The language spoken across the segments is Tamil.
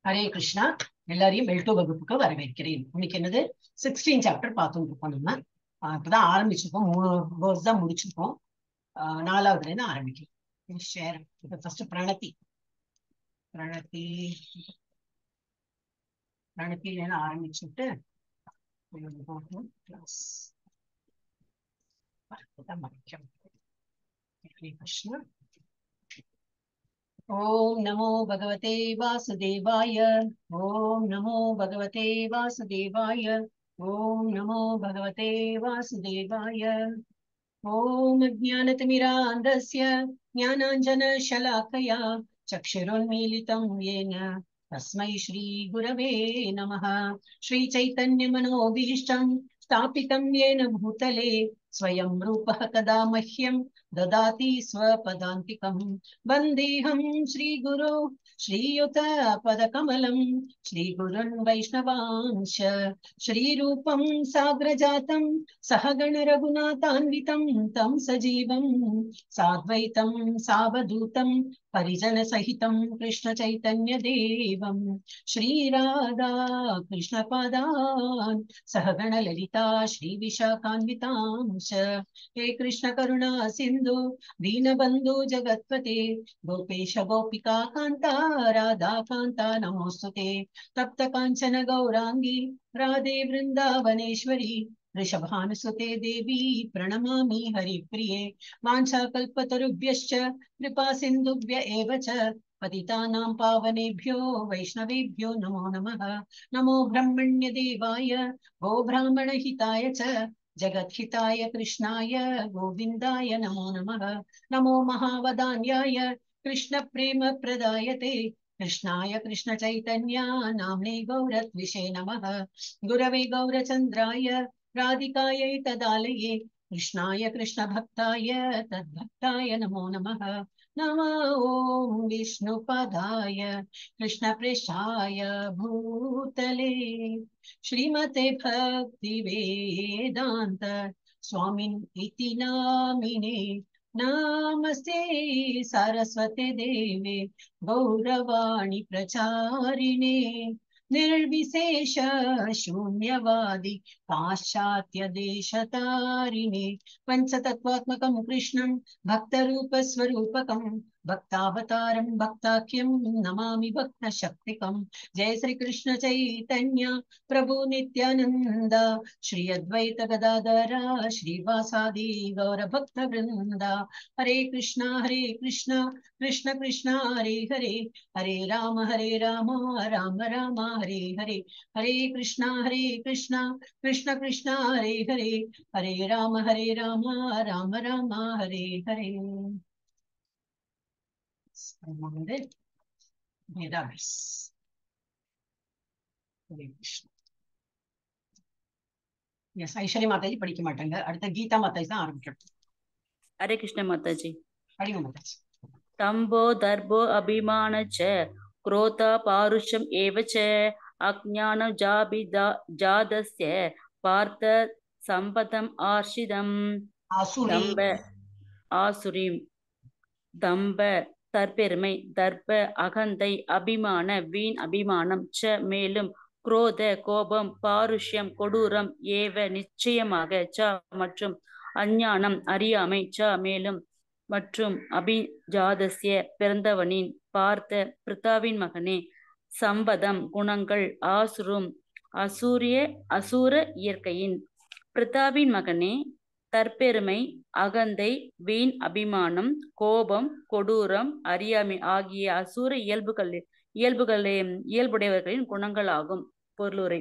ஹரே கிருஷ்ணா. எல்லாரையும் வெல்டோ வகுப்புக்கு வரவேற்கிறேன். இன்னைக்கு என்னது 16 சாப்டர் பார்த்துட்டு இருக்கோம். நம்ம இப்பதான் ஆரம்பிச்சிருக்கோம். 3 வேர்ஸ் தான் முடிச்சிருக்கோம். 4வதுல இருந்து ஆரம்பிக்கலாம். ஷேர் இப்ப ஃபர்ஸ்ட் பிரணத்தில ஆரம்பிச்சுட்டு கிளாஸ் ஹரே கிருஷ்ணா. ओम नमो भगवते वासुदेवाय। ओम नमो भगवते वासुदेवाय। ओम नमो भगवते वासुदेवाय। ओम ज्ञानतिमिरान्धस्य ज्ञानाञ्जनशलाकया चक्षुरुन्मीलितं येन तस्मै श्रीगुरवे नमः। श्रीचैतन्यमनोभीष्टं स्थापितं येन भूतले स्वयं रूपः कदा मह्यं ददाति स्वपदान्तिकं। वन्देऽहं श्रीगुरो श्रीयुतपदकमलं श्रीगुरुन् वैष्णवांश श्रीरूपं साग्रजातं सहगण रघुनाथान्वितं तं सजीवं साद्वैतं सावधूतं परिजन सहितं कृष्ण चैतन्य देवं श्रीराधा कृष्णपादान् सहगण ललिता श्री विशाखान्वितांश। हे कृष्ण करुणा सिंधु दीनबंधु जगत्पते गोपेश गोपिका कांता राधा कांता नमोस्तुते। तप्त कांचन गौरांगी राधे वृंदावनेश्वरी वृषभानुसुते देवी प्रणमामि हरिप्रिये। वाञ्छाकल्पतरुभ्यश्च कृपा सिन्धुभ्य एव च पतितानां पावनेभ्यो वैष्णवेभ्यो नमो नमः। नमो ब्रह्मण्य देवाय गो ब्राह्मण हिताय च जगद्हिताय कृष्णाय गोविन्दाय नमो नमः। नमो महावदान्याय कृष्ण प्रेम प्रदायते कृष्णाय कृष्ण चैतन्या नाम्ने गौरत्विषे नमः। गुरवे गौरचन्द्राय राधिकायै तदालये कृष्णाय कृष्ण भक्ताय तद्भक्ताय नमो नमः। नमः ॐ विष्णुपदाय कृष्णपृष्ठाय भूतले श्रीमते भक्ति वेदांत स्वामिन् इति नामिने नमस्ते सरस्वते देवे गौरवाणी प्रचारिणे निर्विशेष शून्यवादी पाश्चात्य देशतारिणे पंचतत्वात्मकं कृष्णं भक्तरूपस्वरूपकं भक्तावतारं भक्ताख्यं नमामि भक्तशक्तिकं। जय श्री कृष्ण चैतन्य प्रभु नित्यानंद श्री अद्वैत गदाधर श्रीवासादि गौर भक्त वृंदा। हरे कृष्णा कृष्ण कृष्ण हरे हरे हरे राम राम राम हरे हरे। हरे कृष्णा कृष्ण कृष्ण हरे हरे हरे राम राम राम हरे हरे। எஸ் ஐஸ்வர்யா மாதாஜி படிக்க மாட்டாங்க. அடுத்த கீதா மாதாஜி தான் ஆரம்பிக்கணும். ஹரே கிருஷ்ண மாதாஜி. படிங்க மாதாஜி. தம்போ தர்போ அபிமானச்ச क्रोध पारुष्यम एवच अज्ञान जादस्य पार्थ संपदम आश्रितम। दम्ब ஆசுரீம் தம்ப தற்பெருமை தர்ப்ப அகந்தை அபிமான வீண் அபிமானம் ச மேலும் குரோத கோபம் பாருஷ்யம் கொடூரம் ஏவ நிச்சயமாக ச மற்றும் அஞ்ஞானம் அறியாமை ச மேலும் மற்றும் அபிஜாதஸ்ய பிறந்தவனின் பார்த்த பிரித்தாவின் மகனே சம்பதம் குணங்கள் ஆசுரும் அசூர இயற்கையின் பிரித்தாவின் மகனே தற்பெருமை அகந்தை வீண் அபிமானம் கோபம் கொடூரம் அறியாமை ஆகிய அசூர இயல்புடையவர்களின் குணங்களாகும். பொருளுரை.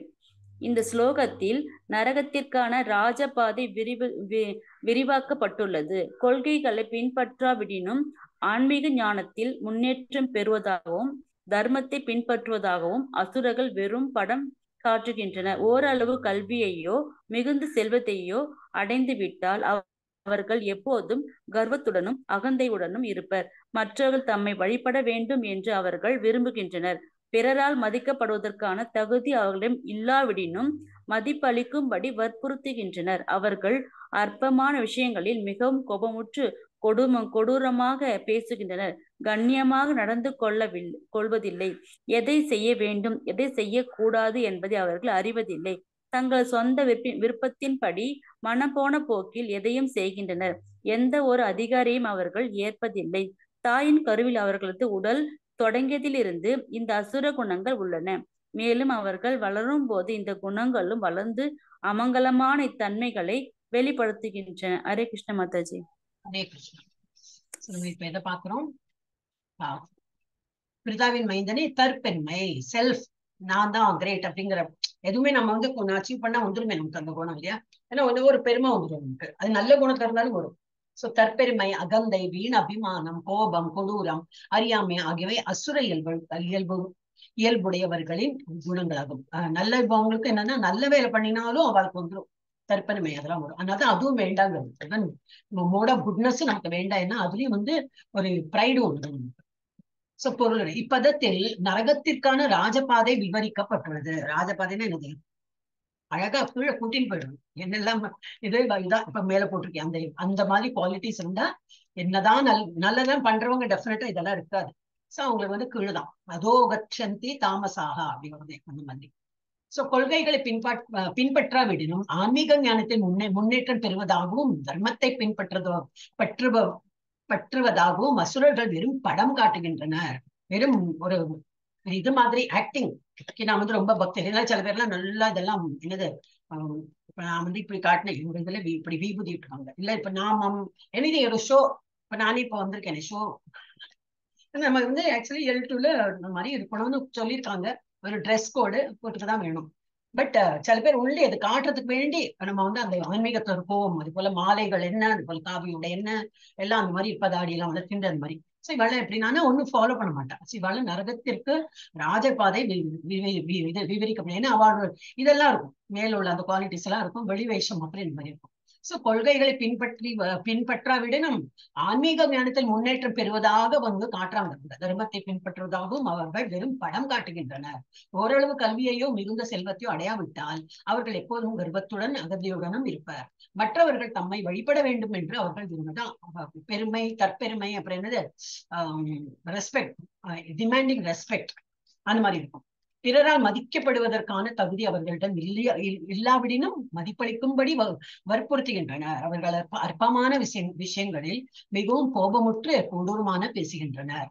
இந்த ஸ்லோகத்தில் நரகத்திற்கான ராஜபாதை விரிவாக்கப்பட்டுள்ளது. கொள்கைகளை பின்பற்றாவிடினும் ஆன்மீக ஞானத்தில் முன்னேற்றம் பெறுவதாகவும் தர்மத்தை பின்பற்றுவதாகவும் அசுரர்கள் வெறும் படம் காட்டுகின்றனர். ஓரளவு கல்வியையோ மிகுந்த செல்வத்தையோ அடைந்து விட்டால் அவர்கள் எப்போதும் கர்வத்துடனும் அகந்தையுடனும் இருப்பர். மற்றவர்கள் தம்மை வழிபட வேண்டும் என்று அவர்கள் விரும்புகின்றனர். பிறரால் மதிக்கப்படுவதற்கான தகுதி அவர்களிடம் இல்லாவிடினும் மதிப்பளிக்கும்படி வற்புறுத்துகின்றனர். அவர்கள் அற்பமான விஷயங்களில் மிகவும் கோபமுற்று கொடூரமாக பேசுகின்றனர். கண்ணியமாக நடந்து கொள்வதில்லை. எதை செய்ய வேண்டும், எதை செய்யக்கூடாது என்பதை அவர்கள் அறிவதில்லை. தங்கள் சொந்த விருப்பத்தின்படி மனம் போன போக்கில் எதையும் செய்கின்றனர். எந்த ஒரு அதிகாரியும் அவர்கள் ஏற்பதில்லை. தாயின் கருவில் அவர்களது உடல் தொடங்கியதிலிருந்து இந்த அசுர குணங்கள் உள்ளன. மேலும் அவர்கள் வளரும் போது இந்த குணங்களும் வளர்ந்து அமங்கலமான இத்தன்மைகளை வெளிப்படுத்துகின்றன. ஹரே கிருஷ்ண மாதாஜி. ஹரே கிருஷ்ணா. இப்ப எதை பாக்குறோம்? பிரிதாவின் மைந்தனே தற்பெருமை, செல்ஃப், நான் தான் கிரேட் அப்படிங்கிற எதுவுமே நம்ம வந்து அச்சீவ் பண்ணா வந்துருமே நமக்கு அந்த குணம் இல்லையா? ஏன்னா ஒரு பெருமை வந்துடும் நமக்கு. அது நல்ல குணத்துல இருந்தாலும் வரும். சோ தற்பெருமை, அகந்தை, வீண் அபிமானம், கோபம், கொடூரம், அறியாமை ஆகியவை அசுர இயல்புடையவர்களின் குணங்களாகும். நல்ல அவங்களுக்கு என்னன்னா நல்ல வேலை பண்ணினாலும் அவளுக்கு வந்துடும் தற்பெருமை, அதெல்லாம் வரும். அதனால அதுவும் வேண்டாங்கிறது. மோட் ஆஃப் குட்னஸ் நமக்கு வேண்டாம். ஏன்னா அதுலயும் வந்து ஒரு ப்ரைடு ஒன்று. சோ பொருள் இப்பதத்தில் நரகத்திற்கான ராஜபாதை விவரிக்கப்பட்டுள்ளது. ராஜபாதைன்னு என்னது? அழகா கீழே கூட்டின்னு போயிடும். என்னெல்லாம் இதான் இப்ப மேல போட்டிருக்கேன். அந்த மாதிரி குவாலிட்டிஸ் இருந்தா என்னதான் நல்லதான் பண்றவங்க டெஃபினட்டா இதெல்லாம் இருக்காது. சோ அவங்களுக்கு வந்து கீழதான். அதோ கச்சந்தி தாமசாக அப்படிங்கிறது அந்த மாதிரி. சோ கொள்கைகளை பின்பற்றாவிடனும் ஆன்மீக ஞானத்தின் முன்னேற்றம் பெறுவதாகவும் தர்மத்தை பற்றுவதாகவும் அசுரர்கள் வெறும் படம் காட்டுகின்றனர். வெறும் ஒரு இது மாதிரி ஆக்டிங். நான் வந்து ரொம்ப பக்தி. சில பேர்லாம் நல்லா இதெல்லாம் என்னது நான் வந்து இப்படி காட்டினேன், இவங்க இதுல இப்படி விபூதி இருக்காங்க. இல்ல இப்ப நாம எனி ஒரு ஷோ, இப்ப நானே இப்ப வந்திருக்கேன் ஷோ, நம்ம வந்து ஆக்சுவலி L2ல இந்த மாதிரி இருக்கணும்னு சொல்லியிருக்காங்க. ஒரு ட்ரெஸ் கோடு போட்டுதான் வேணும். பட் சில பேர் உள்ளே அது காட்டுறதுக்கு வேண்டி நம்ம வந்து அந்த ஆன்மீகத்தை போவோம். அது போல மாலைகள் என்ன, அது போல காவியோட என்ன எல்லாம் அந்த மாதிரி இப்பதாடி எல்லாம் வந்து திண்டு அந்த மாதிரி. சோ இவாள எப்படின்னா ஒன்னும் ஃபாலோ பண்ண மாட்டான். இவாள நரகத்திற்கு ராஜபாதை விவரிக்கப்படும். ஏன்னா அவள் இதெல்லாம் இருக்கும், மேல உள்ள அந்த குவாலிட்டிஸ் எல்லாம் இருக்கும், வெளிவேஷம் அப்புறம் இந்த மாதிரி இருக்கும். சோ கொள்கைகளை பின்பற்றாவிடனும் ஆன்மீக ஞானத்தில் முன்னேற்றம் பெறுவதாக வந்து காட்டுறாங்க. தர்மத்தை பின்பற்றுவதாகவும் அவர்கள் வெறும் படம் காட்டுகின்றனர். ஓரளவு கல்வியையோ மிகுந்த செல்வத்தையோ அடையாவிட்டால் அவர்கள் எப்போதும் கர்வத்துடன் அகதியுடனும் இருப்பார். மற்றவர்கள் தம்மை வழிபட வேண்டும் என்று அவர்கள் விரும்புதான். பெருமை, தற்பெருமை, அப்புறம் என்னது ரெஸ்பெக்ட், டிமாண்டிங் ரெஸ்பெக்ட் அந்த மாதிரி இருக்கும். பிறரால் மதிக்கப்படுவதற்கான தகுதி அவர்களிடம் இல்லாவிடனும் மதிப்பளிக்கும்படி வற்புறுத்துகின்றனர். அவர்கள் அற்பமான விஷயங்களில் மிகவும் கோபமுற்று கொடூரமான பேசுகின்றனர்.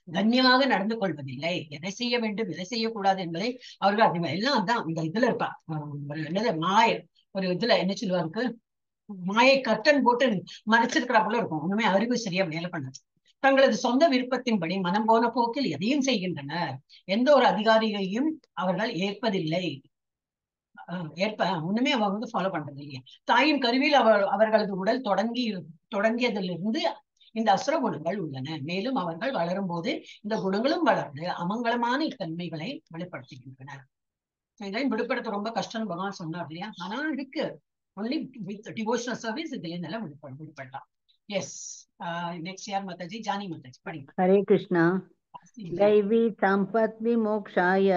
கண்ணியமாக நடந்து கொள்வதில்லை. எதை செய்ய வேண்டும், எதை செய்யக்கூடாது என்பதை அவர்கள் எல்லாம் தான் இந்த இதுல இருப்பா. என்னது ஒரு இதுல என்ன சொல்லுவாருக்கு, மாயை கர்டன் போட்டு மறைச்சிருக்கிறாப்புல இருக்கும். ஒண்ணுமே அறிவு சரியா வேலை பண்ணது. தங்களது சொந்த விருப்பத்தின்படி மனம் போன போக்கில் எதையும் செய்கின்றனர். எந்த ஒரு அதிகாரியையும் அவர்கள் ஏற்பதில்லை. ஒண்ணுமே அவங்க வந்து ஃபாலோ பண்றது இல்லையா? தாயின் கருவில் அவர்களது உடல் தொடங்கியதிலிருந்து இந்த அசுர குணங்கள் உள்ளன. மேலும் அவர்கள் வளரும் போது இந்த குணங்களும் வளர்ந்து அமங்கலமான இத்தன்மைகளை வெளிப்படுத்துகின்றன. இதையும் விடுபடுத்த ரொம்ப கஷ்டம் பகவான் சொன்னார் இல்லையா? ஆனா இருக்கு. ஒன்லி வித் டிவோஷனல் சர்வீஸ் இதுல இருந்தெல்லாம் விடுபடலாம். எஸ், நெக்ஸ்ட் யார் மாதாஜி? ஜானி மாதாஜி படிங்க. ஹரே கிருஷ்ணா. दैवी संपत् विमोक्षाय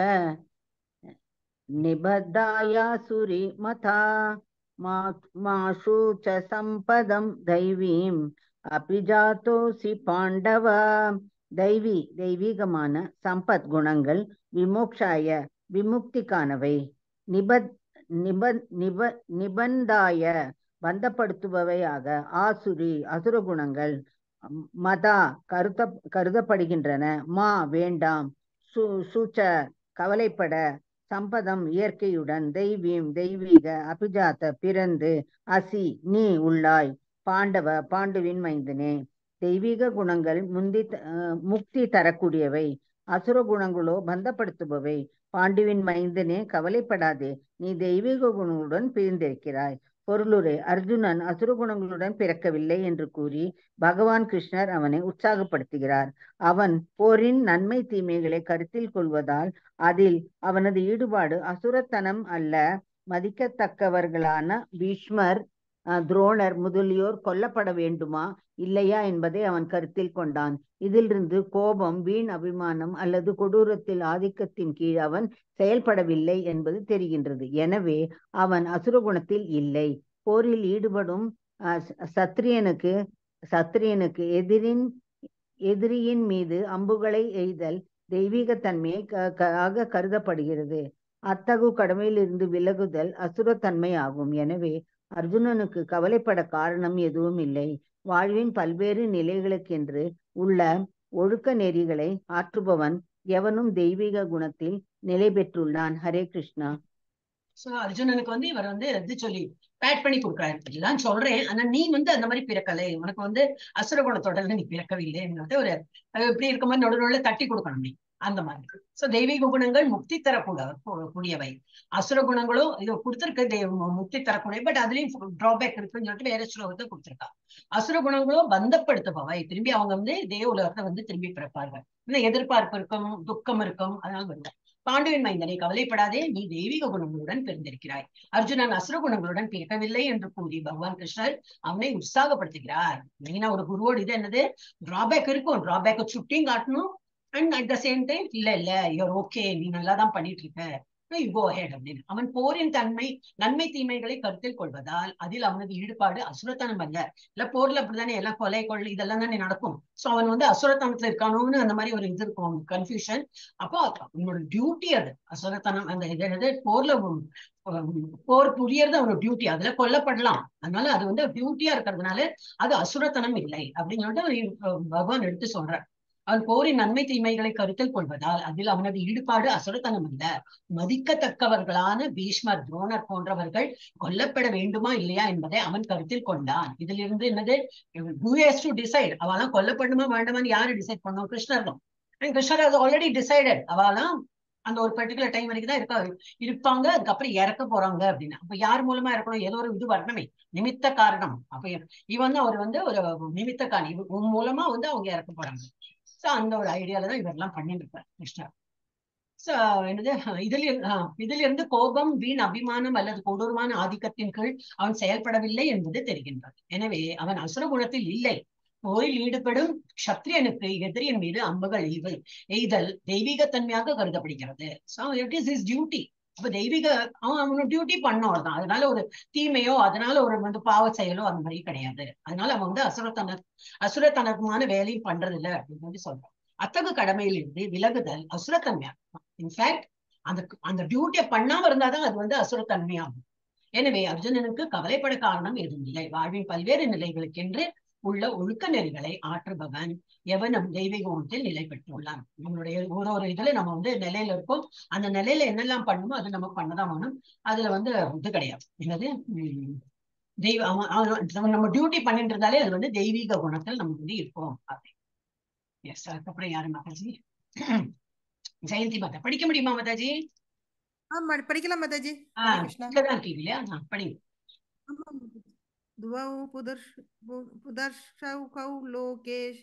निबद्धायासुरी मथा माशु च संपदं दैवीम् अपि जातोसि पांडव. தெய்வீகமான சம்பத் குணங்கள் விமோக்ஷாய விமுக்திக்கானவை, நிபந்தாய பந்தப்படுத்துபவையாக, ஆசுரி அசுர குணங்கள் மதா கருதப்படுகின்றன, மா வேண்டாம், சுச்ச கவலைப்பட, சம்பதம் இயற்கையுடன், தெய்வீக அபிஜாத்த பிறந்து, அசி நீ உள்ளாய், பாண்டவ பாண்டுவின் மைந்தனே. தெய்வீக குணங்கள் முக்தி தரக்கூடியவை, அசுர குணங்களோ பந்தப்படுத்துபவை. பாண்டுவின் மைந்தனே கவலைப்படாதே, நீ தெய்வீக குணங்களுடன் பிரிந்திருக்கிறாய். பொருளுரை: அர்ஜுனன் அசுர குணங்களுடன் பிறக்கவில்லை என்று கூறி பகவான் கிருஷ்ணர் அவனை உற்சாகப்படுத்துகிறார். அவன் போரின் நன்மை தீமைகளை கருத்தில் கொள்வதால் அதில் அவனது ஈடுபாடு அசுரத்தனம் அல்ல. மதிக்கத்தக்கவர்களான பீஷ்மர், துரோணர் முதலியோர் கொல்லப்பட வேண்டுமா இல்லையா என்பதை அவன் கருத்தில் கொண்டான். இதிலிருந்து கோபம், வீண் அபிமானம் அல்லது கொடூரத்தில் ஆதிக்கத்தின் கீழ் அவன் செயல்படவில்லை என்பது தெரிகின்றது. எனவே அவன் அசுர குணத்தில் இல்லை. போரில் ஈடுபடும் சத்திரியனுக்கு சத்திரியனுக்கு எதிரியின் மீது அம்புகளை எய்தல் தெய்வீகத்தன்மையை கருதப்படுகிறது. அத்தகு கடமையிலிருந்து விலகுதல் அசுரத்தன்மை ஆகும். எனவே அர்ஜுனனுக்கு கவலைப்பட காரணம் எதுவும் இல்லை. வாழ்வின் பல்வேறு நிலைகளுக்கென்று உள்ள ஒழுக்க நெறிகளை ஆற்றுபவன் எவனும் தெய்வீக குணத்தில் நிலை பெற்றுள்ளான். ஹரே கிருஷ்ணா. சோ அர்ஜுனனுக்கு இவர் எது சொல்லி பேட் பண்ணி கொடுக்குறாரு. எல்லாம் சொல்றேன், ஆனா நீ அந்த மாதிரி பிறக்கலை, உனக்கு அசுர குணத்தோட நீ பிறக்கவில்லைங்கிறது ஒரு இப்படி இருக்க மாதிரி நடுநடுல தட்டி கொடுக்கணும் நீ, அந்த மாதிரி. சோ தெய்வீக குணங்கள் முக்தி தரக்கூடியவை. அசுர குணங்களும் இது கொடுத்திருக்க முக்தி தரக்கூடிய, பட் அதுலயும் டிராபேக் இருக்குன்னு சொல்லிட்டு வேற ஸ்லோகத்தை கொடுத்திருக்கா. அசுர குணங்களும் பந்தப்படுத்துபவை. திரும்பி அவங்க தேவ உலகத்தை திரும்பி பிறப்பார்கள். எதிர்பார்ப்பு இருக்கும், துக்கம் இருக்கும், அதனால வருவாங்க. பாண்டுவின் மைந்தனை கவலைப்படாதே, நீ தெய்வீக குணங்களுடன் பிறந்திருக்கிறாய். அர்ஜுனன் அசுர குணங்களுடன் பிறக்கவில்லை என்று கூறி பகவான் கிருஷ்ணர் அவனை உற்சாகப்படுத்துகிறார். மெயினா ஒரு குருவோடு இது என்னது, டிராபேக் இருக்கும், டிராபேக்கை சுட்டியும் காட்டணும். And at the same time இல்ல யூர் ஓகே, நீ நல்லாதான் பண்ணிட்டு இருக்க, யூ கோ அஹெட் அப்படின்னு. அவன் போரின் நன்மை தீமைகளை கருத்தில் கொள்வதால் அதில் அவனது ஈடுபாடு அசுரத்தனம் அல்ல. இல்ல போர்ல அப்படித்தானே எல்லாம் கொலை கொள்ளை இதெல்லாம் தானே நடக்கும். சோ அவன் அசுரத்தனத்துல இருக்கானோன்னு அந்த மாதிரி ஒரு இது இருக்கும், கன்ஃபியூஷன். அப்போ அவனோட டியூட்டி அது அசுரத்தனம். அந்த இது போர்ல போர் புரியறது அவனோட டியூட்டி, அதுல கொல்லப்படலாம். அதனால அது டியூட்டியா இருக்கிறதுனால அது அசுரத்தனம் இல்லை அப்படின்னு சொல்லிட்டு பகவான் எடுத்து சொல்றார். அவன் போரின் நன்மை தீமைகளை கருத்தில் கொள்வதால் அதில் அவனது ஈடுபாடு அசுரத்தனம் அல்ல. மதிக்கத்தக்கவர்களான பீஷ்மர், துரோணர் போன்றவர்கள் கொல்லப்பட வேண்டுமா இல்லையா என்பதை அவன் கருத்தில் கொண்டான். இதுல இருந்து என்னது, who has to decide? அவெல்லாம் கொல்லப்படணுமா வேண்டாமான்னு யாரு டிசைட் பண்ணும்? கிருஷ்ணர் தான். கிருஷ்ணர் அது ஆல்ரெடி டிசைடட். அவெல்லாம் அந்த ஒரு பர்டிகுலர் டைம் வரைக்கும் தான் இருப்பாங்க, அதுக்கப்புறம் இறக்க போறாங்க அப்படின்னு. அப்ப யார் மூலமா இருக்கணும்? ஏதோ ஒரு இது வரணுமே, நிமித்த காரணம். அப்ப இவன் அவர் ஒரு நிமித்த காரணம், இவன் மூலமா அவங்க இறக்க போறாங்க. சோ அந்த ஒரு ஐடியாலதான் இவரெல்லாம் பண்ணிட்டு இருப்பார் கிருஷ்ணர். சோ என்னது, இதுல இருந்து கோபம், வீண் அபிமானம் அல்லது கொடூரமான ஆதிக்கத்தின் கீழ் அவன் செயல்படவில்லை என்பது தெரிகின்றது. எனவே அவன் அசுர குணத்தில் இல்லை. போரில் ஈடுபடும் சத்திரியனுக்கு எதிரியின் மீது அம்புகள் எய்தல் தெய்வீகத்தன்மையாக கருதப்படுகிறது. So it is his duty. அப்ப அவனோட டியூட்டி பண்ணோம் தான். அதனால ஒரு தீமையோ, அதனால ஒரு பாவ செயலோ அந்த மாதிரி கிடையாது. அதனால அவன் அசுரத்தனமான வேலையும் பண்றது இல்லை அப்படின்னு சொல்றான். அத்தகு கடமையிலிருந்து விலகுதல் அசுரத்தன்மையா. இன்ஃபேக்ட் அந்த டியூட்டியை பண்ணாம இருந்தாதான் அது அசுரத்தன்மையாகும். எனவே அர்ஜுனனுக்கு கவலைப்பட காரணம் எதுவும் இல்லை. வாழ்வின் பல்வேறு நிலைகளுக்கென்று உள்ள ஒழுக்க நெறிகளை ஆற்றுபவன் எவனும் தெய்வீக குணத்தில் நிலை பெற்றுள்ளான். நம்மளுடைய ஒரு இதுல நம்ம நிலையில இருக்கோம், அந்த நிலையில என்னெல்லாம் பண்ணுமோ அது நம்ம பண்ணதான் வேணும். அதுல இது கிடையாது, என்னது நம்ம டியூட்டி பண்ணிட்டு இருந்தாலே அது தெய்வீக குணத்தில் நம்ம இருக்கோம். எஸ். அதுக்கப்புறம் யாரு மாதாஜி? ஜெயந்தி மாதா படிக்க முடியுமா மாதாஜி? படிக்கலாம் மாதாஜி. இல்லையா? படிங்க. द्वौ पुदर्शौ लोकेश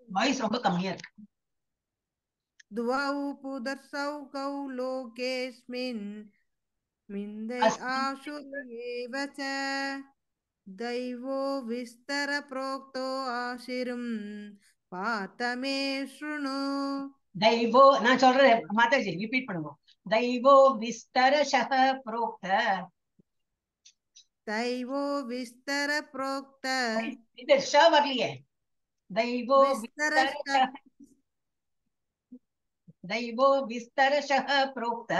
வாய்ஸ் ரொம்ப கம்மியா இருக்கு. द्वौ पुदर्शौ लोकेस्मिन् मिन्दै आशुर्येव च दैवो विस्तर प्रोक्तो आशिरं पार्थ मे शृणु. दैवो, நான் சொல்றேன் மாதாஜி ரிப்பீட் பண்ணுங்க. दैवो विस्तरशः प्रोक्त. दैवो विस्तर प्रोक्त. இது ஷ வரலையே. दैवो विस्तरशः प्रोक्त.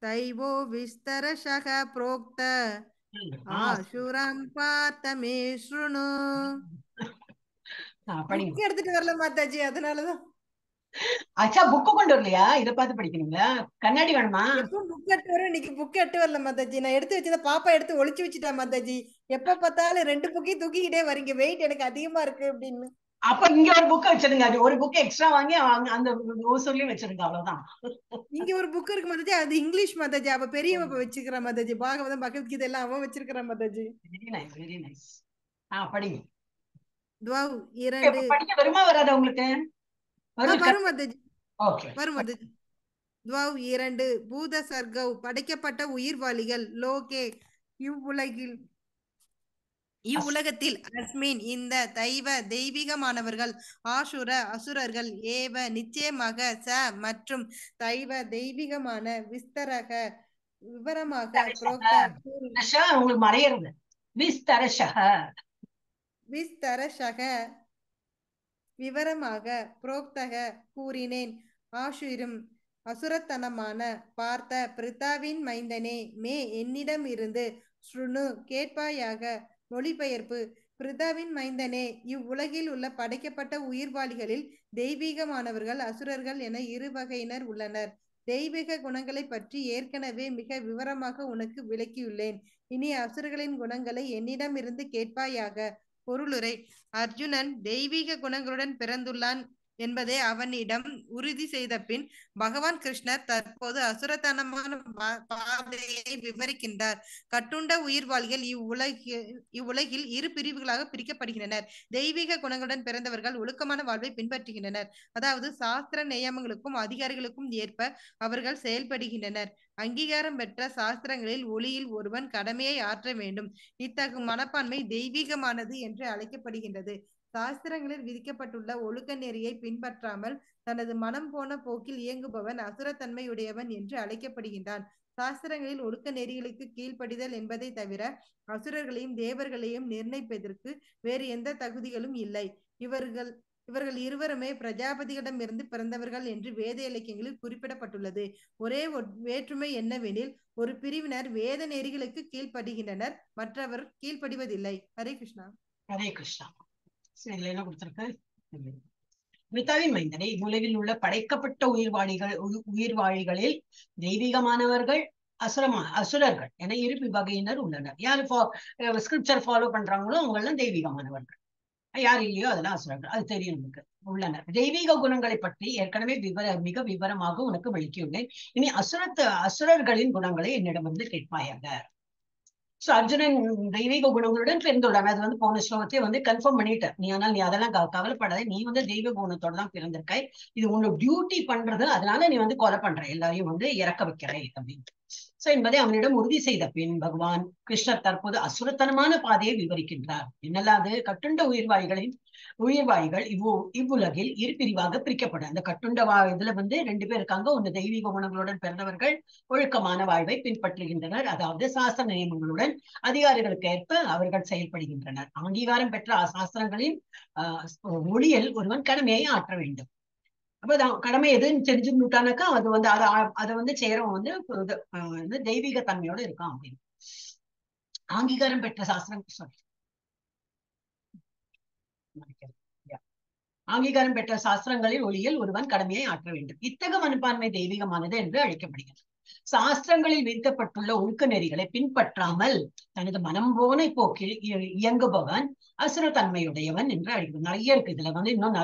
दैवो विस्तरशः प्रोक्त आशुरं पार्थ मे शृणु. புக் எடுத்துட்டு வரல மாதாஜி, அதனாலதான். அச்சா, புக்கு கொண்டு வரலையா? இதை பார்த்து படிக்கணுங்களா? கண்ணாடி வேணுமா? எப்பவும் புக் எடுத்து வரும், இன்னைக்கு புக் எடுத்து வரல மாதாஜி. நான் எடுத்து வச்சத பாப்பா எடுத்து ஒளிச்சு வச்சுட்டா மாதாஜி. எப்ப பார்த்தாலும் 2 புக்கையும் தூக்கிக்கிட்டே வரீங்க, வெயிட் எனக்கு அதிகமா இருக்கு அப்படின்னு. அப்ப இங்க ஒரு புக் வச்சிருங்க, அது ஒரு புக் எக்ஸ்ட்ரா வாங்கி அந்த ஓசூர்லயும் வச்சிருங்க, அவ்வளவுதான். இங்க ஒரு புக் இருக்கு மாதாஜி, அது இங்கிலீஷ் மாதாஜி. அவ பெரியவ வச்சிருக்கிறா மாதாஜி, பாகவதம் பகவத்கீதை எல்லாம் அவன் வச்சிருக்கிறா Mataji. Very nice, very nice. படிங்க. द्वौ 2 படிக்க வருமா வராதா உங்களுக்கு? வரும் மாதாஜி. ஓகே, வரும் மாதாஜி. द्वौ 2 பூத சர்கௌ படைக்கப்பட்ட உயிர்வாளிகள், லோகே இவ்வுலகத்தில், அஸ்மின் இந்த, தெய்வீகமானவர்கள், அசுரர்கள், ஏவ நிச்சயமாக, ச மற்றும் தெய்வீகமான, விஸ்தரக விவரமாக, உங்களுக்கு மறையிறது விஸ்தரஷக விஸ்தரஷக விவரமாக புரோக்தக கூறினேன் ஆஷுரும் அசுரத்தனமான பார்த்த பிரித்தாவின் மைந்தனே மே என்னிடம் இருந்து ஸ்ருணு கேட்பாயாக. மொழிபெயர்ப்பு. பிரித்தாவின் மைந்தனே, இவ்வுலகில் உள்ள படைக்கப்பட்ட உயிர்வாளிகளில் தெய்வீகமானவர்கள் அசுரர்கள் என இரு வகையினர் உள்ளனர். தெய்வீக குணங்களை பற்றி ஏற்கனவே மிக விவரமாக உனக்கு விளக்கியுள்ளேன். இனி அசுரர்களின் குணங்களை என்னிடம் இருந்து கேட்பாயாக. பொருளுரை. அர்ஜுனன் தெய்வீக குணங்களுடன் பிறந்துள்ளான் என்பதை அவனிடம் உறுதி செய்த பின் பகவான் கிருஷ்ணர் தற்போது அசுரத்தனமான பாதையை விவரிக்கின்றார். கட்டுண்ட உயிர்வாளிகள் இவ்வுலகில் இரு பிரிவுகளாக பிரிக்கப்படுகின்றனர். தெய்வீக குணங்களுடன் பிறந்தவர்கள் ஒழுக்கமான வாழ்வை பின்பற்றுகின்றனர். அதாவது சாஸ்திர நியமங்களுக்கும் அதிகாரிகளுக்கும் ஏற்ப அவர்கள் செயல்படுகின்றனர். அங்கீகாரம் பெற்ற சாஸ்திரங்களில் ஒளியில் ஒருவன் கடமையை ஆற்ற வேண்டும். இத்தகு மனப்பான்மை தெய்வீகமானது என்று அழைக்கப்படுகின்றது. சாஸ்திரங்களில் விதிக்கப்பட்டுள்ள ஒழுக்க நெறியை பின்பற்றாமல் தனது மனம் போன போக்கில் இயங்குபவன் அசுரத்தன்மையுடையவன் என்று அழைக்கப்படுகின்றான். சாஸ்திரங்களில் ஒழுக்க நெறிகளுக்கு கீழ்ப்படிதல் என்பதை தவிர அசுரர்களையும் தேவர்களையும் நிர்ணயிப்பதற்கு வேறு எந்த தகுதிகளும் இல்லை. இவர்கள் இருவருமே பிரஜாபதியிடமிருந்து பிறந்தவர்கள் என்று வேத இலக்கியங்களில் குறிப்பிடப்பட்டுள்ளது. ஒரே வேற்றுமை என்னவெனில், ஒரு பிரிவினர் வேத நெறிகளுக்கு கீழ்ப்படுகின்றனர், மற்றவர் கீழ்ப்படிவதில்லை. ஹரே கிருஷ்ணா. ஹரே கிருஷ்ணா. இதுல என்ன கொடுத்திருக்கு? பிரித்தாவின் மைந்தனே, இவ்வுலகில் உள்ள படைக்கப்பட்ட உயிர்வாழிகளில் தெய்வீகமானவர்கள் அசுரர்கள் என இரு வகையினர் உள்ளனர். யாரு ஸ்கிரிப்சர் ஃபாலோ பண்றாங்களோ அவங்க எல்லாம் தெய்வீகமானவர்கள், யார் இல்லையோ அதெல்லாம் அசுரர்கள். அது தெரியும் நமக்கு. உள்ளனர். தெய்வீக குணங்களை பற்றி ஏற்கனவே மிக விவரமாக உனக்கு விளக்கியுள்ளேன். இனி அசுரர்களின் குணங்களை என்னிடம் வந்து கேட்பாயாக. சோ அர்ஜுனன் தெய்வீக குணங்களுடன் பிறந்துள்ளான். அது வந்து போன ஸ்லோகத்தையே வந்து கன்ஃபார்ம் பண்ணிட்ட. நீ அதெல்லாம் கவலைப்படாத. நீ வந்து தெய்வ குணத்தோட தான் பிறந்திருக்காய். இது உன்னோட டியூட்டி பண்றது. அதனால நீ வந்து கொலை பண்ற, எல்லாரையும் வந்து இறக்க வைக்கிறாய் அப்படின்னு சோ என்பதை அவனிடம் உறுதி செய்த பின் பகவான் கிருஷ்ணர் தற்போது அசுரத்தனமான பாதையை விவரிக்கின்றார். என்னல்லாது கட்டுண்ட உயிர்வாழிகள் இவ்வுலகில் இரு பிரிவாக பிரிக்கப்படும். அந்த கட்டுண்ட இதுல வந்து 2 பேர் இருக்காங்க. ஒன்னு தெய்வீக குணங்களுடன் பிறந்தவர்கள் ஒழுக்கமான வாழ்வை பின்பற்றுகின்றனர், அதாவது சாஸ்திர நியமங்களுடன் அதிகாரிகளுக்கு ஏற்ப அவர்கள் செயல்படுகின்றனர். அங்கீகாரம் பெற்ற சாஸ்திரங்களின் ஒளியில் ஒருவன் கடமையை ஆற்ற வேண்டும். அப்பதான் கடமை எதுன்னு தெரிஞ்சுட்டானாக்கா அது வந்து அதை வந்து செய்யறவன் வந்து தெய்வீக தன்மையோட இருக்கான் அப்படின்னு. அங்கீகாரம் பெற்ற அங்கீகாரம் பெற்ற சாஸ்திரங்களின் ஒளியில் ஒருவன் கடமையை ஆற்ற வேண்டும். இத்தகைய மனப்பான்மை தெய்வீகமானது என்று அழைக்கப்படுகிறது. சாஸ்திரங்களில் விதிக்கப்பட்டுள்ள ஒழுக்க நெறிகளை பின்பற்றாமல் தனது மனம் போன போக்கில் இயங்குபவன் அசுரத்தன்மையுடையவன் என்று அழைக்கிறது. நிறைய இருக்கு இதுல வந்து. இன்னும்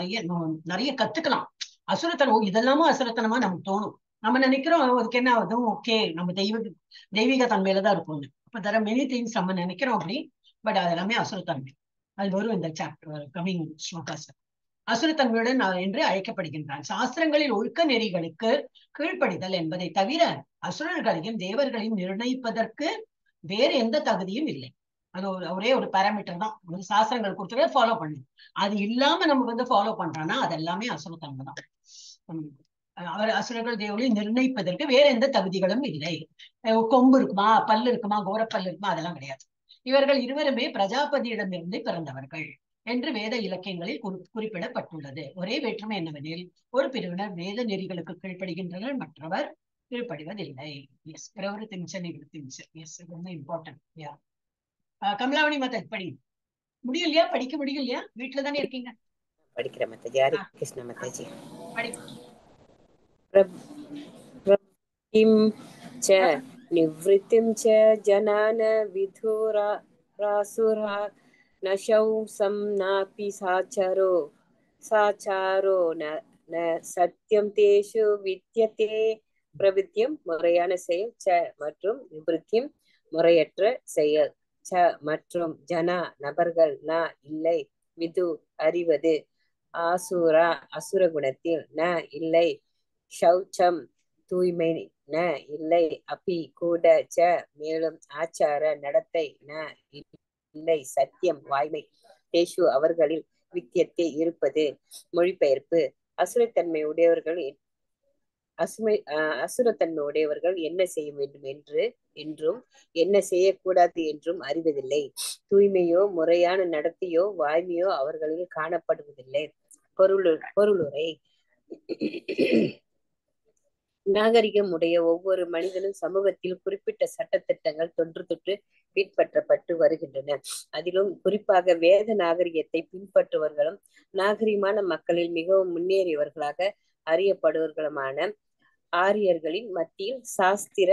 நிறைய கத்துக்கலாம். அசுரத்தனம் இதெல்லாமும் அசுரத்தனமா நமக்கு தோணும். நம்ம நினைக்கிறோம் அதுக்கு என்ன ஆகுதும் ஓகே நம்ம தெய்வீக தன்மையில தான் இருக்கும். அப்ப தர மெனி திங்ஸ் நம்ம நினைக்கிறோம் அப்படி. பட் அதெல்லாமே அசுரத்தன்மை. அது வரும் இந்த சாப்டர் கமிங் ஸ்லோகாஸ். அசுரத்தன்மையுடன் என்று அழைக்கப்படுகின்றான். சாஸ்திரங்களில் ஒழுக்க நெறிகளுக்கு கீழ்ப்படிதல் என்பதை தவிர அசுரர்களையும் தேவர்களையும் நிர்ணயிப்பதற்கு வேறு எந்த தகுதியும் இல்லை. அது ஒரே ஒரு பாராமீட்டர் தான். சாஸ்திரங்கள் கொடுத்துட்டு ஃபாலோ பண்ணு. அது இல்லாம நம்ம வந்து ஃபாலோ பண்றான்னா அது எல்லாமே அசுரத்தன்மை தான். அவர் அசுரர்கள் தேவர்களை நிர்ணயிப்பதற்கு வேற எந்த தகுதிகளும் இல்லை. கொம்பு இருக்குமா, பல்லு இருக்குமா, கோரப்பல்லு இருக்குமா, அதெல்லாம் கிடையாது. இவர்கள் இருவருமே பிரஜாபதியிடமிருந்து பிறந்தவர்கள் என்று வேத இலக்கியங்களில் குறிப்பிடப்பட்டுள்ளது. ஒரே வேற்றுமை என்னவெனில், ஒரு பிரிவினர் வேத நெறிகளுக்கு கீழ்ப்படுகின்றனர், மற்றவர் கீழ்ப்படிவதில்லை. எஸ், பிரவருத்தி நிகழ்த்தி. எஸ், ரொம்ப இம்பார்ட்டன்ட். கமலாவணி மாதாஜி படி முடியலையா? படிக்க முடியலையா? வீட்டுல தானே இருக்கீங்க? படிக்கிறேன் மாதாஜி. ஹரே கிருஷ்ண மாதாஜி. நிவ்ருத்திம் ச ஜனான விதுராசுரா நசௌசம் நாபி சாச்சாரோ ந சத்யம் தேஷு வித்யதே. பிரவித்தியம் முறையான செயல், ச மற்றும் நிவ்ருத்தியும் முறையற்ற செயல், ச மற்றும் ஜனா நபர்கள், ந இல்லை, விது அறிவது, ஆசுரா அசுர குணத்தில், ந இல்லை, சௌச்சம் தூய்மை, ந இல்லை, அபி கூட, ச மேலும், ஆச்சார நடத்தை, ந இல்லை, சத்தியம் வாய்மை, தேஷு அவர்களில், வித்தியத்தை இருப்பது. மொழிபெயர்ப்பு. அசுரத்தன்மை உடையவர்கள் அசுரத்தன்மையுடையவர்கள் என்ன செய்ய வேண்டும் என்றும் என்ன செய்யக்கூடாது என்றும் அறிவதில்லை. தூய்மையோ முறையான நடத்தையோ வாய்மையோ அவர்களில் காணப்படுவதில்லை. பொருளுரை. நாகரிகம் உடைய ஒவ்வொரு மனிதனும் சமூகத்தில் குறிப்பிட்ட சட்டத்திட்டங்கள் தொன்று தொட்டு பின்பற்றப்பட்டு வருகின்றன. அதிலும் குறிப்பாக வேத நாகரிகத்தை பின்பற்றுவர்களும் நாகரிகமான மக்களில் மிகவும் முன்னேறியவர்களாக அறியப்படுவர்களுமான ஆரியர்களின் மத்தியில் சாஸ்திர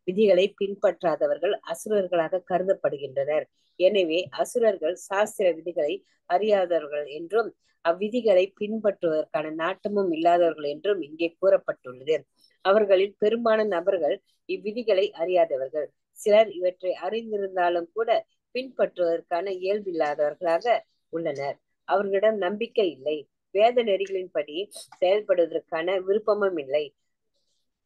விதிகளை பின்பற்றாதவர்கள் அசுரர்களாக கருதப்படுகின்றனர். எனவே அசுரர்கள் சாஸ்திர விதிகளை அறியாதவர்கள் என்றும் அவ்விதிகளை பின்பற்றுவதற்கான நாட்டமும் இல்லாதவர்கள் என்றும் இங்கே கூறப்பட்டுள்ளது. அவர்களில் பெரும்பாலான நபர்கள் இவ்விதிகளை அறியாதவர்கள். சிலர் இவற்றை அறிந்திருந்தாலும் கூட பின்பற்றுவதற்கான இயல்பில்லாதவர்களாக உள்ளனர். அவர்களிடம் நம்பிக்கை இல்லை. வேத நெறிகளின்படி செயல்படுவதற்கான விருப்பமும் இல்லை.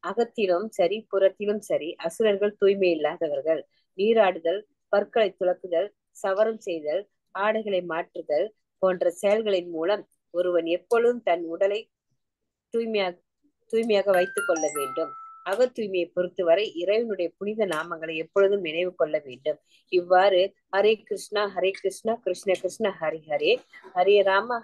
அகத்திலும் சரி புறத்திலும் சரி அசுரர்கள் தூய்மை இல்லாதவர்கள். நீராடுதல், பற்களை துலக்குதல், சவரம் செய்தல், ஆடைகளை மாற்றுதல் போன்ற செயல்களின் மூலம் ஒருவன் எப்பொழுதும் தன் உடலை தூய்மையாக வைத்துக் கொள்ள வேண்டும். அக தூய்மையை பொறுத்தவரை இறைவனுடைய புனித நாமங்களை எப்பொழுதும் நினைவு கொள்ள வேண்டும். இவ்வாறு ஹரே கிருஷ்ணா கிருஷ்ண கிருஷ்ண ஹரி ஹரே, ஹரே ராம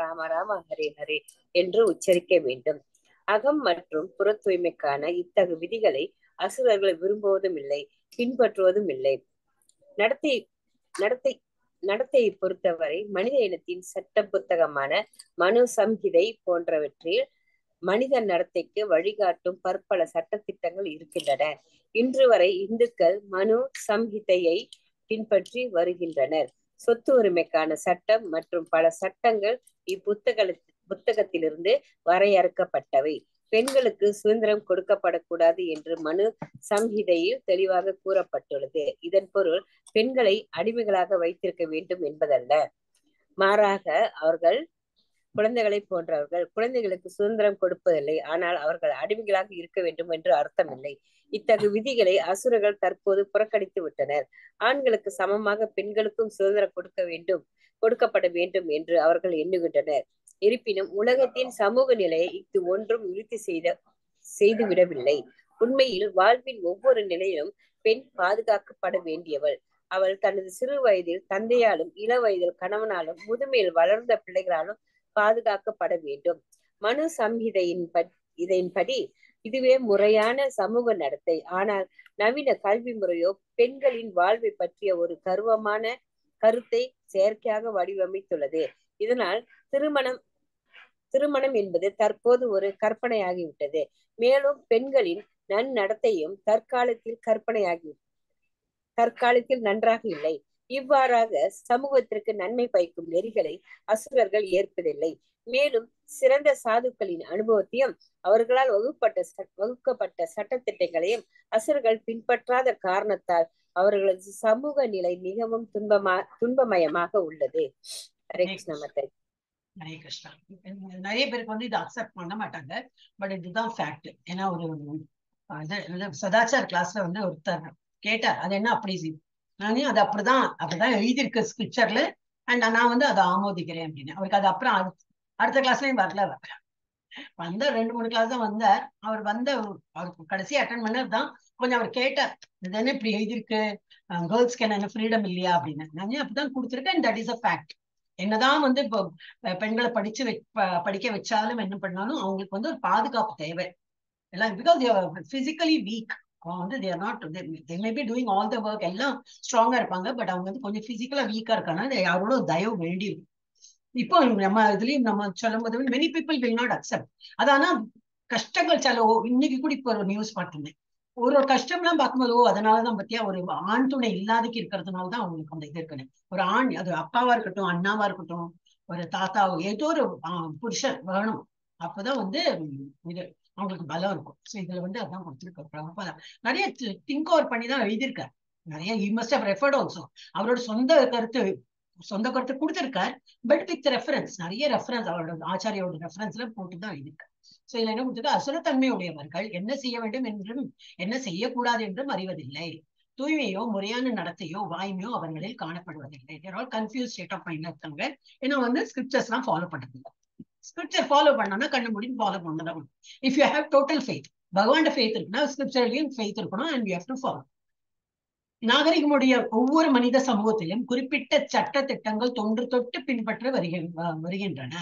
ராம ராம ஹரே ஹரே என்று உச்சரிக்க வேண்டும். அகம் மற்றும் புற தூய்மைக்கான இத்தகு விதிகளை அசுரர்கள் விரும்புவதும் இல்லை, பின்பற்றுவதும் இல்லை. நடத்தையை பொறுத்தவரை மனித இனத்தின் சட்ட புத்தகமான மனு சம்ஹிதை போன்றவற்றில் மனித நடத்தைக்கு வழிகாட்டும் பற்பல சட்டத்திட்டங்கள் இருக்கின்றன. இன்று வரை இந்துக்கள் மனு சம்ஹிதையை பின்பற்றி வருகின்றனர். சொத்து உரிமைக்கான சட்டம் மற்றும் பல சட்டங்கள் புத்தகத்திலிருந்து வரையறுக்கப்பட்டவை. பெண்களுக்கு சுதந்திரம் கொடுக்கப்படக்கூடாது என்று மனு சம்ஹிதையில் தெளிவாக கூறப்பட்டுள்ளது. இதன் பொருள் பெண்களை அடிமைகளாக வைத்திருக்க வேண்டும் என்பதல்ல. மாறாக அவர்கள் குழந்தைகளை போன்றவர்கள். குழந்தைகளுக்கு சுதந்திரம் கொடுப்பதில்லை, ஆனால் அவர்கள் அடிமைகளாக இருக்க வேண்டும் என்று அர்த்தமில்லை. இத்தகு விதிகளை அசுரர்கள் தற்போது புறக்கணித்து விட்டனர். ஆண்களுக்கு சமமாக பெண்களுக்கும் சுதந்திரம் கொடுக்கப்பட வேண்டும் என்று அவர்கள் எண்ணுகின்றனர். இருப்பினும் உலகத்தின் சமூக நிலையை இது ஒன்றும் உறுதி செய்து விடவில்லை. உண்மையில் வாழ்வின் ஒவ்வொரு நிலையிலும் பெண் பாதுகாக்கப்பட வேண்டியவள். அவள் தனது சிறு வயதில் தந்தையாலும், இள வயதில் கணவனாலும், முதுமையில் வளர்ந்த பிள்ளைகளாலும் பாதுகாக்கப்பட வேண்டும். மனு சம்ஹிதையின்படி இதுவே முறையான சமூக நடத்தை. ஆனால் நவீன கல்வி முறையோ பெண்களின் வாழ்வை பற்றிய ஒரு கர்வமான கருத்தை செயற்கையாக வடிவமைத்துள்ளது. இதனால் திருமணம் என்பது தற்போது ஒரு கற்பனையாகிவிட்டது. மேலும் பெண்களின் நன்னடத்தையும் தற்காலத்தில் நன்றாக இல்லை. இவ்வாறாக சமூகத்திற்கு நன்மை பயக்கும் நெறிகளை அசுரர்கள் ஏற்பதில்லை. மேலும் சிறந்த சாதுக்களின் அனுபவத்தையும் அவர்களால் வகுக்கப்பட்ட சட்டத்திட்டங்களையும் அசுரர்கள் பின்பற்றாத காரணத்தால் அவர்களது சமூக நிலை மிகவும் துன்பமயமாக உள்ளது. ஹரே கிருஷ்ணா மாதாஜி. ஹரே கிருஷ்ணா. நிறைய பேருக்கு வந்து இதை அக்செப்ட் பண்ண மாட்டாங்க. பட் இதுதான் ஃபேக்ட். ஏன்னா ஒரு சதாச்சார கிளாஸ்ல வந்து ஒருத்தர் கேட்டார், அது என்ன அப்படி நானே அது அப்படிதான் எழுதியிருக்கு ஸ்கிரிப்சர்ல, அண்ட் நான் வந்து அதை ஆமோதிக்கிறேன் அப்படின்னு. அவருக்கு அது அப்புறம் அடுத்த கிளாஸ்லயும் வரல. வந்த 2-3 கிளாஸ் தான் வந்தார். அவருக்கு கடைசி அட்டன் பண்ணதான் கொஞ்சம் அவர் கேட்டார், இது என்ன இப்படி எழுதியிருக்கு, கேர்ள்ஸ்க்கு என்ன ஃப்ரீடம் இல்லையா அப்படின்னு. நானே அப்படிதான் கொடுத்துருக்கேன். That is a fact. என்னதான் வந்து இப்போ பெண்களை படிக்க வச்சாலும் என்ன பண்ணாலும் அவங்களுக்கு வந்து ஒரு பாதுகாப்பு தேவை. எல்லாம் பிகாஸ் பிசிக்கலி வீக். வந்து they may be doing all the work, எல்லாம் ஸ்ட்ராங்கா இருப்பாங்க. பட் அவங்க வந்து கொஞ்சம் பிசிக்கலா வீக்கா இருக்காங்க. யாரோட தயவு வேண்டியிருக்கும். இப்போ நம்ம இதுலயும் நம்ம சொல்லும் போது many people will not accept. அதானா கஷ்டங்கள் இன்னைக்கு கூட இப்போ ஒரு நியூஸ் பார்த்திருந்தேன். ஒரு கஷ்டம்லாம் பார்க்கும்போது அதனாலதான் பத்தியா ஒரு ஆண் துணை இல்லாதக்கு இருக்கிறதுனாலதான் அவங்களுக்கு அந்த இது இருக்குன்னு. ஒரு ஆண், அது அப்பாவா இருக்கட்டும், அண்ணாவா இருக்கட்டும், ஒரு தாத்தாவோ, ஏதோ ஒரு புருஷன் வேணும். அப்பதான் வந்து இது அவங்களுக்கு பலம் இருக்கும். ஸோ இதுல வந்து அதான் கொடுத்துருக்க. நிறைய திங்க் ஓவர் பண்ணி தான் எழுதியிருக்காரு. நிறைய he must have referred also. அவரோட சொந்த கருத்து கொடுத்திருக்கார். பட் வித் ரெஃபரன்ஸ், நிறைய ரெஃபரன்ஸ், அவரோட ஆச்சாரியோட ரெஃபரன்ஸ்ல போட்டுதான் எழுதியிருக்காரு. சோ இதுல என்ன கொடுத்துருக்க, அசுரத்தன்மையுடையவர்கள் என்ன செய்ய வேண்டும் என்றும் என்ன செய்யக்கூடாது என்றும் அறிவதில்லை. தூய்மையோ முறையான நடத்தையோ வாய்மையோ அவர்களில் காணப்படுவதில்லை. கன்ஃபியூஸ் ஸ்டேட் ஆஃப் மைண்ட்ல இருக்காங்க. ஏன்னா வந்து ஸ்கிரிப்சர்ஸ் எல்லாம் ஃபாலோ பண்றது. ஸ்கிரிப்சர் ஃபாலோ பண்ணா கண்ணு முடியும் ஃபாலோ பண்ணதான். If you have total faith, பகவான் ஃபெய்த் இருக்குன்னா ஸ்கிரிப்சர்லயும் ஃபெய்த் இருக்கணும், and you have to follow. நாகரிகமுடைய ஒவ்வொரு மனித சமூகத்திலும் குறிப்பிட்ட சட்ட திட்டங்கள் தொன்று தொட்டு பின்பற்ற வருகின்றன.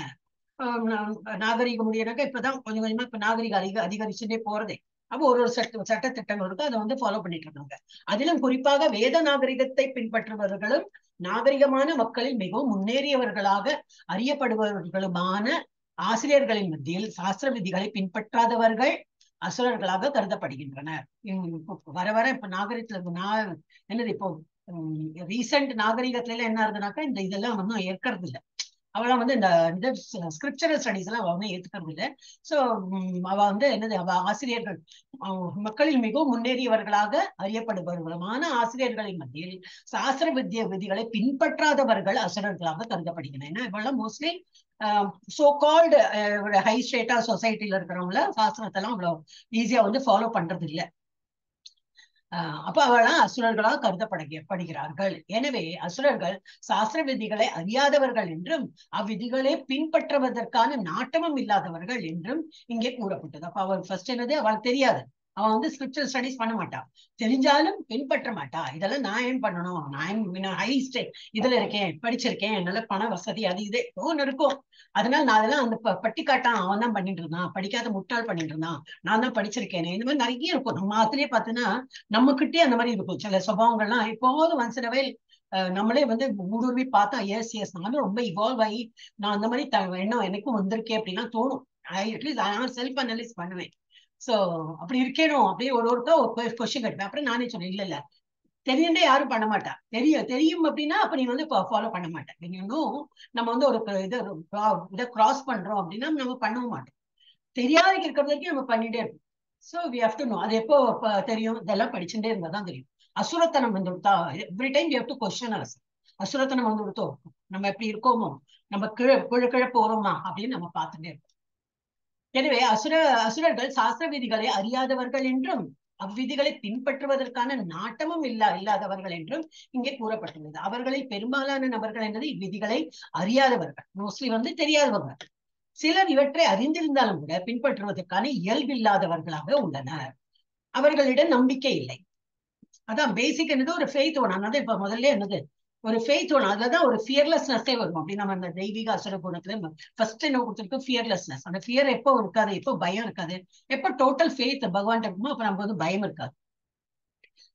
நாகரிகமுடையனாக்க இப்பதான் கொஞ்சம் கொஞ்சமா இப்ப நாகரிக அதிகரிச்சுட்டே போறதே. அப்போ ஒரு சட்ட திட்டங்கள் இருக்கு, அதை வந்து ஃபாலோ பண்ணிட்டு இருக்காங்க. அதிலும் குறிப்பாக வேத நாகரிகத்தை பின்பற்றுபவர்களும் நாகரிகமான மக்களில் மிகவும் முன்னேறியவர்களாக அறியப்படுபவர்களுமான ஆசிரியர்களின் மத்தியில் சாஸ்திர விதிகளை பின்பற்றாதவர்கள் அசுரர்களாக கருதப்படுகின்றனர். வர வர இப்ப நாகரிகத்துல என்னது இப்போ ரீசெண்ட் நாகரிகத்துல எல்லாம் என்ன ஆகுதுனாக்கா இந்த இதெல்லாம் வந்து ஏற்கிறது இல்லை. அவெல்லாம் வந்து இந்த ஸ்கிரிப்சரல் ஸ்டடிஸ் எல்லாம் அவ ஏத்துக்கிறது இல்லை. சோ அவ வந்து என்னது, அவ ஆசிரியர்கள் மக்களில் மிகவும் முன்னேறியவர்களாக அறியப்படுபவர்களுமான ஆசிரியர்களின் மத்தியில் சாஸ்திர விதிகளை பின்பற்றாதவர்கள் அசுரர்களாக கருதப்படுகின்றன. ஏன்னா இவெல்லாம் மோஸ்ட்லி சோ கால்டு ஹை ஸ்டேட்டா சொசைட்டில இருக்கிறவங்கள சாஸ்திரத்தெல்லாம் அவ்வளவு ஈஸியா வந்து ஃபாலோ பண்றது இல்லை. அப்ப அவெல்லாம் அசுரர்களாக கருதப்படுகிறார்கள். எனவே அசுரர்கள் சாஸ்திர விதிகளை அறியாதவர்கள் என்றும் அவ்விதிகளை பின்பற்றுவதற்கான நாட்டமும் இல்லாதவர்கள் என்றும் இங்கே கூறப்பட்டது. அப்ப அவள் ஃபர்ஸ்ட் என்னது, அவள் தெரியாது, அவன் வந்து ஸ்கிரிப்சர் ஸ்டடிஸ் பண்ண மாட்டா, தெரிஞ்சாலும் பின்பற்ற மாட்டா. இதெல்லாம் நான் ஏன் பண்ணணும், நான் ஹை ஸ்டேட் இதுல இருக்கேன், படிச்சிருக்கேன், என்னால பண வசதி அது இதே ஒன்று இருக்கும், அதனால நான் அதெல்லாம் அந்த பட்டிக்காட்டான் அவன் தான் பண்ணிட்டு இருந்தான், படிக்காத முட்டாள் பண்ணிட்டு இருந்தான், நான் தான் படிச்சிருக்கேனே, இந்த மாதிரி நிறைய இருக்கும். நம்ம அதுலயே பார்த்தோன்னா நம்ம கிட்டே அந்த மாதிரி இருக்கும் சில சுபாவங்கள்லாம். எப்போதும் ஒன்ஸ்னவே நம்மளே வந்து ஊடுருவி பார்த்தா எஸ் நானும் ரொம்ப இவால்வ் ஆகி நான் அந்த மாதிரி எண்ணம் எனக்கும் வந்திருக்கேன் அப்படின்னா தோணும். அட்லீஸ்ட் நான் செல்ஃப் அனலைஸ் பண்ணுவேன். சோ அப்படி இருக்கணும் அப்படியே ஒருக்கா ஒரு கொஸ்டின் கேட்பேன். அப்புறம் நானே சொன்னேன், இல்ல தெரியுண்டே யாரும் பண்ண மாட்டா, தெரியும் அப்படின்னா அப்ப நீ வந்து ஃபாலோ பண்ண மாட்டேன். இன்னும் நம்ம வந்து ஒரு இதை கிராஸ் பண்றோம் அப்படின்னா நம்ம பண்ணவும் மாட்டோம். தெரியாத இருக்கிற வரைக்கும் நம்ம பண்ணிட்டே இருக்கோம். So we have to know. அது எப்போ தெரியும், இதெல்லாம் படிச்சுட்டே இருந்தாதான் தெரியும். அசுரத்தனம் வந்து விட்டா every time we have to question ours. அசுரத்தனம் வந்து விட்டோம், நம்ம எப்படி இருக்கோமோ, நம்ம கீழே போறோமா அப்படின்னு நம்ம பார்த்துட்டே இருக்கோம். எனவே அசுரர்கள் சாஸ்திர விதிகளை அறியாதவர்கள் என்றும் அவ்விதிகளை பின்பற்றுவதற்கான நாட்டமும் இல்லாதவர்கள் என்றும் இங்கே கூறப்பட்டுள்ளது. அவர்களில் பெரும்பாலான நபர்கள் என்பது இவ்விதிகளை அறியாதவர்கள், மோஸ்ட்லி வந்து தெரியாதவர்கள். சிலர் இவற்றை அறிந்திருந்தாலும் கூட பின்பற்றுவதற்கான இயல்பில்லாதவர்களாக உள்ளனர். அவர்களிடம் நம்பிக்கை இல்லை. அதான் பேசிக் என்னது, ஒரு ஃபெய்த் வேணும். அதான் இப்ப முதல்ல என்னது, ஒரு ஃபெய்த் வேணும். அதுலதான் ஒரு ஃபியர்லெஸ்னஸே வரும். அப்படி நம்ம அந்த தெய்வீக அசுர குணத்துல ஃபர்ஸ்ட் என்ன கொடுத்துருக்கு, ஃபியர்லெஸ்னஸ். அந்த ஃபியர் எப்போ இருக்காது, எப்போ பயம் இருக்காது, எப்போ டோட்டல் ஃபெய்த் பகவான் இருக்குமோ அப்ப நமக்கு வந்து பயம் இருக்காது.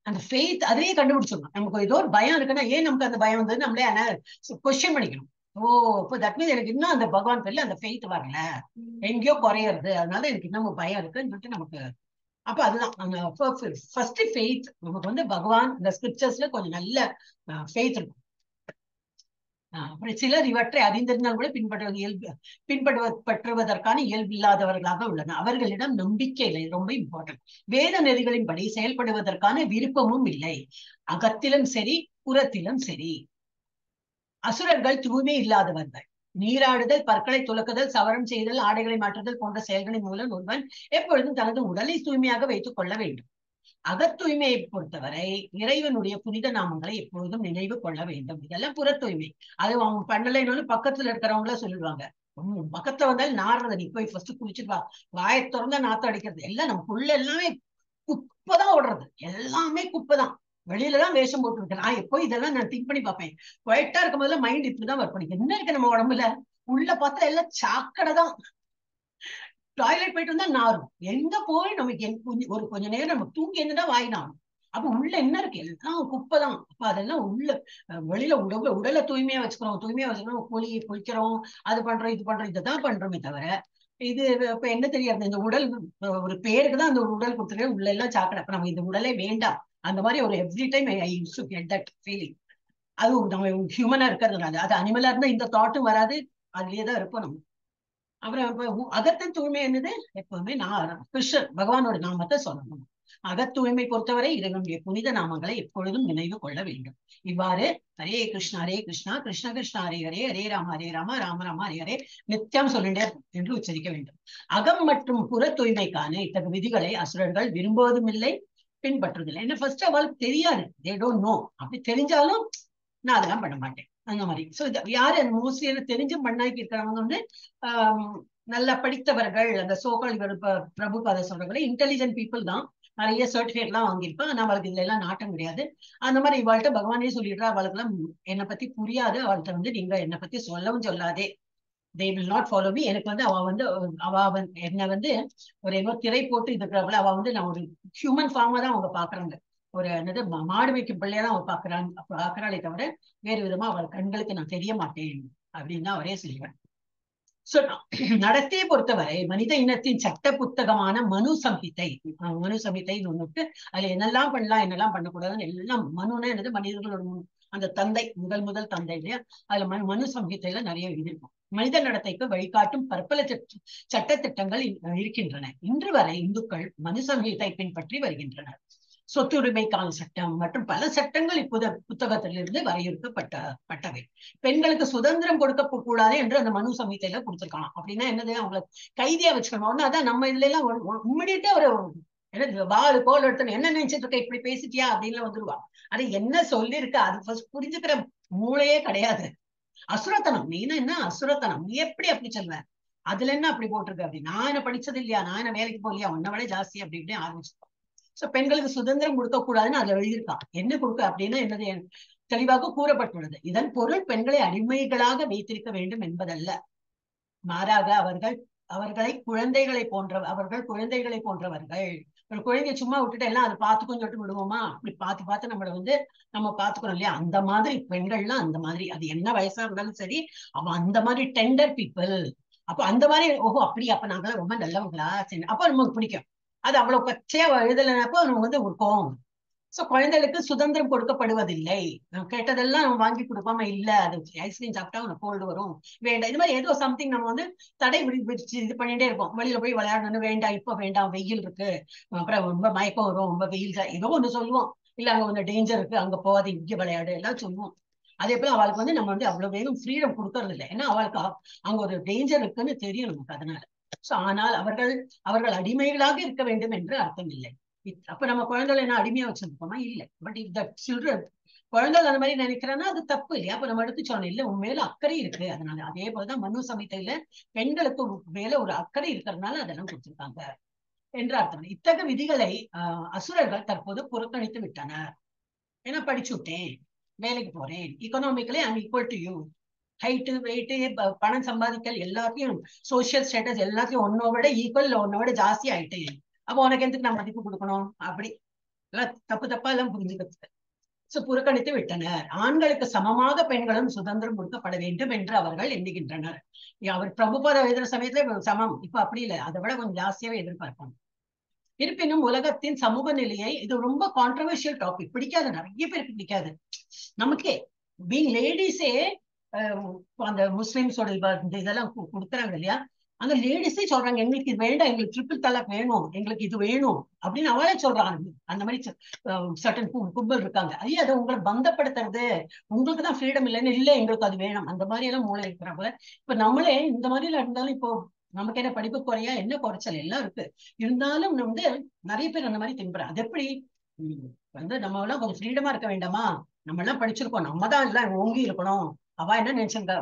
அந்த ஃபெய்த் அதிலேயே கண்டுபிடிச்சிடணும். நமக்கு ஏதோ ஒரு பயம் இருக்குன்னா ஏன் நமக்கு அந்த பயம் வந்து நம்மளே கொஸ்டின் பண்ணிக்கணும். ஓ இப்போ தட் மீன்ஸ் எனக்கு இன்னும் அந்த பகவான் பேர்ல அந்த ஃபெய்த் வரல, எங்கேயோ குறையிறது, அதனால எனக்கு இன்னும் பயம் இருக்குன்னு சொல்லிட்டு நமக்கு. அப்ப அதுதான் ஃபர்ஸ்ட் ஃபெய்த். நமக்கு வந்து பகவான் இந்த ஸ்கிரிப்சர்ஸ்ல கொஞ்சம் நல்ல ஃபெய்த் இருக்கும். அப்புறம் சிலர் இவற்றை அறிந்திருந்தால் கூட பின்பற்றுவதற்கான இயல்பு இல்லாதவர்களாக உள்ளனர். அவர்களிடம் நம்பிக்கை இல்லை, ரொம்ப இம்பார்ட்டன்ட். வேத நெறிகளின்படி செயல்படுவதற்கான விருப்பமும் இல்லை, அகத்திலும் சரி புறத்திலும் சரி. அசுரர்கள் தூய்மை இல்லாதவர்கள். நீராடுதல், பற்களை துலக்குதல், சவரம் செய்தல், ஆடைகளை மாற்றுதல் போன்ற செயல்களின் மூலம் ஒருவன் எப்பொழுதும் தனது உடலை தூய்மையாக வைத்துக் கொள்ள வேண்டும். அகத்தூய்மையை பொறுத்தவரை இறைவனுடைய புனித நாமங்களை எப்பொழுதும் நினைவு கொள்ள வேண்டும். இதெல்லாம் புற தூய்மை. அது அவங்க பண்ணலைன்னு பக்கத்துல இருக்கிறவங்கள சொல்லிடுவாங்க, பக்கத்துல வந்தாலும் நாடுறத நீ போய் ஃபர்ஸ்ட் குளிச்சுட்டு வா, வாயை திறந்தா நாத்தம் அடிக்கிறது, எல்லாம் நமக்குள்ள எல்லாமே குப்பைதான் ஓடுறது, எல்லாமே குப்பைதான். வெளியிலதான் வேஷம் போட்டு இருக்கேன். நான் எப்போ இதெல்லாம் நான் திங்க் பண்ணி பார்ப்பேன். குவைட்டா இருக்கும் போதெல்லாம் மைண்ட் இப்படிதான் ஒர்க் பண்ணி என்ன இருக்கு நம்ம உடம்புல, உள்ள பார்த்தா எல்லாம் சாக்கடை தான். டாய்லெட் போயிட்டு வந்தா நாரும், எங்க போய் நமக்கு ஒரு கொஞ்ச நேரம் நம்ம தூங்கி இருந்துட்டா வாயினாலும். அப்ப உள்ள என்ன இருக்கு, எல்லாம் குப்பைதான். அப்ப அதெல்லாம் உள்ள வெளியில உடலை தூய்மையா வச்சுக்கிறோம், குளிக்கிறோம், அது பண்றோம், இது பண்றோம், இதைதான் பண்றோமே தவிர இது இப்ப என்ன தெரியாது. இந்த உடல் ஒரு பேருக்குதான் அந்த உடல் கொடுத்துருக்கேன், உள்ள எல்லாம் சாக்கடை. அப்ப நம்ம இந்த உடலே வேண்டாம். அந்த மாதிரி ஒரு every time I use to get that feeling. அது நம்ம ஹியூமனா இருக்கிறதுனால, அது அனிமலா இருந்தா இந்த தாட்டும் வராது, அதுலயேதான் இருப்போம் நம்ம. அப்புறம் அகத்தின் தூய்மை என்னது, எப்பவுமே கிருஷ்ணர் பகவானோட நாமத்தை சொல்லணும். அகத்தூய்மை பொறுத்தவரை இறைவனுடைய புனித நாமங்களை எப்பொழுதும் நினைவு கொள்ள வேண்டும். இவ்வாறு ஹரே கிருஷ்ணா கிருஷ்ண கிருஷ்ணா ஹரே ஹரே, ஹரே ராம ராம ராம ஹரே ஹரே நித்தியம் சொல்லிட்டே என்று உச்சரிக்க வேண்டும். அகம் மற்றும் புற தூய்மைக்கான இத்தகைய விதிகளை அசுரர்கள் விரும்புவதும் இல்லை, பின்பற்றுவதில்லை. என்ன ஃபர்ஸ்ட் ஆஃப் ஆல் தெரியாது, தே டோன்ட் நோ. அப்படி தெரிஞ்சாலும் நான் அதெல்லாம் பண்ண மாட்டேன். அந்த மாதிரி. ஸோ யாரு மோஸ்ட்லி தெரிஞ்சும் பண்ணாக்கி இருக்கிறவங்க வந்து நல்லா படித்தவர்கள், அந்த சோகால் இவர் பிரபுபாத சொல்றவங்க இன்டெலிஜென்ட் பீப்புள் தான், நிறைய சர்டிபிகேட் எல்லாம் வாங்கியிருப்பான். ஆனா அவளுக்கு இதுல எல்லாம் நாட்டம் கிடையாது. அந்த மாதிரி இவாள்கிட்ட பகவானே சொல்லிடுறா, அவளுக்கு எல்லாம் என்னை பத்தி புரியாது, அவள்கிட்ட வந்து நீங்க என்னை பத்தி சொல்லவும் சொல்லாதே, they will not follow me. எனக்கு வந்து அவ என்ன வந்து ஒரு ஏதோ திரை போட்டு இருக்கிறவள, அவ வந்து நான் ஒரு ஹியூமன் ஃபார்மா தான் அவங்க பாக்குறாங்க, ஒரு என்னது மாடு வைக்கும் பிள்ளையா தான் அவ பாக்குறாளே தவிர வேறு விதமா அவள் கண்களுக்கு நான் தெரிய மாட்டேன் அப்படின்னு தான் அவரே சொல்லுவேன். நடத்தையை பொறுத்தவரை மனித இனத்தின் சட்ட புத்தகமான மனு சம்ஹிதை, மனு சம்ஹிதைன்னு ஒண்ணுட்டு அதுல என்னெல்லாம் பண்ணலாம் என்னெல்லாம் பண்ணக்கூடாதுன்னு எல்லாம், மனுன்னா என்னது மனிதர்களோட அந்த தந்தை, முதல் தந்தை இல்லையா, அதுல மனு சம்ஹிதையில நிறைய எழுதியிருக்கும். மனித நடத்தைக்கு வழிகாட்டும் பற்பல சட்ட திட்டங்கள் இருக்கின்றன. இன்று வரை இந்துக்கள் மனு சம்ஹிதை பின்பற்றி வருகின்றனர். சொத்துரிமைக்கான சட்டம் மற்றும் பல சட்டங்கள் புத்தகத்திலிருந்து வரையறுக்கப்பட்டவை. பெண்களுக்கு சுதந்திரம் கொடுக்க கூடாது என்று அந்த மனு சம்ஹிதையில கொடுத்திருக்காங்க. அப்படின்னா என்னது, அவங்களை கைதியா வச்சுக்கணும். அதான் நம்ம இதுல எல்லாம் இம்மிடியா ஒரு வாழு கோல் எடுத்தணும், என்ன நினைச்சிட்டு இருக்க, இப்படி பேசிட்டியா அப்படின்னு வந்துருவா. அது என்ன சொல்லிருக்க அது ஃபர்ஸ்ட் புரிஞ்சுக்கிற மூளையே கிடையாது. அசுரத்தனம், நீனா என்ன அசுரத்தனம், நீ எப்படி அப்படி சொல்வ, அதுல என்ன அப்படி போட்டிருக்கு அப்படி, நான் என்ன படிச்சது இல்லையா, நான் என்ன வேலைக்கு போகலையா, உன்னை விட ஜாஸ்தி அப்படி இப்படின்னு ஆரம்பிச்சிருக்கோம். சோ பெண்களுக்கு சுதந்திரம் கொடுக்க கூடாதுன்னு அதுல எழுதியிருக்கான். என்ன கொடுக்க அப்படின்னா என்னது தெளிவாக கூறப்பட்டுள்ளது. இதன் பொருள் பெண்களை அடிமைகளாக வைத்திருக்க வேண்டும் என்பதல்ல, மாறாக அவர்களை குழந்தைகளை போன்றவர்கள். ஒரு குழந்தைய சும்மா விட்டுட்டு எல்லாம் அதை பார்த்துக்கோன்னு சொல்லிட்டு விடுவோமா, அப்படி பார்த்து நம்மளை வந்து நம்ம பார்த்துக்கணும் இல்லையா, அந்த மாதிரி பெண்கள்லாம் அந்த மாதிரி, அது என்ன வயசா இருந்தாலும் சரி, அவன் அந்த மாதிரி டெண்டர் பீப்புள். அப்போ அந்த மாதிரி ஓஹோ அப்படியா, அப்ப நாங்களாம் ரொம்ப நல்லவங்களா, சரி அப்ப நமக்கு பிடிக்கும். அது அவ்வளவு பச்சையா எழுதலைனாப்போ நமக்கு வந்து ஒரு கோவம். சோ குழந்தைகளுக்கு சுதந்திரம் கொடுக்கப்படுவதில்லை. கேட்டதெல்லாம் நம்ம வாங்கி கொடுப்பாம, இல்ல அது ஐஸ்கிரீம் சாப்பிட்டா உனக்கு கோல்டு வரும், வேண்டாம், இது மாதிரி ஏதோ சம்திங் நம்ம வந்து தடை விதிச்சு இது பண்ணிட்டே இருப்போம். வெளியில போய் விளையாடணும், வேண்டாம் இப்ப வேண்டாம், வெயில் இருக்கு, அப்புறம் ரொம்ப மயக்கம் வரும், ரொம்ப வெயில், ஏதோ ஒண்ணு சொல்லுவோம். இல்ல அங்க கொஞ்சம் டேஞ்சர் இருக்கு, அங்க போகாது, இங்க விளையாடு எல்லாம் சொல்லுவோம். அதே போல அவளுக்கு வந்து நம்ம வந்து அவ்வளவு வேகம் ஃப்ரீடம் கொடுக்கறது இல்லை. ஏன்னா அவளுக்கு அங்க ஒரு டேஞ்சர் இருக்குன்னு தெரியும் நமக்கு, அதனால. சோ ஆனால் அவர்கள் அடிமைகளாக இருக்க வேண்டும் என்று அர்த்தம் இல்லை. அப்ப நம்ம குழந்தைகளை என்ன அடிமையா வச்சிருக்கோமா, இல்ல. பட் இஃப் த சில்ட்ரன், குழந்தைகள் அந்த மாதிரி நினைக்கிறேன்னா அது தப்பு இல்லையா, அப்ப நம்ம எடுத்து சொன்னோம் இல்ல உன் மேல அக்கறை இருக்கு, அதனால. அதே போலதான் மனு சம்ஹிதையில பெண்களுக்கு மேல ஒரு அக்கறை இருக்கிறதுனால அதெல்லாம் கொடுத்திருக்காங்க என்று அர்த்தம். இத்தகைய விதிகளை அசுரர்கள் தற்போது புறக்கணித்து விட்டனர். ஏன்னா படிச்சு விட்டேன், வேலைக்கு போறேன், economically I'm equal to you, height weight பணம் சம்பாதிக்கல் எல்லாத்தையும் சோசியல் ஸ்டேட்டஸ் எல்லாத்தையும் ஒன்னோட ஈக்குவல் ஒன்னோட ஜாஸ்தி ஆயிட்டு, அப்போ உனக்கு எதுக்கு நான் மதிப்பு கொடுக்கணும், அப்படி எல்லாம் தப்பா எல்லாம் புரிஞ்சுக்கிறது. புறக்கணித்து விட்டனர். ஆண்களுக்கு சமமாக பெண்களும் சுதந்திரம் கொடுக்கப்பட வேண்டும் என்று அவர்கள் எண்ணுகின்றனர். அவர் பிரபுபாத எழுதுற சமயத்துல சமம், இப்ப அப்படி இல்லை, அதை விட கொஞ்சம் ஜாஸ்தியாவே எதிர்பார்ப்பாங்க. இருப்பினும் உலகத்தின் சமூக நிலையை, இது ரொம்ப கான்ட்ரவர்ஷியல் டாபிக், பிடிக்காது, நிறைய பேருக்கு பிடிக்காது. நமக்கே பீங் லேடிஸே அந்த முஸ்லிம்ஸோட இதெல்லாம் கொடுக்குறாங்க இல்லையா, அந்த லேடிஸே சொல்றாங்க எங்களுக்கு இது வேண்டாம், எங்களுக்கு ட்ரிபிள் தலாக் வேணும், எங்களுக்கு இது வேணும் அப்படின்னு அவளே சொல்றாங்க. அந்த மாதிரி சர்டன் கும்பல் இருக்காங்க. ஐயா அதை உங்களை பந்தப்படுத்துறது, உங்களுக்கு தான் ஃப்ரீடம் இல்லைன்னு, இல்லை எங்களுக்கு அது வேணும், அந்த மாதிரி எல்லாம் மூளை இருக்கிறாங்க. இப்ப நம்மளே இந்த மாதிரி எல்லாம் இருந்தாலும் இப்போ நமக்கு என்ன படிப்பு குறையா, என்ன குறைச்சல் எல்லாம் இருக்கு, இருந்தாலும் வந்து நிறைய பேர் அந்த மாதிரி தின்புறாங்க. அது எப்படி வந்து நம்ம எல்லாம் கொஞ்சம் ஃப்ரீடமா இருக்க வேண்டாமா, நம்ம எல்லாம் படிச்சிருக்கோம், நம்ம தான் எல்லாம் ஓங்கி இருக்கணும், அவ என்ன நினைச்சிருக்கா,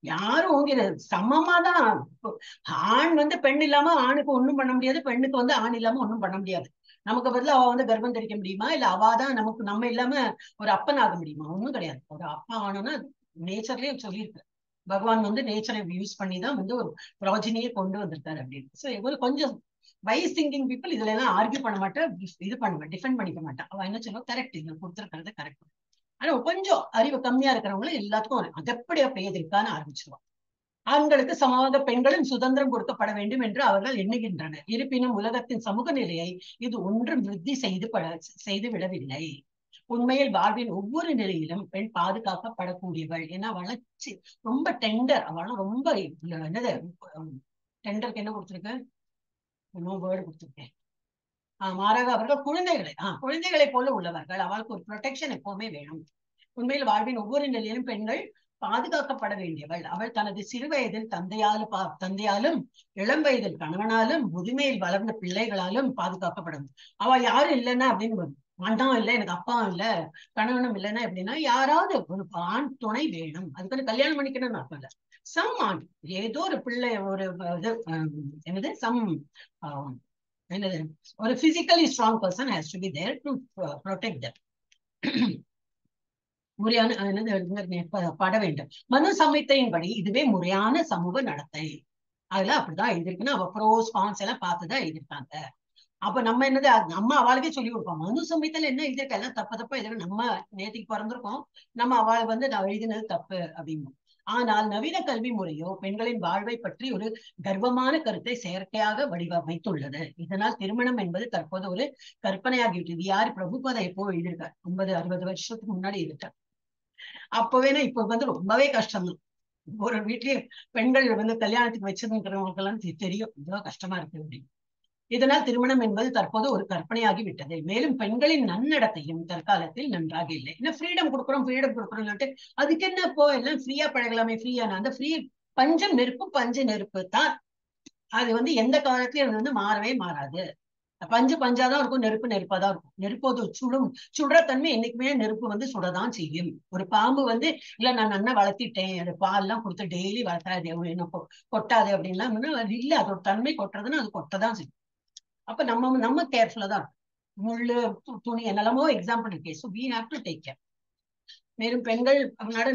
யாரும் ஓங்கிது சமமாதான். ஆண் வந்து பெண் இல்லாம ஆணுக்கு ஒண்ணும் பண்ண முடியாது, பெண்ணுக்கு வந்து ஆண் இல்லாம ஒண்ணும் பண்ண முடியாது. நமக்கு பதில் அவ வந்து கர்ப்பம் தரிக்க முடியுமா, இல்ல அவாதான் நமக்கு நம்ம இல்லாம ஒரு அப்பன் ஆக முடியுமா, ஒண்ணும் கிடையாது. ஒரு அப்பா ஆணும்னா நேச்சர்லயே சொல்லியிருக்கு, பகவான் வந்து நேச்சரை யூஸ் பண்ணிதான் வந்து ஒரு ப்ராஜினியை கொண்டு வந்திருக்காரு அப்படின்னு. சோ இவரு கொஞ்சம் வைஸ் திங்கிங் பீப்புள் இதுல எல்லாம் ஆர்கியூ பண்ண மாட்டேன், இது பண்ணுவேன், டிஃபெண்ட் பண்ணிக்க மாட்டான். அவ என்ன சொல்லுவா, கரெக்ட், இது கொடுத்துருக்கிறது கரெக்ட். ஆனா கொஞ்சம் அறிவு கம்மியா இருக்கிறவங்களும் எல்லாத்துக்கும் அதப்படி அப்படியே இருக்கான்னு ஆரம்பிச்சிருவான். ஆண்களுக்கு சமமாக பெண்களும் சுதந்திரம் கொடுக்கப்பட வேண்டும் என்று அவர்கள் எண்ணுகின்றனர். இருப்பினும் உலகத்தின் சமூக நிலையை இது ஒன்றும் விருத்தி செய்து விடவில்லை. உண்மையில் வாழ்வின் ஒவ்வொரு நிலையிலும் பெண் பாதுகாக்கப்படக்கூடியவள். ஏன்னா வளர்ச்சி ரொம்ப டெண்டர், அவளும் ரொம்ப என்னது டெண்டருக்கு என்ன கொடுத்துருக்கு, வேர்டு கொடுத்துருக்கேன். மாறாக அவர்கள் குழந்தைகளை போல உள்ளவர்கள், அவளுக்கு ஒரு ப்ரொடெக்ஷன் எப்பவுமே வேணும். உண்மையில் வாழ்வின் ஒவ்வொரு நிலையிலும் பெண்கள் பாதுகாக்கப்பட வேண்டியவள். அவள் தனது சிறு வயதில் தந்தையாலும் இளம் வயதில் கணவனாலும் முதுமையில் வளர்ந்த பிள்ளைகளாலும் பாதுகாக்கப்படும். அவ யாரும் இல்லைன்னா அப்படின்னு அண்ணாவும் இல்லை, எனக்கு அப்பாவும் இல்லை, கணவனும் இல்லைன்னா எப்படின்னா யாராவது ஒரு ஆண் துணை வேணும். அதுக்கு கல்யாணம் பண்ணிக்கணும்னு அர்த்தம் இல்லை. சம் ஆண், ஏதோ ஒரு பிள்ளை, ஒரு இது என்னது சம் என்னது ஒரு physically strong person has to be there to protect that. முறையான பட வேண்டும். மனு சம்ஹிதையின்படி இதுவே முறையான சமூக நடத்தை. அதுல அப்படிதான் எழுதிருக்குன்னு அவ ப்ரோஸ் கான்ஸ் எல்லாம் பார்த்துதான் எழுதியிருக்காங்க. அப்ப நம்ம என்னது நம்ம அவளுக்கே சொல்லி கொடுப்போம். மனு சமயத்துல என்ன எழுதியிருக்க எல்லாம் தப்பா எழுதுறோம். நம்ம நேற்றுக்கு பிறந்திருக்கோம், நம்ம அவள் வந்து நான் எழுதினது தப்பு அப்படின்போம். ஆனால் நவீன கல்வி முறையோ பெண்களின் வாழ்வை பற்றி ஒரு கர்வமான கருத்தை செயற்கையாக வடிவமைத்துள்ளது. இதனால் திருமணம் என்பது தற்போது ஒரு கற்பனையாகிவிட்டது. யார் பிரபுபாதா எப்போ எழுதியிருக்கார், 50-60 வருஷத்துக்கு முன்னாடி எழுதிட்டார். அப்பவேனா இப்ப வந்து ரொம்பவே கஷ்டம் தான். ஒரு வீட்லயே பெண்கள் வந்து கல்யாணத்துக்கு வச்சிருக்கிறவங்களுக்கு எல்லாம் தெரியும் இதுவா கஷ்டமா இருக்கு அப்படின்னு. இதனால் திருமணம் என்பது தற்போது ஒரு கற்பனையாகி விட்டது. மேலும் பெண்களின் நன்னடத்தையும் தற்காலத்தில் நன்றாக இல்லை. என்ன ஃப்ரீடம் கொடுக்குறோம் அதுக்கு என்ன இப்போ எல்லாம் ஃப்ரீயா பழகலாமே. ஃப்ரீயான அந்த ஃப்ரீ பஞ்சம் நெருப்பு பஞ்ச நெருப்பு தான். அது வந்து எந்த காலத்திலயும் அது வந்து மாறவே மாறாது. பஞ்சாதான் இருக்கும், நெருப்பு நெருப்பாதான் இருக்கும். நெருப்போது சுடுற தன்மை என்னைக்குமே நெருப்பு வந்து சுடதான் செய்யும். ஒரு பாம்பு வந்து இல்ல நான் நல்லா வளர்த்திட்டேன், அது பால் எல்லாம் கொடுத்து டெய்லி வளர்த்தாது என்ன கொட்டாது அப்படின்லாம் இல்ல. அதோட தன்மை கொட்டுறதுன்னு அது கொட்டதான் செய்யும். அப்ப நம்ம கேர்ஃபுல்லா தான் இருக்கும். முள்ளு துணி என்னெல்லாமோ எக்ஸாம்பிள் இருக்கு. So we have to take care. மேலும் பெண்கள்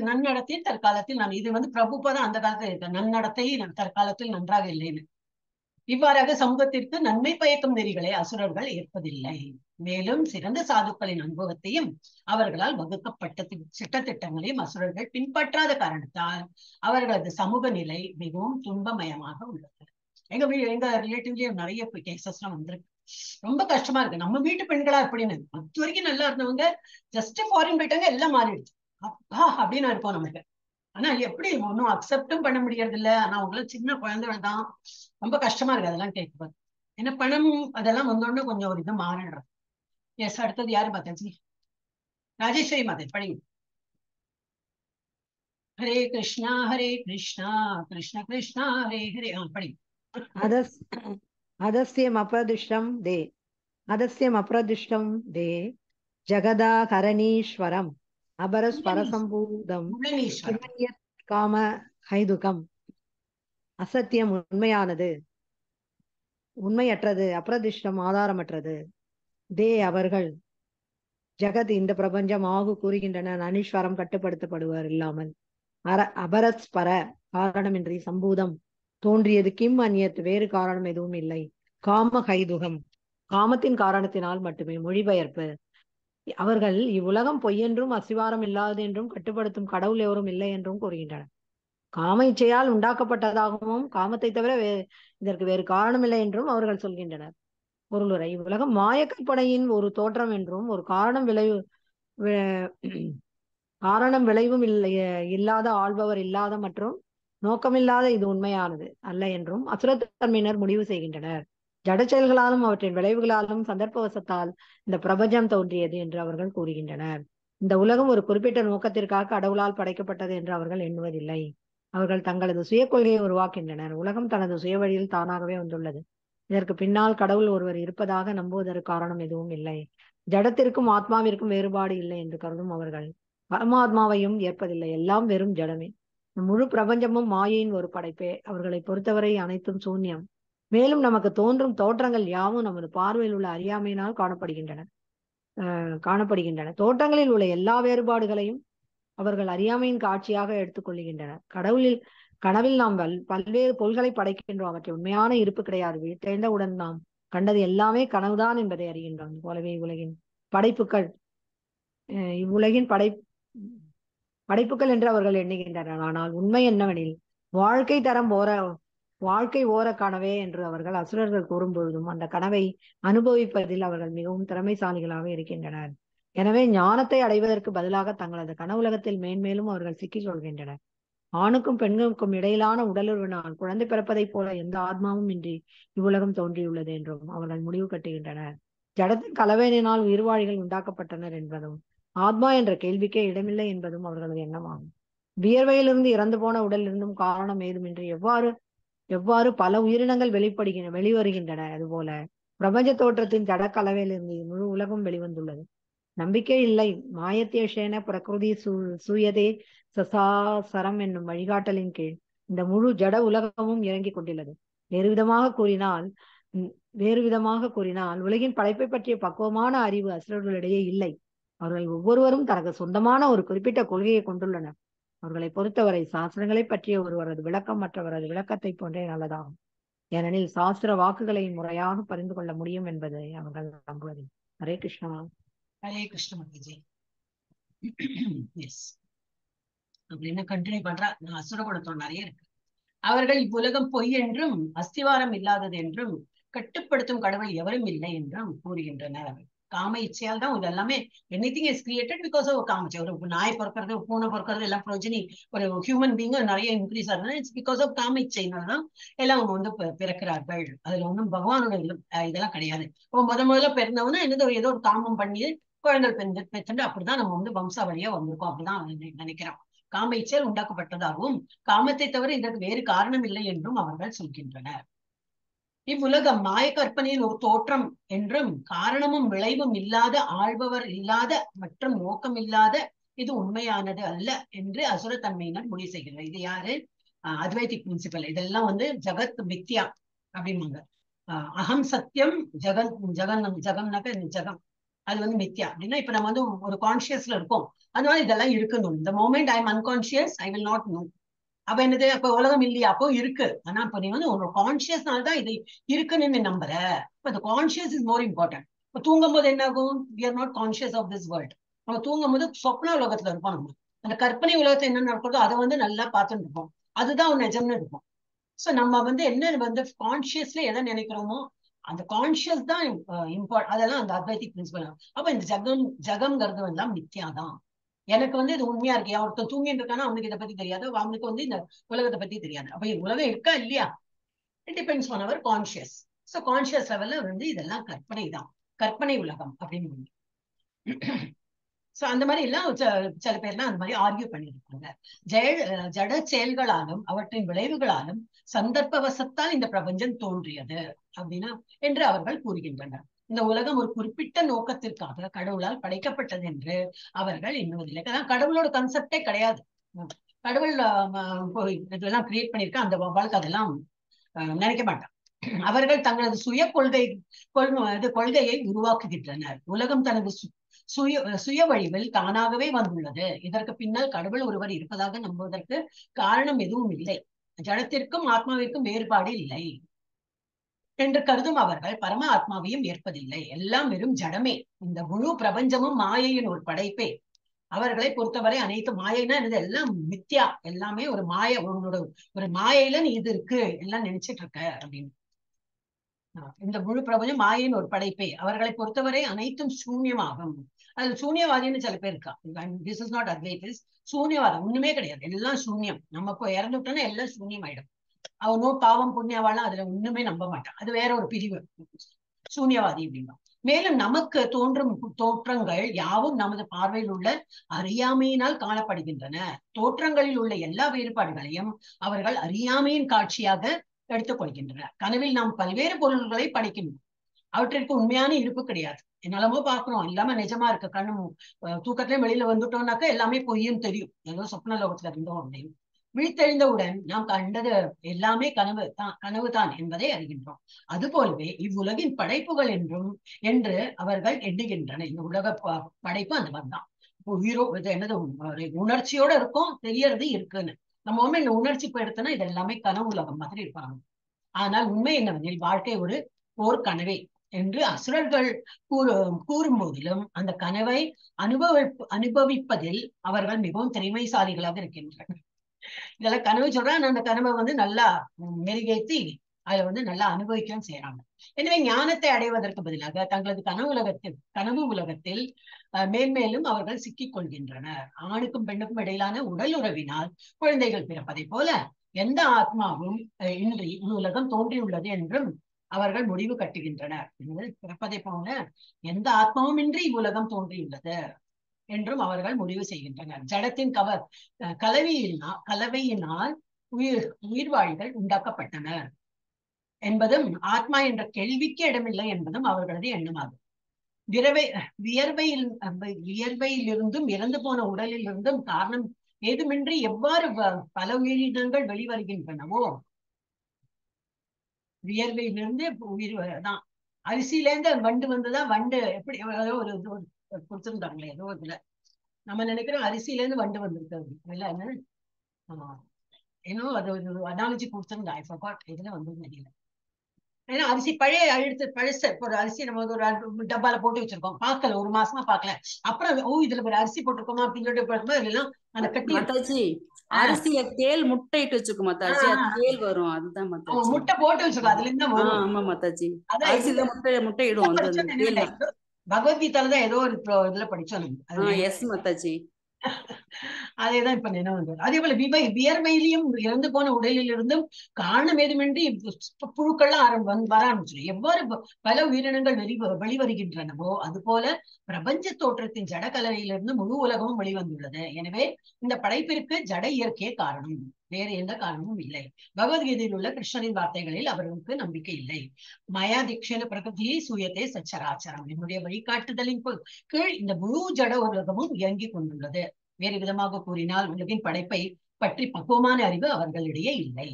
நன்னடத்தை தற்காலத்தில் இது வந்து பிரபுபாதா அந்த காலத்தில் இருக்கு, நன்னடத்தை தற்காலத்தில் நன்றாக இல்லைன்னு. இவ்வாறாக சமூகத்திற்கு நன்மை பயக்கும் நெறிகளை அசுரர்கள் ஏற்பதில்லை. மேலும் சிறந்த சாதுக்களின் அனுபவத்தையும் அவர்களால் வகுக்கப்பட்ட திட்டங்களையும் அசுரர்கள் பின்பற்றாத காரணத்தால் அவர்களது சமூக நிலை மிகவும் துன்பமயமாக உள்ளது. எங்க ரிலேட்டிவ்லயும் நிறைய கேசஸ் எல்லாம் வந்திருக்கு. ரொம்ப கஷ்டமா இருக்கு. நம்ம வீட்டு பெண்களா அப்படின்னு அது வரைக்கும் நல்லா இருந்தவங்க ஜஸ்ட் ஃபாரின் போயிட்டாங்க, எல்லாம் மாறிடுச்சு. அப்பா அப்படின்னு இருப்போம் நமக்கு. ஆனா எப்படி ஒன்னும் அக்செப்டும் பண்ண முடியறது இல்ல. ஆனா அவங்களும் சின்ன குழந்தைகள் தான். ரொம்ப கஷ்டமா இருக்கு அதெல்லாம் கேட்கும்போது. ஏன்னா பணம் அதெல்லாம் வந்தோடனே கொஞ்சம் ஒரு இது மாறிடுறது. எஸ், அடுத்தது யாரு மாதாஜி? ராஜேஸ்வரி மாதாஜி படிங்க. ஹரே கிருஷ்ணா கிருஷ்ணா கிருஷ்ணா ஹரே ஹரே. படிங்க. அதஸ்யம் அப்ரதிஷ்டம் தே ஜகதாகரணீஸ்வரம் அபரஸ்பரசம்பூதம் கிமன்யத் காம ஹைதுகம். அசத்தியம் உண்மையானது, உண்மையற்றது, அப்ரதிஷ்டம் ஆதாரமற்றது. தே அவர்கள், ஜகத் இந்த பிரபஞ்சம் ஆகு கூறுகின்றன, அனீஸ்வரம் கட்டுப்படுத்தப்படுவார் இல்லாமல், அபரஸ்பர காரணமின்றி, சம்பூதம் தோன்றியது, கிம் அந்நியத் வேறு காரணம் எதுவும் இல்லை, காம ஹைதுகம் காமத்தின் காரணத்தினால் மட்டுமே. மொழிபெயர்ப்பு: அவர்கள் இவ்வுலகம் பொய்யென்றும் அசிவாரம் இல்லாதது என்றும் கட்டுப்படுத்தும் கடவுள் எவரும் இல்லை என்றும் கூறுகின்றனர். காம இச்சையால் உண்டாக்கப்பட்டதாகவும் காமத்தை தவிர இதற்கு வேறு காரணம் இல்லை என்றும் அவர்கள் சொல்கின்றனர். பொருளுரை: இவ்வுலகம் மாய கற்பனையின் ஒரு தோற்றம் என்றும் ஒரு காரணம் விளைவும் இல்லாத, ஆள்பவர் இல்லாத மற்றும் நோக்கமில்லாத இது உண்மையானது அல்ல என்றும் அசுரத்தன்மையினர் முடிவு செய்கின்றனர். ஜட செயல்களாலும் அவற்றின் விளைவுகளாலும் சந்தர்ப்பவசத்தால் இந்த பிரபஞ்சம் தோன்றியது என்று அவர்கள் கூறுகின்றனர். இந்த உலகம் ஒரு குறிப்பிட்ட நோக்கத்திற்காக கடவுளால் படைக்கப்பட்டது என்று அவர்கள் எண்ணுவதில்லை. அவர்கள் தங்களது சுய கொள்கையை உருவாக்கின்றனர். உலகம் தனது சுய வழியில் தானாகவே வந்துள்ளது. இதற்கு பின்னால் கடவுள் ஒருவர் இருப்பதாக நம்புவதற்கு காரணம் எதுவும் இல்லை. ஜடத்திற்கும் ஆத்மாவிற்கும் வேறுபாடு இல்லை என்று கருதும் அவர்கள் பரமாத்மாவையும் ஏற்பதில்லை. எல்லாம் வெறும் ஜடமே. முழு பிரபஞ்சமும் மாயையின் ஒரு படைப்பே. அவர்களை பொறுத்தவரை அனைத்தும் சூன்யம். மேலும் நமக்கு தோன்றும் தோற்றங்கள் யாவும் நமது பார்வையில் உள்ள அறியாமையினால் காணப்படுகின்றன. தோற்றங்களில் உள்ள எல்லா வேறுபாடுகளையும் அவர்கள் அறியாமையின் காட்சியாக எடுத்துக்கொள்கின்றனர். கனவில் நாம் பல்வேறு பொருள்களை படைக்கின்றோம். அவற்றை உண்மையான இருப்பு கிடையாது. விழித்தெழுந்தவுடன் நாம் கண்டது எல்லாமே கனவுதான் என்பதை அறிகின்றோம். போலவே இவ்வுலகின் படைப்புகள் என்று அவர்கள் எண்ணுகின்றனர். ஆனால் உண்மை என்னவெனில் வாழ்க்கை ஓர கனவே என்று அவர்கள் அசுரர்கள் கூறும் பொழுதும் அந்த கனவை அனுபவிப்பதில் அவர்கள் மிகவும் திறமைசாலிகளாக இருக்கின்றனர். எனவே ஞானத்தை அடைவதற்கு பதிலாக தங்களது கனவுலகத்தில் மேன்மேலும் அவர்கள் சிக்கிக் கொள்கின்றனர். ஆணுக்கும் பெண்களுக்கும் இடையிலான உடலுறவினால் குழந்தை பிறப்பதைப் போல எந்த ஆத்மாவும் இன்றி இவ்வுலகம் தோன்றியுள்ளது என்றும் அவர்கள் முடிவு கட்டுகின்றனர். ஜடத்தின் கலவையினால் உயிர்வாழிகள் உண்டாக்கப்பட்டனர் என்பதும் ஆத்மா என்ற கேள்விக்கே இடமில்லை என்பதும் அவர்களது எண்ணமாகும். வியர்வையிலிருந்து இறந்து போன உடலிருந்தும் காரணம் ஏதுமின்றி எவ்வாறு பல உயிரினங்கள் வெளிவருகின்றன, அதுபோல பிரபஞ்ச தோற்றத்தின் ஜட கலவையிலிருந்து முழு உலகம் வெளிவந்துள்ளது. நம்பிக்கை இல்லை. மாயத்யேஷேன பிரகிருதி சூயதே சசாசரம் என்னும் வழிகாட்டலின் கீழ் இந்த முழு ஜட உலகமும் இறங்கிக் கொண்டுள்ளது. வேறு விதமாக கூறினால் உலகின் படைப்பை பற்றிய பக்குவமான அறிவு அசுரர்களிடையே இல்லை. அவர்கள் ஒவ்வொருவரும் தனக்கு சொந்தமான ஒரு குறிப்பிட்ட கொள்கையை கொண்டுள்ளனர். அவர்களை பொறுத்தவரை சாஸ்திரங்களை பற்றிய ஒருவரது விளக்கம் மற்றவரது விளக்கத்தை போன்றே நல்லதாகும். ஏனெனில் சாஸ்திர வாக்குகளை முறையாக பரிந்து கொள்ள முடியும் என்பதை அவர்கள் நம்புவது. ஹரே கிருஷ்ணா. ஹரே கிருஷ்ண மாதாஜி. எஸ் அப்படின்னு கண்டினியூ பண்றா. அசுர குணத்தோட நிறைய இருக்கு. அவர்கள் இவ்வுலகம் பொய் என்றும் அஸ்திவாரம் இல்லாதது என்றும் கட்டுப்படுத்தும் கடவுள் எவரும் இல்லை என்றும் கூறுகின்றனர். காம இச்சையால் தான் இது எல்லாமே. Anything is created because of காம இச்சை. ஒரு நாய் பிறக்கிறது, பூனை பிறக்கிறது எல்லாம் ப்ரோஜனி ஒரு ஹியூமன் பீயிங் நிறைய இன்க்ரீஸ் ஆகுதுன்னா இட்ஸ் பிகாஸ் ஆஃப் காம இச்சைனால்தான் எல்லாம் அவங்க வந்து பிறக்கிறார்கள். அதுல ஒன்றும் பகவானோட இதெல்லாம் கிடையாது. முதல்ல பிறந்தவனா என்னது ஏதோ ஒரு காமம் பண்ணி குழந்தை பெற்றுண்டு அப்படிதான் நம்ம வந்து வம்சாவளியா வந்திருக்கோம் அப்படிதான் நினைக்கிறோம். காம இச்சையால் உண்டாக்கப்பட்டதாகவும் காமத்தை தவிர இதற்கு வேறு காரணம் இல்லை என்றும் அவர்கள் சொல்கின்றனர். இவ்வுலகம் மாய கற்பனையின் ஒரு தோற்றம் என்றும் காரணமும் விளைவும் இல்லாத, ஆள்பவர் இல்லாத மற்றும் நோக்கம் இல்லாத இது உண்மையானது அல்ல என்று அசுரத்தன்மையினர் முடிவு செய்கிறார். இது யாரு? அத்வைதிக் பிரின்சிபல். இதெல்லாம் வந்து ஜகத் மித்யா அப்படிம்பாங்க. அகம் சத்தியம் ஜகம்னாக்க ஜகம் அது வந்து மித்யா அப்படின்னா இப்ப நம்ம வந்து ஒரு கான்சியஸ்ல இருக்கோம். அதனால இதெல்லாம் இருக்குன்னு. இந்த moment I am unconscious I will not know. அப்ப என்னது? அப்ப உலகம் இல்லையா? அப்போ இருக்கு. ஆனா இப்ப நீ வந்து ஒரு கான்சியஸ்னால்தான் இது இருக்குன்னு நீ நம்புற. இப்ப இந்த கான்சியஸ் இஸ் மோர் இம்பார்ட்டன்ட். இப்ப தூங்கும் போது என்ன ஆகும்? We are not conscious of this world. நம்ம தூங்கும் போது சொப்ன உலகத்துல இருப்போம். நம்ம அந்த கற்பனை உலகத்துல என்ன நடக்கிறதோ அதை வந்து நல்லா பார்த்துட்டு இருப்போம். அதுதான் நிஜம்னு இருக்கும். சோ நம்ம வந்து என்ன வந்து கான்சியஸ்ல எதை நினைக்கிறோமோ அந்த கான்சியஸ் தான் அதெல்லாம் அந்த அத்வைதிக் பிரின்சிபல். அப்ப இந்த ஜகம்ங்கிறது எல்லாம் மித்யாதான். எனக்கு வந்து இது உண்மையா இருக்கு. ஒருத்தன் தூங்கிட்டு இருக்கானா அவனுக்கு இதை பத்தி தெரியாது, அவனுக்கு வந்து இந்த உலகத்தை பத்தி தெரியாது. அப்ப உலகம் இருக்கா இல்லையா? It depends on our conscious. So conscious லெவல்ல வந்து இதெல்லாம் கற்பனை தான், கற்பனை உலகம் அப்படின்னு. சோ அந்த மாதிரி எல்லாம் சில பேர்லாம் அந்த மாதிரி ஆர்கியூ பண்ணிருக்காங்க. ஜட செயல்களாலும் அவற்றின் விளைவுகளாலும் சந்தர்ப்பவசத்தால் இந்த பிரபஞ்சம் தோன்றியது அப்படின்னா என்று அவர்கள் கூறுகின்றனர். இந்த உலகம் ஒரு குறிப்பிட்ட நோக்கத்திற்காக கடவுளால் படைக்கப்பட்டது என்று அவர்கள் எண்ணுவதில்லை. அதான் கடவுளோட கன்செப்டே கிடையாது. கடவுள் இதெல்லாம் கிரியேட் பண்ணிருக்க அந்த வாழ்க்கை அதெல்லாம் நினைக்க மாட்டான். அவர்கள் தங்களது சுய கொள்கையை உருவாக்குகின்றனர். உலகம் தனது சுய வழிவில் தானாகவே வந்துள்ளது. இதற்கு பின்னால் கடவுள் ஒருவர் இருப்பதாக நம்புவதற்கு காரணம் எதுவும் இல்லை. ஜடத்திற்கும் ஆத்மாவிற்கும் வேறுபாடு இல்லை என்று கருதும் அவர்கள் பரம ஆத்மாவையும் ஏற்பதில்லை. எல்லாம் வெறும் ஜடமே. இந்த முழு பிரபஞ்சமும் மாயையின் ஒரு படைப்பே. அவர்களை பொறுத்தவரை அனைத்து மாயைன்னா இது எல்லாம் மித்யா, எல்லாமே ஒரு மாய, உன்னோட ஒரு மாயையில நீ இது இருக்கு எல்லாம் நினைச்சிட்டு இருக்க அப்படின்னு. இந்த முழு பிரபஞ்சம் மாயையின் ஒரு படைப்பே. அவர்களை பொறுத்தவரை அனைத்தும் சூன்யமாகும். அதுல சூன்யவாதின்னு சில பேர் இருக்கா. This is not Advaitis. சூன்யவாதம் ஒண்ணுமே கிடையாது, எல்லாம் சூன்யம். நம்ம இப்போ இறந்துட்டோம்னா எல்லாம் சூன்யம் ஆயிடும். அவனும் பாவம் புண்ணியவாளம் அதுல ஒண்ணுமே நம்ப மாட்டான். அது வேற ஒரு பிரிவு, சூன்யவாதி அப்படின்னா. மேலும் நமக்கு தோன்றும் தோற்றங்கள் யாவும் நமது பார்வையில் உள்ள அறியாமையினால் காணப்படுகின்றன. தோற்றங்களில் உள்ள எல்லா வேறுபாடுகளையும் அவர்கள் அறியாமையின் காட்சியாக எடுத்துக் கொள்கின்றனர். கனவில் நாம் பல்வேறு பொருள்களை படைக்கின்றோம். அவற்றிற்கு உண்மையான இருப்பு கிடையாது. என்னாலமோ பாக்குறோம், எல்லாமே நிஜமா இருக்கு. கண்ணும் தூக்கத்திலையும் வெளியில வந்துட்டோம்னாக்கா எல்லாமே பொய்யும் தெரியும். ஏதோ சொப்ன லோகத்துல இருந்தோம் அப்படின்னு. விழித்தெழுந்தவுடன் நாம் கண்டது எல்லாமே கனவு தான் என்பதை அறிகின்றோம். அதுபோலவே இவ்வுலகின் படைப்புகள் என்று அவர்கள் எண்ணுகின்றனர். இந்த உலக படைப்பு அந்த மாதிரிதான். உயிரோ இது என்னது உணர்ச்சியோட இருக்கும், தெரியறது இருக்குன்னு. நம்ம இந்த உணர்ச்சி போயிடுத்துனா இது எல்லாமே கனவு உலகம் மாதிரி இருப்பாங்க. ஆனால் உண்மை என்னவெனில் வாழ்க்கை ஒரு போர் கனவே என்று அசுரர்கள் கூறும் போதிலும் அந்த கனவை அனுபவிப்பதில் அவர்கள் மிகவும் திறமைசாலிகளாக இருக்கின்றனர். இதெல்லாம் கனவு சொல்றான். அந்த கனவை வந்து நல்லா மெருகேற்றி அதுல வந்து நல்லா அனுபவிக்கவும் செய்யறாங்க. எனவே ஞானத்தை அடைவதற்கு பதிலாக தங்களது கனவு உலகத்தில் மேன்மேலும் அவர்கள் சிக்கிக் கொள்கின்றனர். ஆணுக்கும் பெண்ணுக்கும் இடையிலான உடல் உறவினால் குழந்தைகள் பிறப்பதை போல எந்த ஆத்மாவும் இன்றி உலகம் தோன்றியுள்ளது என்றும் அவர்கள் முடிவு கட்டுகின்றனர். பிறப்பதை போல எந்த ஆத்மாவும் இன்றி உலகம் தோன்றியுள்ளது என்றும் அவர்கள் முடிவு செய்கின்றனர். ஜடத்தின் கலவையினால் உயிர்வாழிகள் உண்டாக்கப்பட்டனர் என்பதும் ஆத்மா என்ற கேள்விக்கு இடமில்லை என்பதும் அவர்களது எண்ணமாகும். வியர்வையிலிருந்தும் இறந்து போன உடலில் இருந்தும் காரணம் ஏதுமின்றி எவ்வாறு பல உயிரினங்கள் வெளிவருகின்றனவோ, வியர்வையிலிருந்து உயிர் தான். அரிசியில இருந்து வண்டு வந்துதான். வண்டு எப்படி ஏதோ ஒரு கொடுத்துருந்தாங்களே ஏதோ இதுல நம்ம நினைக்கிறோம் அரிசியில இருந்து வண்டு வந்திருக்கிறது இல்ல. ஏன்னோ அது ஒரு அனாலஜி கொடுத்துருந்தா. ஐ ஃபர்காட் எதுல வந்து தெரியல. ஏன்னா அரிசி பழச ஒரு அரிசி நம்ம ஒரு டப்பால போட்டு வச்சிருக்கோம், பார்க்கல, ஒரு மாசமா பார்க்கல. அப்புறம் இதுல ஒரு அரிசி போட்டிருக்கோமா அப்படின்னு சொல்லிட்டு எல்லாம் அந்த கட்டி மாதாஜி அரிசிய தேல் முட்டைட்டு வச்சுக்கோ மாதாஜி, அது தேல் வரும். அதுதான் மாதாஜி, முட்டை போட்டு வச்சிருக்கோம், அதுல இருந்தா வரும். ஆமா மாதாஜி, அதான் அரிசியில முட்டையிடும் அந்த தேல். பகவத்கீதால தான் ஏதோ ஒரு இதுல படிச்சோம். எஸ் மாதாஜி, அதேதான் இப்ப நினைவு வந்தது. அதே போல வியர்வையிலையும் இறந்து போன உடலில் இருந்தும் காரணம் ஏதுமின்றி புழுக்கள்லாம் வர ஆரம்பிச்சிடும். எவ்வாறு பல உயிரினங்கள் வெளிவருகின்றனவோ அது போல பிரபஞ்ச தோற்றத்தின் ஜட கலவையிலிருந்து முழு உலகமும் வெளிவந்துள்ளது. எனவே இந்த படைப்பிற்கு ஜட இயற்கையே காரணம், வேறு எந்த காரணமும் இல்லை. பகவத்கீதையில் உள்ள கிருஷ்ணரின் வார்த்தைகளில் அவர்களுக்கு நம்பிக்கை இல்லை. மயா தீட்சேன பிரகிருதியை சூயத்தை சச்சராச்சரம், என்னுடைய வழிகாட்டுதலின் கீழ் இந்த முழு ஜட உலகமும் இயங்கிக் கொண்டுள்ளது. வேறு விதமாக கூறினால் உலகின் படைப்பை பற்றி பக்குவமான அறிவு அவர்களிடையே இல்லை.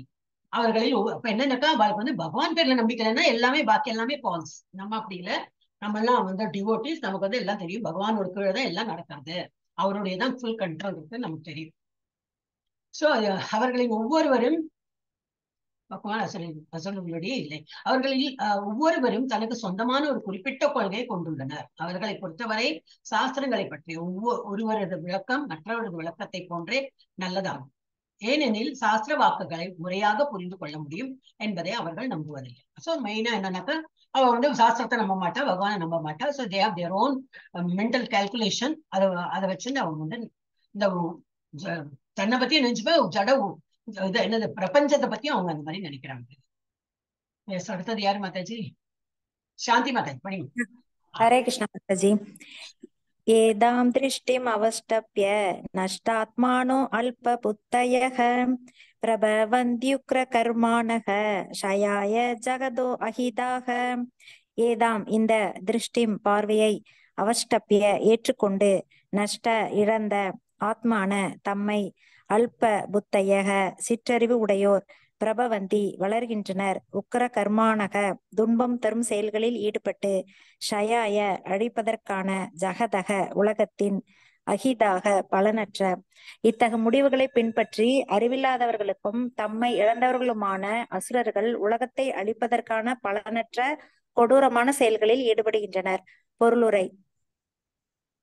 அவர்களில் அப்ப என்னன்னாக்கா அவருக்கு வந்து பகவான் பேர்ல நம்பிக்கை இல்லைன்னா எல்லாமே பாக்கி எல்லாமே பால்ஸ். நம்ம அப்படி இல்லை, நம்ம எல்லாம் வந்து டிவோட்டிஸ், நமக்கு வந்து எல்லாம் தெரியும், பகவானோட கீழே தான் எல்லாம் நடக்காது, அவருடைய தான் ஃபுல் கண்ட்ரோல் இருக்கு நமக்கு தெரியும். சோ அவர்களின் ஒவ்வொருவரும் பகவான் அசல்களுடைய இல்லை. அவர்களில் ஒவ்வொருவரும் தனக்கு சொந்தமான ஒரு குறிப்பிட்ட கொள்கையை கொண்டுள்ளனர். அவர்களை பொறுத்தவரை சாஸ்திரங்களை பற்றி ஒருவரது விளக்கம் மற்றவரது விளக்கத்தை போன்றே நல்லதாகும். ஏனெனில் சாஸ்திர வாக்குகளை முறையாக புரிந்து கொள்ள முடியும் என்பதை அவர்கள் நம்புவதில்லை. சோ மெயினா என்னன்னாக்கா அவ வந்து சாஸ்திரத்தை நம்ப மாட்டா, பகவானை நம்ப மாட்டா. So they have their own mental calculation. அதை வச்சு அவங்க வந்து இந்த தன்னை பத்தி நினைச்சுப்பா ஜட என்னது பிரபஞ்சத்தை பத்தி அவங்க அந்த மாதிரி நினைக்கிறாங்க. அடுத்தது யாரு மாதாஜி? சாந்தி மாதாஜி படிங்க. ஹரே கிருஷ்ணா மாதாஜி. ஏதாம் திருஷ்டிம் அவஷ்டப்ய நஷ்டாத்மானோ அல்ப புத்தயः பிரபவந்த்யுக்ர கர்மாணக ஷயாய ஜகதோ அஹிதாக. ஏதாம் இந்த திருஷ்டிம் பார்வையை அவஷ்டப்ய ஏற்றுக்கொண்டு நஷ்ட இழந்த ஆத்மான தம்மை அல்ப புத்தையக சிற்றறிவு உடையோர் பிரபவந்தி வளர்கின்றனர் உக்கர கர்மானக துன்பம் தரும் செயல்களில் ஈடுபட்டு ஷயாய அழிப்பதற்கான ஜகதக உலகத்தின் அகிதாக பலனற்ற இத்தகு முடிவுகளை பின்பற்றி அறிவில்லாதவர்களுக்கும் தம்மை இழந்தவர்களுமான அசுரர்கள் உலகத்தை அழிப்பதற்கான பலனற்ற கொடூரமான செயல்களில் ஈடுபடுகின்றனர். பொருளுரை: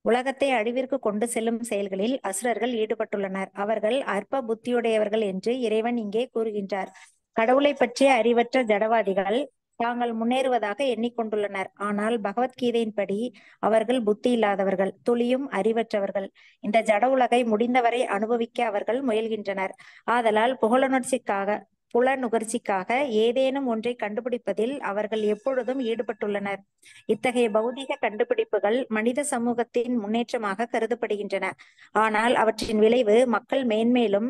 உலகத்தை அழிவிற்கு கொண்டு செல்லும் செயல்களில் அசுரர்கள் ஈடுபட்டுள்ளனர். அவர்கள் அற்ப புத்தியுடையவர்கள் என்று இறைவன் இங்கே கூறுகின்றார். கடவுளை பற்றிய அறிவற்ற ஜடவாதிகள் தாங்கள் முன்னேறுவதாக எண்ணிக்கொண்டுள்ளனர். ஆனால் பகவத்கீதையின்படி அவர்கள் புத்தி இல்லாதவர்கள், துளியும் அறிவற்றவர்கள். இந்த ஜட உலகை முடிந்தவரை அனுபவிக்க அவர்கள் முயல்கின்றனர். ஆதலால் புலனுகர்ச்சிக்காக ஏதேனும் ஒன்றை கண்டுபிடிப்பதில் அவர்கள் எப்பொழுதும் ஈடுபட்டுள்ளனர். இத்தகைய பௌதிக கண்டுபிடிப்புகள் மனித சமூகத்தின் முன்னேற்றமாக கருதப்படுகின்றன. ஆனால் அவற்றின் விளைவு மக்கள் மேன்மேலும்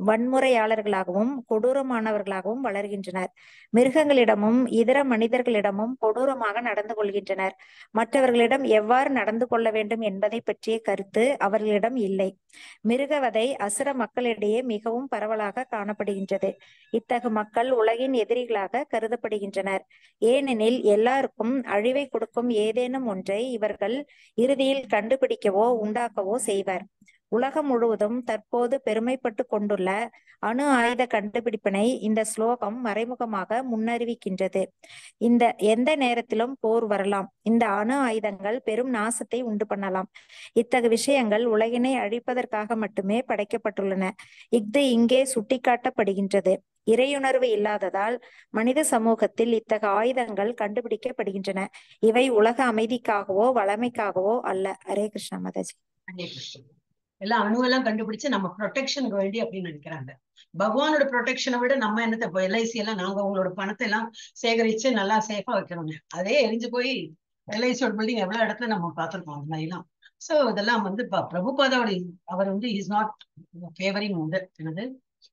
வன்முறையாளர்களாகவும் கொடூரமானவர்களாகவும் வளர்கின்றனர். மிருகங்களிடமும் இதர மனிதர்களிடமும் கொடூரமாக நடந்து கொள்கின்றனர். மற்றவர்களிடம் எவ்வாறு நடந்து கொள்ள வேண்டும் என்பதை பற்றிய கருத்து அவர்களிடம் இல்லை. மிருகவதை அசுர மக்களிடையே மிகவும் பரவலாக காணப்படுகின்றது. இத்தகு மக்கள் உலகின் எதிரிகளாக கருதப்படுகின்றனர். ஏனெனில் எல்லாருக்கும் அழிவை கொடுக்கும் ஏதேனும் ஒன்றை இவர்கள் இறுதியில் கண்டுபிடிக்கவோ உண்டாக்கவோ செய்வர். உலகம் முழுவதும் தற்போது பெருமைப்பட்டு கொண்டுள்ள அணு ஆயுத கண்டுபிடிப்பினை இந்த ஸ்லோகம் மறைமுகமாக முன்னறிவிக்கின்றது. எந்த நேரத்திலும் போர் வரலாம். இந்த அணு ஆயுதங்கள் பெரும் நாசத்தை உண்டு பண்ணலாம். இத்தகு விஷயங்கள் உலகினை அழிப்பதற்காக மட்டுமே படைக்கப்பட்டுள்ளன. இங்கே சுட்டிக்காட்டப்படுகின்றது. இறையுணர்வு இல்லாததால் மனித சமூகத்தில் இத்தகு ஆயுதங்கள் கண்டுபிடிக்கப்படுகின்றன. இவை உலக அமைதிக்காகவோ வளமைக்காகவோ அல்ல. ஹரே கிருஷ்ணா மாதாஜி. எல்லாம் அணுவெல்லாம் கண்டுபிடிச்சு நம்ம ப்ரொடெக்ஷனுக்கு வேண்டி அப்படின்னு நினைக்கிறாங்க. பகவானோட ப்ரொடெக்ஷனை விட நம்ம என்னத்தை இப்போ எல்ஐசி எல்லாம் நாங்க உங்களோட பணத்தை எல்லாம் சேகரிச்சு நல்லா சேஃபா வைக்கிறோங்க. அதே எரிஞ்சு போய் எல்ஐசியோட பில்டிங் எவ்வளவு இடத்துல நம்ம பார்த்திருக்கோம் அந்த மாதிரி எல்லாம். சோ இதெல்லாம் வந்து பிரபுபாதாவோட அவர் வந்து இஸ் நாட் ஃபேவரிங் வந்து என்னது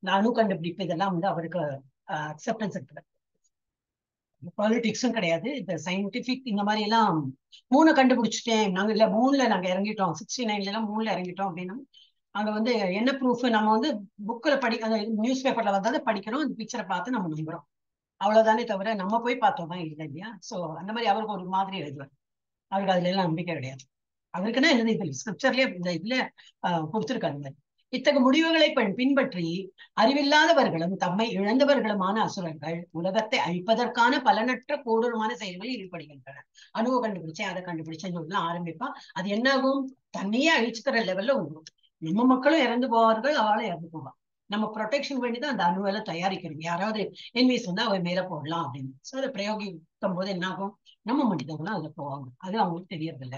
அணு கண்டுபிடிப்பு இதெல்லாம் வந்து அவருக்கு அக்செப்டன்ஸ் இருக்குது. பாலிடிக்ஸும் கிடையாது. இந்த சயின்டிபிக் இந்த மாதிரி எல்லாம் 3 கண்டுபிடிச்சிட்டேன் நாங்க, இல்ல 3ல நாங்க இறங்கிட்டோம், 69ல எல்லாம் 3ல இறங்கிட்டோம் அப்படின்னா அங்க வந்து என்ன ப்ரூஃப்? நம்ம வந்து புக்கில் நியூஸ் பேப்பர்ல வந்தாலும் படிக்கிறோம், இந்த பிக்சரை பார்த்து நம்ம நம்புறோம், அவ்வளவுதானே தவிர நம்ம போய் பார்த்தோம் தான் இல்லை இல்லையா? சோ அந்த மாதிரி அவருக்கு ஒரு மாதிரி எழுதுவார். அவருக்கு அதுல எல்லாம் நம்பிக்கை கிடையாது. அவருக்குன்னா என்னது, இதுல ஸ்கிரிப்சர்லயே இந்த இதுல கொடுத்திருக்காங்க. இத்தகைய முடிவுகளை பின்பற்றி அறிவில்லாதவர்களும் தம்மை இழந்தவர்களுமான அசுரர்கள் உலகத்தை அழிப்பதற்கான பலனற்ற கொடூரமான செயல்களில் ஈடுபடுகின்றனர். அணுவை கண்டுபிடிச்சேன், அதை கண்டுபிடிச்சேன்னு சொல்லலாம் ஆரம்பிப்பா. அது என்னாகும்? தன்னையே அழிச்சுக்கிற லெவல்ல வந்துடும். நம்ம மக்களும் இறந்து போவார்கள், அவளும் இறந்து போவான். நம்ம ப்ரொடெக்ஷன் வேண்டிதான் அந்த அணுவெல்லாம் தயாரிக்கிறோம். யாராவது என்விஸ் வந்து அவன் மேல போடலாம் அப்படின்னு. ஸோ அதை பிரயோகிக்கும் போது என்ன ஆகும்? நம்ம மனிதர்களும் அதுல போவாங்க. அது அவங்களுக்கு தெரியறதில்ல.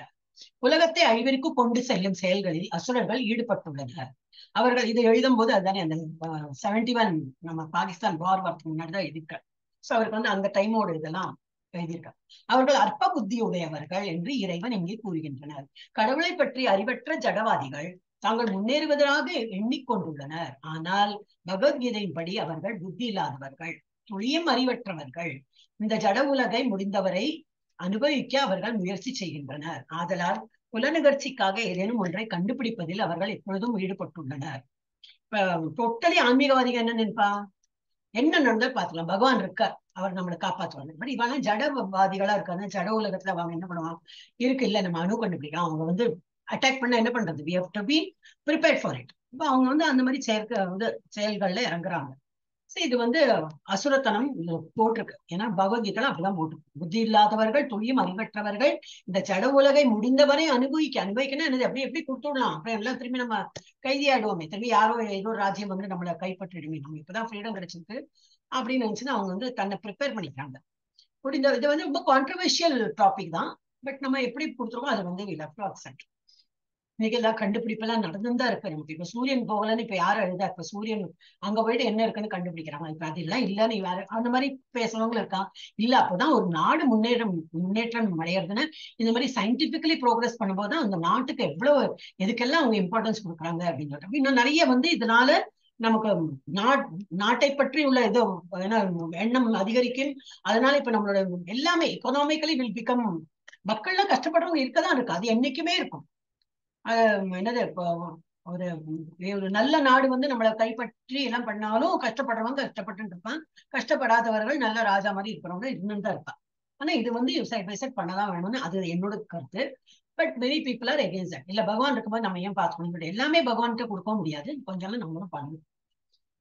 உலகத்தை அழிவிற்கு கொண்டு செல்லும் செயல்களில் அசுரர்கள் ஈடுபட்டுள்ளனர். அவர்கள் இதை எழுதும் போது அதுதானே அந்த 71 நம்ம பாகிஸ்தான் வார் வரதுக்கு முன்னாடிதான் எழுதியிருக்காரு. ஸோ அவருக்கு வந்து அந்த டைமோட இதெல்லாம் எழுதியிருக்கார். அவர்கள் அற்ப புத்தி உடையவர்கள் என்று இறைவன் இங்கே கூறுகின்றனர். கடவுளை பற்றி அறிவற்ற ஜடவாதிகள் தாங்கள் முன்னேறுவதாக எண்ணிக்கொண்டுள்ளனர். ஆனால் பகவத்கீதையின்படி அவர்கள் புத்தி இல்லாதவர்கள், துளியும் அறிவற்றவர்கள். இந்த ஜட உலகை முடிந்தவரை அனுபவிக்க அவர்கள் முயற்சி செய்கின்றனர். ஆதலால் புலனுகர்ச்சிக்காக ஏதேனும் ஒன்றை கண்டுபிடிப்பதில் அவர்கள் எப்பொழுதும் ஈடுபட்டுள்ளனர். டோட்டலி ஆன்மீகவாதிகள் என்ன நினைப்பா? என்ன நடந்தாலும் பார்த்துக்கலாம், பகவான் இருக்கார், அவர் நம்மளை காப்பாற்றுவாங்க. பட் இவெல்லாம் ஜடவாதிகளா இருக்காங்க. ஜட உலகத்துல அவங்க என்ன பண்ணுவாங்க? இருக்கு இல்ல நம்ம அணு கண்டுபிடிக்கலாம், அவங்க வந்து அட்டாக் பண்ண என்ன பண்றது? we have to be prepared for it. இப்போ அவங்க வந்து அந்த மாதிரி செயல்கள்ல இறங்குறாங்க. இது வந்து அசுரத்தனம் போட்டிருக்கு. ஏன்னா பகவத்கீதை அப்படிதான் போட்டிருக்கு. புத்தி இல்லாதவர்கள், துளியும் அறிவற்றவர்கள், இந்த ஜட உலகை முடிந்தவரை அனுபவிக்கணும் என்னது? எப்படி கொடுத்துடலாம், அப்புறம் எல்லாம் திரும்பி நம்ம கைதி ஆயிடுவோமே, திரும்பி யாரோ ஏதோ ராஜ்யம் வந்து நம்மளை கைப்பற்றிடுமே, நம்ம இப்பதான் ஃப்ரீடம் கிடைச்சிருக்கு அப்படின்னு நினைச்சுன்னா அவங்க வந்து தன்னை ப்ரிப்பேர் பண்ணிக்கிறாங்க. இது வந்து ரொம்ப கான்ட்ரவர்ஷியல் டாபிக் தான். பட் நம்ம எப்படி கொடுத்துருக்கோம் அதை வந்து we have to accept. இன்னைக்கு எல்லாம் கண்டுபிடிப்பெல்லாம் நடந்துதான் இருக்கு. நமக்கு இப்ப சூரியன் போகலன்னு இப்ப யாரும் எழுதா, இப்ப சூரியன் அங்க போயிட்டு என்ன இருக்குன்னு கண்டுபிடிக்கிறாங்க. இப்ப அதெல்லாம் இல்லன்னு வேற அந்த மாதிரி பேசுறவங்களும் இருக்கா? இல்ல, அப்பதான் ஒரு நாடு முன்னேற்றம் அடையிறதுன்னு இந்த மாதிரி சயின்டிபிக்கலி ப்ரோக்ரஸ் பண்ணும்போதுதான் அந்த நாட்டுக்கு எவ்வளவு எதுக்கெல்லாம் அவங்க இம்பார்ட்டன்ஸ் கொடுக்குறாங்க அப்படின்னு சொல்லிட்டு இன்னும் நிறைய வந்து இதனால நமக்கு நாட்டை பற்றி உள்ள ஏதோ எண்ணம் அதிகரிக்கும். அதனால இப்ப நம்மளோட எல்லாமே எக்கனாமிக்கலி வில் பிகம், மக்கள்லாம் கஷ்டப்படுறவங்க இருக்கதான் இருக்கு, அது என்னைக்குமே இருக்கும். என்னது இப்போ ஒரு நல்ல நாடு வந்து நம்மளை கைப்பற்றி எல்லாம் பண்ணாலும் கஷ்டப்படுறவங்க கஷ்டப்பட்டு இருப்பான், கஷ்டப்படாதவர்கள் நல்ல ராஜா மாதிரி இருக்கிறவங்க இன்னும் தான் இருப்பான். ஆனா இது வந்து சைட் பை சைட் பண்ணதான் வேணும்னு அது என்னோட கருத்து. But many people are against that. இல்ல பகவான் இருக்கும்போது நம்ம ஏன் பார்த்துக்கணும்? எல்லாமே பகவான்கிட்ட கொடுக்க முடியாது, கொஞ்சம் நம்மளும் பண்ணணும்.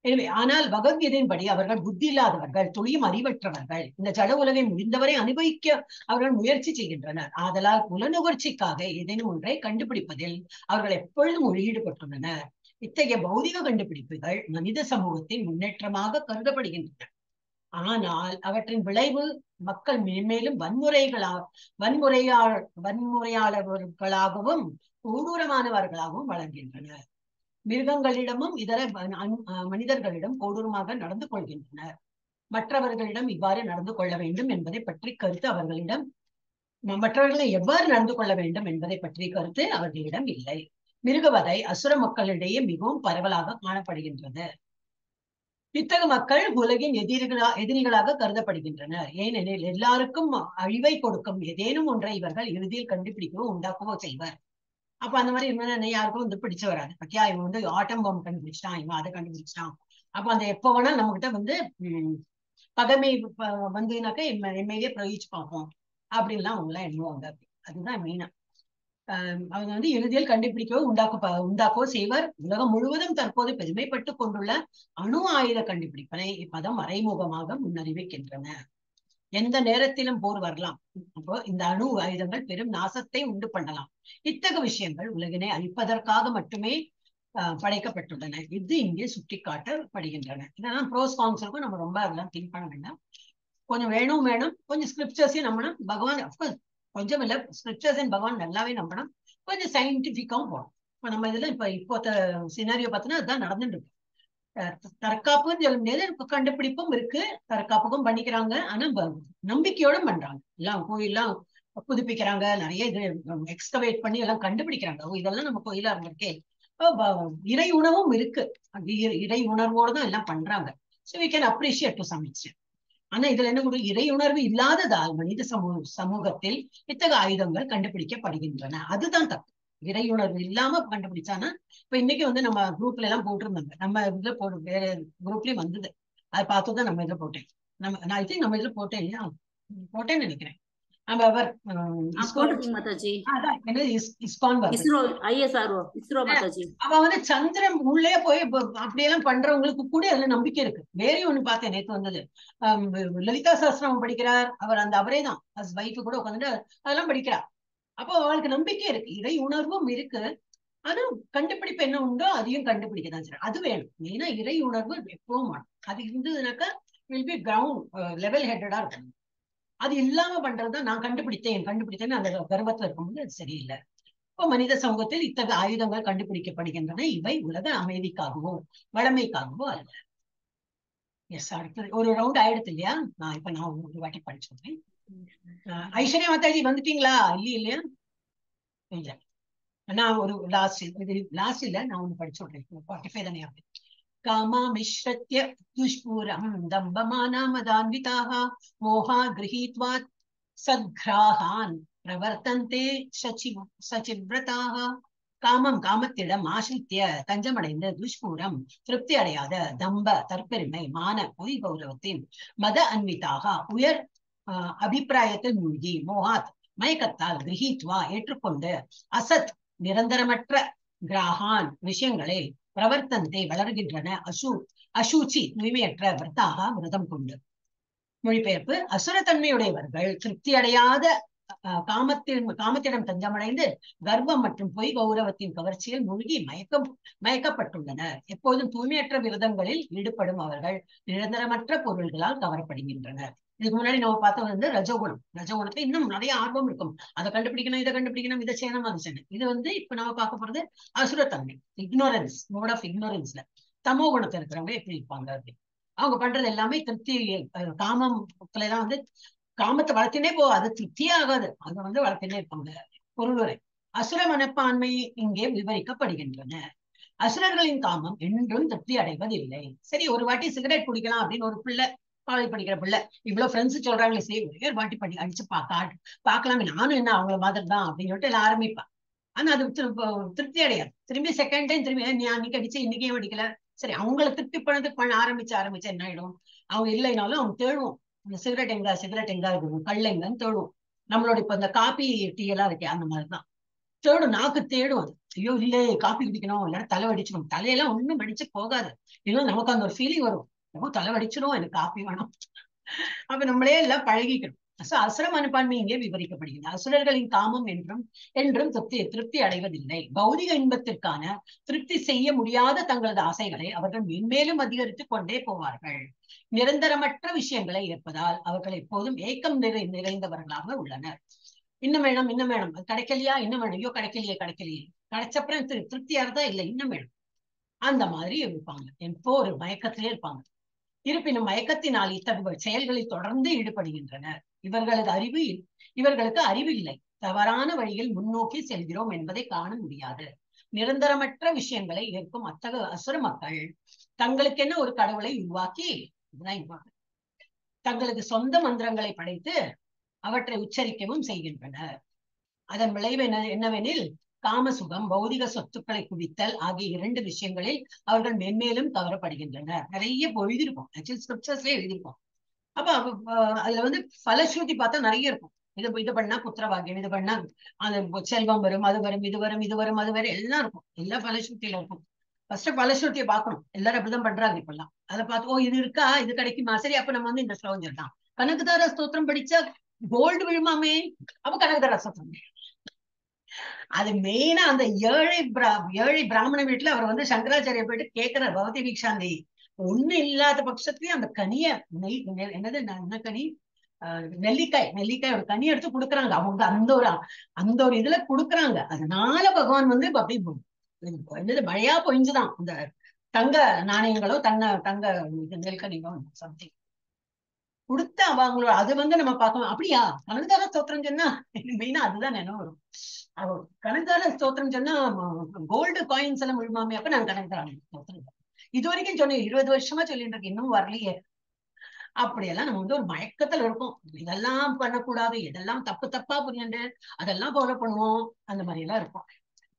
எனவே ஆனால் பகவத்கீதையின்படி அவர்கள் புத்தி இல்லாதவர்கள், துளியும் அறிவற்றவர்கள், இந்த ஜட உலகை முடிந்தவரை அனுபவிக்க அவர்கள் முயற்சி செய்கின்றனர். ஆதலால் புலனுகர்ச்சிக்காக ஏதேனும் ஒன்றை கண்டுபிடிப்பதில் அவர்கள் எப்பொழுதும் ஈடுபட்டுள்ளனர். இத்தகைய பௌதிக கண்டுபிடிப்புகள் மனித சமூகத்தின் முன்னேற்றமாக கருதப்படுகின்றன. ஆனால் அவற்றின் விளைவு மக்கள் மேன்மேலும் வன்முறையாளர்களாகவும் கொடூரமானவர்களாகவும் வளர்கின்றனர். மிருகங்களிடமும் இதர மனிதர்களிடம் கொடூரமாக நடந்து கொள்கின்றனர். மற்றவர்களிடம் இவ்வாறு நடந்து கொள்ள வேண்டும் என்பதை பற்றி கருத்து அவர்களிடம், மற்றவர்களை எவ்வாறு நடந்து கொள்ள வேண்டும் என்பதை பற்றி கருத்து அவர்களிடம் இல்லை. மிருகவதை அசுர மக்களிடையே மிகவும் பரவலாக காணப்படுகின்றது. இத்தகைய மக்கள் உலகின் எதிரிகளாக கருதப்படுகின்றனர். ஏனெனில் எல்லாருக்கும் அழிவை கொடுக்கும் ஏதேனும் ஒன்றை இவர்கள் இறுதியில் கண்டுபிடிக்கவோ உண்டாக்கவோ செய்வர். அப்ப அந்த மாதிரி இருந்தா யாருக்கும் வந்து பிடிச்சு வராது. பத்தியா, இவன் வந்து ஆட்டம் பாம்பு கண்டுபிடிச்சிட்டான், இவன் அதை கண்டுபிடிச்சிட்டான். அப்ப அந்த எப்ப வேணா நம்ம கிட்ட வந்து பகைமை வந்துனாக்க எம்மையிலே பிரயோகிச்சு பார்ப்போம் அப்படின்லாம் அவங்க எல்லாம் எண்ணுவாங்க. அதுதான் மெயினா. அவங்க வந்து இறுதியில் கண்டுபிடிக்கவோ உண்டாக்கவோ செய்வர். உலகம் முழுவதும் தற்போது பெருமைப்பட்டு கொண்டுள்ள அணு ஆயுத கண்டுபிடிப்பனை இப்பதம் மறைமுகமாக முன்னறிவிக்கின்றன. எந்த நேரத்திலும் போர் வரலாம். அப்போ இந்த அணு ஆயுதங்கள் பெரும் நாசத்தை உண்டு பண்ணலாம். இத்தகைய விஷயங்கள் உலகினை அழிப்பதற்காக மட்டுமே படைக்கப்பட்டுள்ளன. இது இங்கே சுட்டிக்காட்டப்படுகின்றன. இதெல்லாம் ப்ரோஸ் கான்ஸுக்கும் நம்ம ரொம்ப அதெல்லாம் திங்க் பண்ண வேண்டாம். கொஞ்சம் வேணும் கொஞ்சம் ஸ்கிரிப்சர்ஸையும் நம்பணும். பகவான் அப்கோர்ஸ் கொஞ்சம் இல்ல, ஸ்கிரிப்சர்ஸ் பகவான் நல்லாவே நம்பணும். கொஞ்சம் சயின்டிபிக்காவும் போகணும். இப்ப நம்ம இதுல இப்போ சினாரியோ பார்த்தோன்னா அதுதான் நடந்துட்டு இருக்கு. தற்காப்புன்னு சொல்ல முடியாது, கண்டுபிடிப்பும் இருக்கு, தற்காப்புக்கும் பண்ணிக்கிறாங்க. ஆனா நம்பிக்கையோட பண்றாங்க. எல்லாம் கோயிலாம் புதுப்பிக்கிறாங்க, நிறைய இது எக்ஸ்கவேட் பண்ணி எல்லாம் கண்டுபிடிக்கிறாங்க. இதெல்லாம் நம்ம கோயிலா இருந்திருக்கே. இறை உணவும் இருக்கு, இறை உணர்வோடு தான் எல்லாம் பண்றாங்க. So we can appreciate to some extent. ஆனா இதுல என்ன கூட இறையுணர்வு இல்லாததால் மனித சமூகத்தில் இத்தகைய ஆயுதங்கள் கண்டுபிடிக்கப்படுகின்றன. அதுதான் தப்பு. இறையுணர்வு இல்லாம கண்டுபிடிச்சானா, இப்ப இன்னைக்கு வந்து நம்ம குரூப்ல எல்லாம் போட்டிருந்தாங்க, நம்ம இதுல வேற குரூப்லயும் வந்தது, அதை பார்த்துதான் நம்ம இதுல போட்டேன். நான் ஐ திங்க் நம்ம இதுல போட்டேன் இல்லையா, போட்டேன்னு நினைக்கிறேன். நம்ம அவர் போட்டிருக்கீங்க மாதாஜி. இஸ்கான் வருது, இஸ்ரோ ISRO இஸ்ரோ மாதாஜி. அவ வந்து சந்திரன் உள்ளே போய் அப்படியெல்லாம் பண்றவங்களுக்கு கூட அதுல நம்பிக்கை இருக்கு. வேற ஒண்ணு பார்த்தேன் நேற்று வந்தது, லலிதா சாஸ்திரம் படிக்கிறார் அவர், அந்த அவரே தான் வைஃப் கூட உட்காந்துட்டு அதெல்லாம் படிக்கிறார். அப்போ அவளுக்கு நம்பிக்கை இருக்கு, இறை உணர்வும் இருக்கு. ஆனா கண்டுபிடிப்பு என்ன உண்டோ அதையும் கண்டுபிடிக்கதான் சார், அது வேணும். மெயினா இறை உணர்வு எப்பவும் வேணும். அது இருந்ததுனாக்கா வில் பி கிரவுண்ட் லெவல் ஹெட்டடா இருக்கணும். அது இல்லாம பண்றதுதான் நான் கண்டுபிடித்தேன்னு அந்த கர்வத்துல இருக்கும்போது அது சரியில்லை. இப்போ மனித சமூகத்தில் இத்தகைய ஆயுதங்கள் கண்டுபிடிக்கப்படுகின்றன. இவை உலக அமைதிக்காகவோ வளமைக்காகவோ அல்ல. எஸ், அடுத்தது ஒரு ரவுண்ட் ஆயிடுது இல்லையா, நான் ஒரு வாட்டி படிச்சுடுறேன். ஐஸ்வர்யா மாதாஜி வந்துட்டீங்களா? இல்லையா? இல்ல, நான் ஒரு லாஸ்ட் இல்ல, நான் ஒண்ணு படிச்சு விடுறேன். 45 தானே ஆகுது. காமா மிஸ்ரத்ய துஷ்பூரம் தம்பமானாமதான்விதாः மோஹா கிரஹீத்வா சத்கிராஹான் பிரவர்த்தந்தே சச்சிவ்ரதாः. காமத்திடம் ஆசிரித்திய தஞ்சமடைந்த துஷ்பூரம் திருப்தி அடையாத தம்ப தற்பெருமை மான பொய் கௌரவத்தின் மத அன்விதாக உயர் அபிப்பிராயத்தில் மூழ்கி மோகாத் மயக்கத்தால் கிரஹீத்வா ஏற்றுக்கொண்டு அசத் நிரந்தரமற்ற கிராஹான் விஷயங்களை பிரவர்த்தந்தை வளர்கின்றன அசூச்சி தூய்மையற்ற விரதாக விரதம் கொண்டு. மொழிபெயர்ப்பு: அசுரத்தன்மையுடையவர்கள் திருப்தி அடையாத காமத்திடம் தஞ்சமடைந்து கர்வம் மற்றும் பொய் கௌரவத்தின் கவர்ச்சியில் மூழ்கி மயக்கப்பட்டுள்ளனர். எப்போதும் தூய்மையற்ற விரதங்களில் ஈடுபடும் அவர்கள் நிரந்தரமற்ற பொருள்களால் கவரப்படுகின்றனர். இதுக்கு முன்னாடி நம்ம பார்த்தது வந்து ரஜோகுணத்துல இன்னும் நிறைய ஆர்வம் இருக்கும், அதை கண்டுபிடிக்கணும், இதை கண்டுபிடிக்கணும், இதை செய்யணும், அது செய்யணும். இது வந்து இப்ப நம்ம பார்க்க போறது அசுரத்தன்மை, இக்னோரன்ஸ், மோட் ஆஃப் இக்னோரன்ஸ்ல. தமோ குணத்தை இருக்கிறவங்க எப்படி இருப்பாங்க அப்படி, அவங்க பண்றது எல்லாமே திருப்தி. காமத்துல எல்லாம் வந்து காமத்தை வளர்த்தினே அது திருப்தியே ஆகாது, அதை வந்து வளர்த்தினே இருப்பாங்க. பொருளுரை: அசுர மனப்பான்மை இங்கே விவரிக்கப்படுகின்றன. அசுரர்களின் காமம் என்றும் திருப்தி அடைவதில்லை. சரி, ஒரு வாட்டி சிகரெட் குடிக்கலாம் அப்படின்னு ஒரு பிள்ளை, காலேஜ் படிக்கிற பிள்ளை, இவ்வளவு ஃப்ரெண்ட்ஸ் சொல்றாங்களே, சரி ஒரே ஒரு வாட்டி அடிச்சு பாக்கலாமே, நானும் என்ன அவங்கள மாதிரி தான் அப்படின்னு சொல்லிட்டு எல்லாம் ஆரம்பிப்பா. ஆனா அது திருப்தி அடையாது. திரும்பி செகண்ட் டைம் திரும்பி அன்னைக்கு அடிச்சு இன்னைக்கே அடிக்கல, சரி அவங்களை திருப்தி பண்ண ஆரம்பிச்சு என்ன ஆயிடும், அவங்க இல்லைனாலும் அவங்க தேடுவோம், இந்த சிகரெட் எங்க இருக்கு, கல் எங்கன்னு தேடுவோம். நம்மளோட இப்ப இந்த காபி டீ எல்லாம் இருக்கே அந்த மாதிரிதான் தேடும், நாக்கு தேடும். அது ஐயோ இல்ல காபி குடிக்கணும், இல்லைன்னா தலை வடிச்சிடும். தலையெல்லாம் ஒண்ணும் வடிச்சு போகாது, இல்லை நமக்கு அந்த ஒரு ஃபீலிங் வரும், தலை வடிச்சிடும், எனக்கு காப்பி வேணும். அப்ப நம்மளே எல்லாம் பழகிக்கணும். அசுர மனப்பான்மை இங்கே விவரிக்கப்படுகிறது. அசுரர்களின் காமம் என்றும் திருப்தி அடைவதில்லை. பௌதிக இன்பத்திற்கான திருப்தி செய்ய முடியாத தங்களது ஆசைகளை அவர்கள் மென்மேலும் அதிகரித்துக் கொண்டே போவார்கள். நிரந்தரமற்ற விஷயங்களை ஏற்பதால் அவர்கள் எப்போதும் ஏக்கம் நிறைந்தவர்களாக உள்ளனர். இன்னும் வேணும், அது கிடைக்கலையா, இன்னும் வேணும், ஐயோ கிடைக்கலையே, கிடைச்சப்பறம் திருப்தியா இருந்தா இல்லை, இன்னும் வேணும், அந்த மாதிரி இருப்பாங்க. எப்போ ஒரு மயக்கத்திலே இருப்பாங்க. இருப்பினும் மயக்கத்தினால் இத்தகைய செயல்களில் தொடர்ந்து ஈடுபடுகின்றனர். இவர்களுக்கு அறிவு இல்லை, தவறான வழியில் முன்னோக்கி செல்கிறோம் என்பதை காண முடியாது. நிரந்தரமற்ற விஷயங்களை ஏற்கும் அத்தகைய அசுர மக்கள் தங்களுக்கென்ன ஒரு கடவுளை உருவாக்கி தங்களுக்கு சொந்த மந்திரங்களை படைத்து அவற்றை உச்சரிக்கவும் செய்கின்றனர். அதன் விளைவு என்னவெனில் காமசுகம், பௌதிக சொத்துக்களை குவித்தல் ஆகிய 2 விஷயங்களில் அவர்கள் மென்மேலும் கவரப்படுகின்றனர். நிறைய எழுதியிருக்கோம், ஆக்சுவலி ஸ்கிரிப்சர்ஸ்ல எழுதியிருக்கோம். அப்ப அதுல வந்து பலஸ்ருதி பார்த்தா நிறைய இருக்கும். இது பண்ணா புத்திரவாகியம், இது பண்ணா அந்த செல்வம் வரும், அது வரும், இது வரும், அது வரும், எல்லாம் இருக்கும், எல்லா பலஸ்ருதியில இருக்கும். ஃபர்ஸ்ட் பலஸ்ருதியை பார்க்கணும், எல்லாரும் அப்படிதான் பண்றாங்க இப்பெல்லாம். அதை பார்த்து இது இருக்கா, இது கிடைக்குமா, சரி அப்ப நம்ம வந்து இந்த ஸ்லோகம் சொல்லலாம். கனகதார ஸ்தோத்திரம் படிச்சா கோல்டு விழுமாமே, அப்ப கனகதார ஸ்தோத்திரம். அது மெயினா அந்த ஏழை பிராமண வீட்டுல அவர் வந்து சங்கராச்சாரிய போயிட்டு கேட்கிறார், பகவதி வீக்ஷாந்தி ஒண்ணு இல்லாத பட்சத்துலயும் அந்த கனிய என்ன கனி, நெல்லிக்காய் ஒரு கனி எடுத்து கொடுக்குறாங்க. அவங்க அந்த ஒரு இதுல கொடுக்குறாங்க. அதனால பகவான் வந்து அப்படி என்னது மழையா பொழிஞ்சுதான் இந்த தங்க நாணயங்களோ தங்க நெல்கனிகளோ சம்திங் கொடுத்த அவங்களோட. அது வந்து நம்ம பார்க்கணும். அப்படியா கனகதார ஸ்தோத்திரம் சொன்னா மெயினா அதுதான் நினைவு வரும். கனகதார ஸ்தோத்திரம் சொன்னா கோல்டு காயின்ஸ் எல்லாம் விழுமாமே, அப்ப நான் கனகதார ஸ்தோத்திரம் இது வரைக்கும் சொன்னேன், 20 வருஷமா சொல்லிட்டு இருக்கேன், இன்னும் வரலையே. அப்படியெல்லாம் நம்ம வந்து ஒரு மயக்கத்துல இருக்கோம். இதெல்லாம் பண்ணக்கூடாது, இதெல்லாம் தப்பு தப்பா புரியுது, அதெல்லாம் ஃபாலோ பண்ணுவோம், அந்த மாதிரி எல்லாம் இருக்கும்.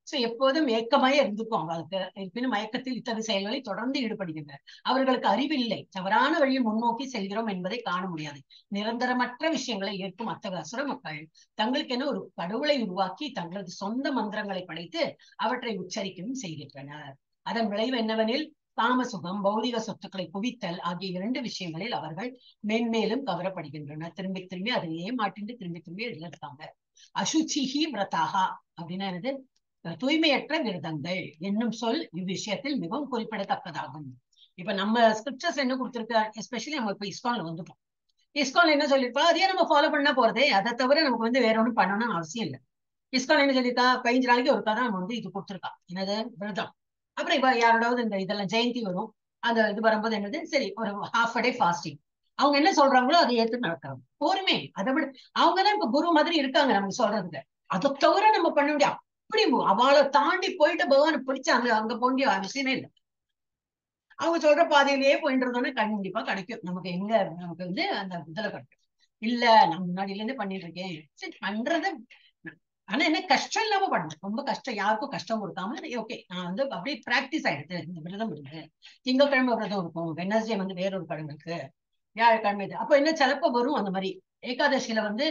சோ எப்போதும் ஏக்கமாயே இருந்துக்கும் அவங்களுக்கு. இருப்பினும் மயக்கத்தில் இத்தகைய செயல்களை தொடர்ந்து ஈடுபடுகின்றனர். அவர்களுக்கு அறிவில்லை, தவறான வழியில் முன்னோக்கி செல்கிறோம் என்பதை காண முடியாது. நிரந்தரமற்ற விஷயங்களை ஏற்கும் அத்தகைய அசுர மக்கள் தங்களுக்கென ஒரு கடவுளை உருவாக்கி தங்களது சொந்த மந்திரங்களை படைத்து அவற்றை உச்சரிக்கவும் செய்கின்றனர். அதன் விளைவு என்னவெனில் காமசுகம், பௌதிக சொத்துக்களை குவித்தல் ஆகிய 2 விஷயங்களில் அவர்கள் மென்மேலும் கவரப்படுகின்றனர். திரும்பி திரும்பி அதையே மாட்டிட்டு திரும்பி திரும்பி எழுதிருக்காங்க. அசுச்சிஹி விரதாகா அப்படின்னா என்னது? தூய்மையற்ற விரதங்கள் என்னும் சொல் இவ்விஷயத்தில் மிகவும் குறிப்பிடத்தக்கதாகும். இப்ப நம்ம ஸ்கிரிப்சர்ஸ் என்ன கொடுத்திருக்க, எஸ்பெஷலி நம்ம இப்ப இஸ்கான்ல வந்துட்டோம். இஸ்கான் என்ன சொல்லிருப்பா, அதையே நம்ம ஃபாலோ பண்ணா போறதே, அதை தவிர நமக்கு வந்து வேற ஒண்ணும் பண்ணணும்னு அவசியம் இல்லை. இஸ்கான் என்ன சொல்லியிருக்கா, 15 நாளைக்கு ஒருக்கா தான் நம்ம வந்து இது கொடுத்துருக்கா, என்னது விரதம். அப்புறம் இப்ப யாரோடாவது இந்த இதெல்லாம் ஜெயந்தி வரும், அந்த இது வரும்போது என்னது, சரி ஒரு half a day ஃபாஸ்டிங். அவங்க என்ன சொல்றாங்களோ அதை ஏத்து நடக்கிறாங்க போருமே. அதை விட அவங்கதான் இப்ப குரு மாதிரி இருக்காங்க நமக்கு சொல்றதுக்கு. அதை தவிர நம்ம பண்ண முடியாது. அப்படி அவளை தாண்டி போயிட்டு பகவானை பிடிச்சாங்க அங்க போண்டிய அவசியமே இல்லை. அவங்க சொல்ற பாதையிலேயே போயிட்டு இருந்தோம்னா கண்டிப்பா கிடைக்கும் நமக்கு. எங்க நமக்கு வந்து அந்த இதுல கிடைக்கும். இல்ல நான் முன்னாடில இருந்தே பண்ணிட்டு இருக்கேன், சரி பண்றது. ஆனா என்ன கஷ்டம் இல்லாம பண்ணணும், ரொம்ப கஷ்டம் யாருக்கும் கஷ்டம் கொடுக்காம. ஓகே நான் வந்து அப்படியே பிராக்டிஸ் ஆயிடுது. இந்த விரதம் இருக்கு, திங்கட்கிழமை விரதம் இருக்கும், வெனஸ்டே வந்து வேறொரு கிழமை இருக்கு, வியாழக்கிழமை இது. அப்ப என்ன சிலப்ப வரும் அந்த மாதிரி. ஏகாதசியில வந்து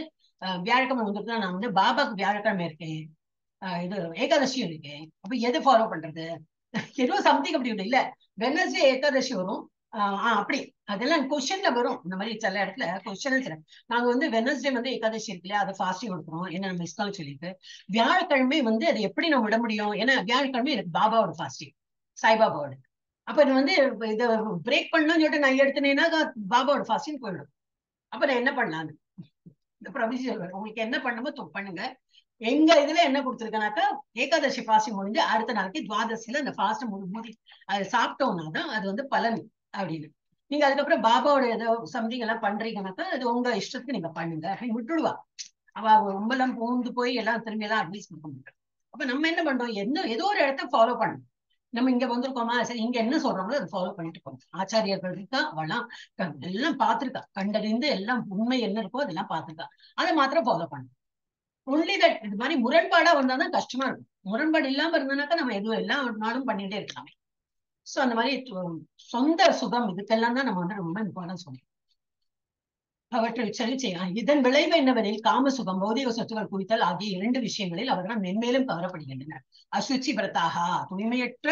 வியாழக்கிழமை வந்துட்டுனா நான் வந்து பாபாக்கு வியாழக்கிழமை இருக்கேன், இது ஏகாதசியும் இருக்கேன், அப்ப எது ஃபாலோ பண்றது? ஏதோ சம்திங் அப்படி இல்ல, வெனஸ்டே ஏகாதசி வரும் அப்படி அதெல்லாம் கொஸ்டின்ல வரும். இந்த மாதிரி சில இடத்துல கொஸ்டின் நாங்க வந்து வெனஸ்டே வந்து ஏகாதசி இருக்குல்லையா, அதை ஃபாஸ்டிங் கொடுக்குறோம் என்ன நம்ம இஸ்கால் சொல்லிட்டு. வியாழக்கிழமை வந்து அதை எப்படி நம்ம விட முடியும்? ஏன்னா வியாழக்கிழமை எனக்கு பாபாவோட ஃபாஸ்டிங், சாய்பாபாவோட. அப்ப இது வந்து இதை பிரேக் பண்ணணும்னு சொல்லிட்டு நான் எடுத்துனேன்னா பாபாவோட ஃபாஸ்டிங் போயிடும். அப்ப நான் என்ன பண்ணலான்னு இந்த ப்ரொவிஷன் உங்களுக்கு என்ன பண்ணுமோ பண்ணுங்க. எங்க இதுல என்ன கொடுத்துருக்கனாக்கா, ஏகாதசி ஃபாஸ்டிங் முடிஞ்சு அடுத்த நாளைக்கு துவாதசியில அந்த ஃபாஸ்ட் மூடி அதை சாப்பிட்டோம்னா தான் அது வந்து பலன் அப்படின்னு. நீங்க அதுக்கப்புறம் பாபாவோட ஏதோ சம்திங் எல்லாம் பண்றீங்கன்னாக்கா அது உங்க இஷ்டத்துக்கு நீங்க பண்ணுங்க அப்படின்னு விட்டுடுவா. அவ ரொம்ப எல்லாம் பூந்து போய் எல்லாம் திரும்பி எல்லாம் அட்வைஸ் கொடுக்க மாட்டோம். அப்ப நம்ம என்ன பண்றோம், ஏதோ ஒரு இடத்த ஃபாலோ பண்ணணும். நம்ம இங்க வந்திருக்கோமா, சரி இங்க என்ன சொல்றாங்களோ அதை ஃபாலோ பண்ணிட்டு இருக்கோம். ஆச்சாரியர்கள் இருக்கா, அவெல்லாம் எல்லாம் பார்த்திருக்கா, கண்டறிந்து எல்லாம் உண்மை என்ன இருக்கோ அதெல்லாம் பார்த்திருக்கா, அதை மாத்திரம் ஃபாலோ பண்ணணும். Only that. இது மாதிரி முரண்பாடா வந்தாதான் கஷ்டமா இருக்கும். முரண்பாடு இல்லாம இருந்தனாக்கா நம்ம எதுவும் எல்லா நாளும் பண்ணிட்டே இருக்கலாமே. சோ அந்த மாதிரி சொந்த சுகம் இதுக்கெல்லாம் தான் நம்ம வந்து ரொம்ப இம்பார்ட்டன்ஸ் சொல்றோம். அவற்றை சரி செய்யலாம். இதன் விளைவு என்னவெனில் காமசுகம், பௌதிக சொத்துக்கள் குவித்தல் ஆகிய 2 விஷயங்களில் அவர்கள் மென்மேலும் கவரப்படுகின்றனர். அசுச்சி விரதாகா, தூய்மையற்ற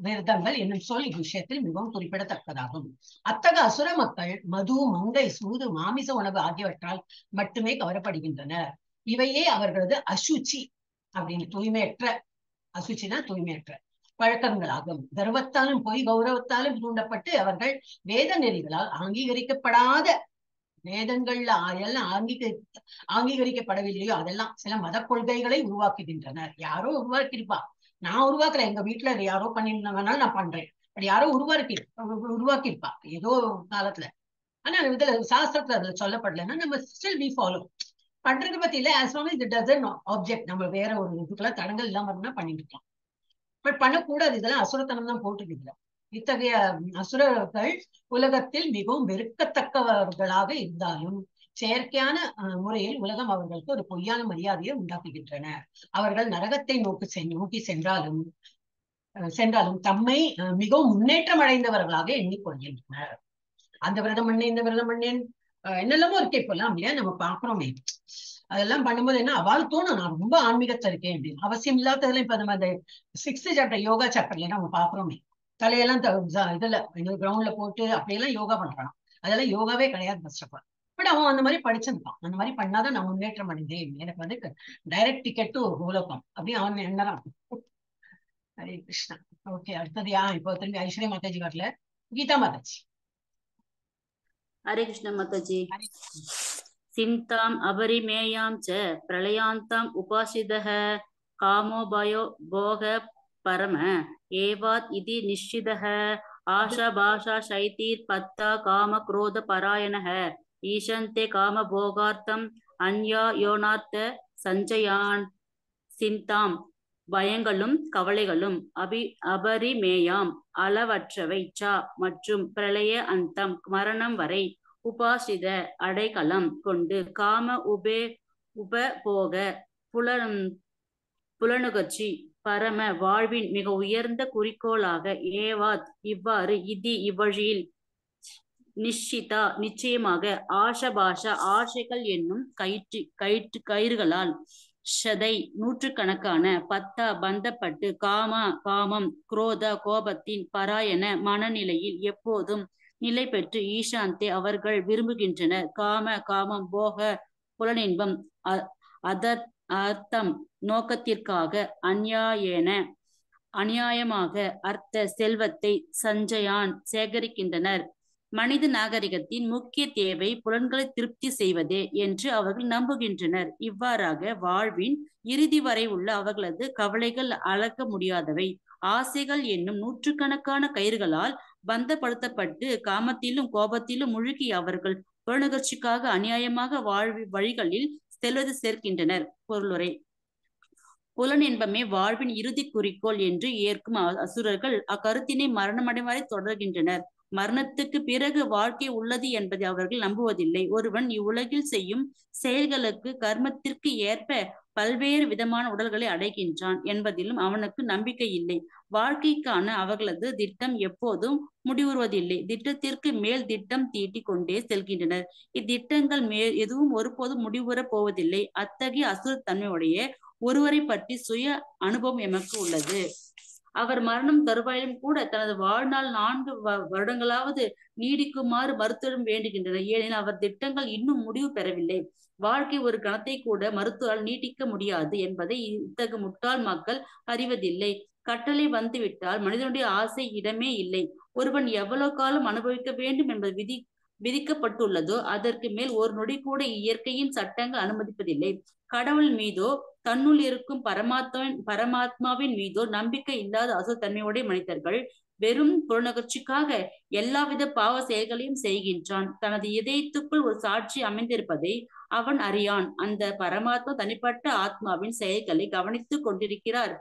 விரதங்கள் என்னும் சொல் இவ்விஷயத்தில் மிகவும் குறிப்பிடத்தக்கதாகும். அத்தகைய அசுர மக்கள் மது, மங்கை, சூது, மாமிச உணவு ஆகியவற்றால் மட்டுமே கவரப்படுகின்றனர். இவையே அவர்களது அசுச்சி அப்படின்னு, தூய்மையற்ற, அசுச்சினா தூய்மையற்ற பழக்கங்களாகும். கர்வத்தாலும் பொய் கௌரவத்தாலும் தூண்டப்பட்டு அவர்கள் வேத நெறிகளால் அங்கீகரிக்கப்படாத, வேதங்கள்ல எல்லாம் அங்கீகரிக்கப்படவில்லையோ அதெல்லாம் சில மத கொள்கைகளை உருவாக்குகின்றனர். யாரோ உருவாக்கியிருப்பா, நான் உருவாக்குறேன், எங்க வீட்டுல யாரோ பண்ணிருந்தாங்கனால நான் பண்றேன். அப்படி யாரோ உருவாக்கியிருப்பா ஏதோ காலத்துல. ஆனா இதுல சாஸ்திரத்துல அதுல சொல்லப்படலைன்னா நம்ம ஸ்டில் வி ஃபாலோ பண்றது பத்தி இல்ல. as long as it doesn't object, நம்ம வேற ஒரு இதுக்கெல்லாம் தடங்கள் இல்லாம இருந்தா பண்ணிட்டு இருக்கலாம். பட் பண்ணக்கூடாது, இதெல்லாம் அசுரத்தனம் தான் போட்டுருக்குதுல. இத்தகைய அசுரர்கள் உலகத்தில் மிகவும் வெறுக்கத்தக்கவர்களாக இருந்தாலும் செயற்கையான முறையில் உலகம் அவர்களுக்கு ஒரு பொய்யான மரியாதையை உண்டாக்குகின்றனர். அவர்கள் நரகத்தை நோக்கி சென்றாலும் தம்மை மிகவும் முன்னேற்றம் அடைந்தவர்களாக எண்ணிக்கொள்கின்றனர். அந்த விரதம் பண்ணேன், இந்த விரதம் பண்ணேன், என்னெல்லாமோ இருக்கே இப்பெல்லாம் இல்லையா, நம்ம பாக்குறோமே. அதெல்லாம் பண்ணும்போது என்ன அவள் தோணும், நான் ரொம்ப ஆன்மீகத்தை இருக்கேன் அப்படின்னு. அவசியம் இல்லாததுல இப்ப நம்ம அந்த 6th சாப்டர் யோகா சாப்டர்ல நம்ம பாக்குறோமே, தலையெல்லாம் இதுல கிரவுண்ட்ல போட்டு அப்படியெல்லாம் யோகா பண்றான். அதெல்லாம் யோகாவே கிடையாது ஃபர்ஸ்ட் ஆஃப் ஆல். பட் அவன் அந்த மாதிரி படிச்சிருக்கான். அந்த மாதிரி பண்ணாதான் நான் முன்னேற்றம் அடைந்தேன், எனக்கு வந்து டைரக்ட் டிக்கெட் டு கோலோகம் அப்படி அவன் என்னதான். ஹரே கிருஷ்ணா. ஓகே, அடுத்தது இப்போ திரும்பி ஐஸ்வர்யா மாதாஜி வரல, கீதா மாதாஜி. ஹரே கிருஷ்ண மாதாஜி. சிந்தாம் அபரிமேயாம் ச பிரளயாந்தாம் உபாசிதः காமோ பய போக பரம ஏவாத் இதி நிஷ்சிதः ஆஷா பாஷா சைதீர் பத்தா காம குரோத பராயணः ஈஷந்தே காம போகார்த்தம் அன்யா யோனார்த்த சஞ்சயான். சிந்தாம் பயங்களும் கவலைகளும் அபரிமேயாம் அளவற்றவை ச மற்றும் பிரளய அந்தம் மரணம் வரை உபாசித அடைக்கலம் கொண்டு காம உபபோக புலனுகர்ச்சி பரம வாழ்வின் மிக உயர்ந்த குறிக்கோளாக ஏவாத் இவ்வாறு இவ்வழியில் நிச்சிதா நிச்சயமாக ஆஷபாஷ ஆசைகள் என்னும் கயிறுகளால் ஷதை நூற்றுக்கணக்கான பத்தா பந்தப்பட்டு காமம் குரோத கோபத்தின் பராயண மனநிலையில் எப்போதும் நிலை பெற்று ஈசாந்தே அவர்கள் விரும்புகின்றனர். காமம் போக புலனின்பம் அர்த்தம் நோக்கத்திற்காக அநியாயமாக அர்த்த செல்வத்தை சஞ்சயான் சேகரிக்கின்றனர். மனித நாகரிகத்தின் முக்கிய தேவை புலன்களை திருப்தி செய்வதே என்று அவர்கள் நம்புகின்றனர். இவ்வாறாக வாழ்வின் இறுதி வரை உள்ள அவர்களது கவலைகள் அளக்க முடியாதவை. ஆசைகள் என்னும் நூற்றுக்கணக்கான கயிறுகளால் பந்தப்படுத்தப்பட்டு காமத்திலும் கோபத்திலும் முழுகி அவர்கள் புலனுகர்ச்சிக்காக அநியாயமாக வழிகளில் செல்வது சேர்க்கின்றனர். பொருளுரை: புலனின்பமே வாழ்வின் இறுதி குறிக்கோள் என்று ஏற்கும் அசுரர்கள் அக்கருத்தினை மரணமடையும் வரை தொடர்கின்றனர். மரணத்துக்கு பிறகு வாழ்க்கை உள்ளது என்பதை அவர்கள் நம்புவதில்லை. ஒருவன் இவ்வுலகில் செய்யும் செயல்களுக்கு கர்மத்திற்கு ஏற்ப பல்வேறு விதமான உடல்களை அடைகின்றான் என்பதிலும் அவனுக்கு நம்பிக்கை இல்லை. வாழ்க்கைக்கான அவர்களது திட்டம் எப்போதும் முடிவுறுவதில்லை. திட்டத்திற்கு மேல் திட்டம் தீட்டிக் கொண்டே செல்கின்றனர். இத்திட்டங்கள் எதுவும் ஒருபோதும் முடிவுறப் போவதில்லை. அத்தகைய அசுரத்தன்மையுடைய ஒருவரை பற்றி சுய அனுபவம் எமக்கு உள்ளது. அவர் மரணம் தருவாயிலும் கூட தனது வாழ்நாள் 4 வருடங்களாவது நீடிக்குமாறு மருத்துவம் வேண்டுகின்றனர். ஏனெனில் அவர் திட்டங்கள் இன்னும் முடிவு பெறவில்லை. வாழ்க்கை ஒரு கணத்தை கூட மருத்துவரால் நீட்டிக்க முடியாது என்பதை இத்தகு முட்டாள் மக்கள் அறிவதில்லை. கட்டளை வந்துவிட்டால் மனிதனுடைய ஆசை இடமே இல்லை. ஒருவன் எவ்வளவு காலம் அனுபவிக்க வேண்டும் என்பது விதிக்கப்பட்டுள்ளதோ அதற்கு மேல் ஒரு நொடி கூட இயற்கையின் சட்டங்கள் அனுமதிப்பதில்லை. கடவுள் மீதோ தன்னுள் இருக்கும் பரமாத்மாவின் மீதோ நம்பிக்கை இல்லாத அசுத்தன்மையுடைய மனிதர்கள் வெறும் புலனகர்ச்சிக்காக எல்லாவித பாவ செயல்களையும் செய்கின்றான். தனது இதயத்துக்குள் ஒரு சாட்சி அமைந்திருப்பதை அவன் அறியான். அந்த பரமாத்மா தனிப்பட்ட ஆத்மாவின் செயல்களை கவனித்துக் கொண்டிருக்கிறார்.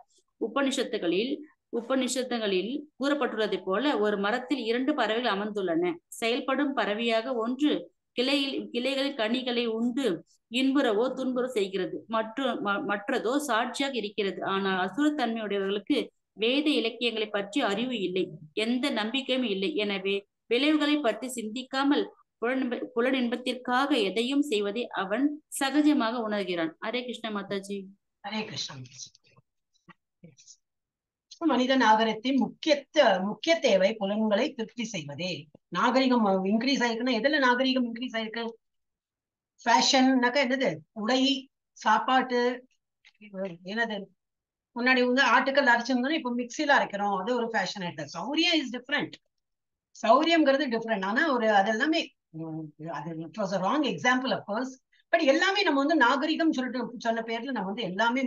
உபனிஷத்துகளில் கூறப்பட்டுள்ளதை போல ஒரு மரத்தில் 2 பறவைகள் அமர்ந்துள்ளன. செயல்படும் பறவையாக ஒன்று கிளைகளில் கனிகளை உண்டு இன்புறவோ துன்புறவோ செய்கிறது. மற்றதோ சாட்சியாக இருக்கிறது. ஆனால் அசுரத்தன்மையுடையவர்களுக்கு வேத இலக்கியங்களை பற்றி அறிவு இல்லை, எந்த நம்பிக்கையும் இல்லை. எனவே விளைவுகளை பற்றி சிந்திக்காமல் புலனின்பத்திற்காக எதையும் செய்வதை அவன் சகஜமாக உணர்கிறான். ஹரே கிருஷ்ண மாதாஜி. ஹரே கிருஷ்ணா. மனித நாகரிகத்தின் முக்கிய தேவை புலன்களை திருப்தி செய்வதே. நாகரிகம் இன்க்ரீஸ் ஆயிருக்குன்னா எதுல நாகரிகம் இன்க்ரீஸ் ஆயிருக்கு? ஃபேஷன்னாக்கா என்னது? உடை, சாப்பாட்டு, என்னது முன்னாடி ஆட்டுக்கல் அரைச்சிருந்தோம், இப்ப மிக்சியில அரைக்கிறோம், அது ஒரு ஃபேஷன் ஆயிட்டு. சௌரியம் இஸ் டிஃப்ரெண்ட். சௌரியம்ங்கிறது டிஃப்ரெண்ட். ஆனா அதெல்லாமே அது it was a wrong example of course. But எல்லாமே நம்ம நாகரிகம் சொல்லிட்டு சொன்ன பேர்ல நம்ம எல்லாமே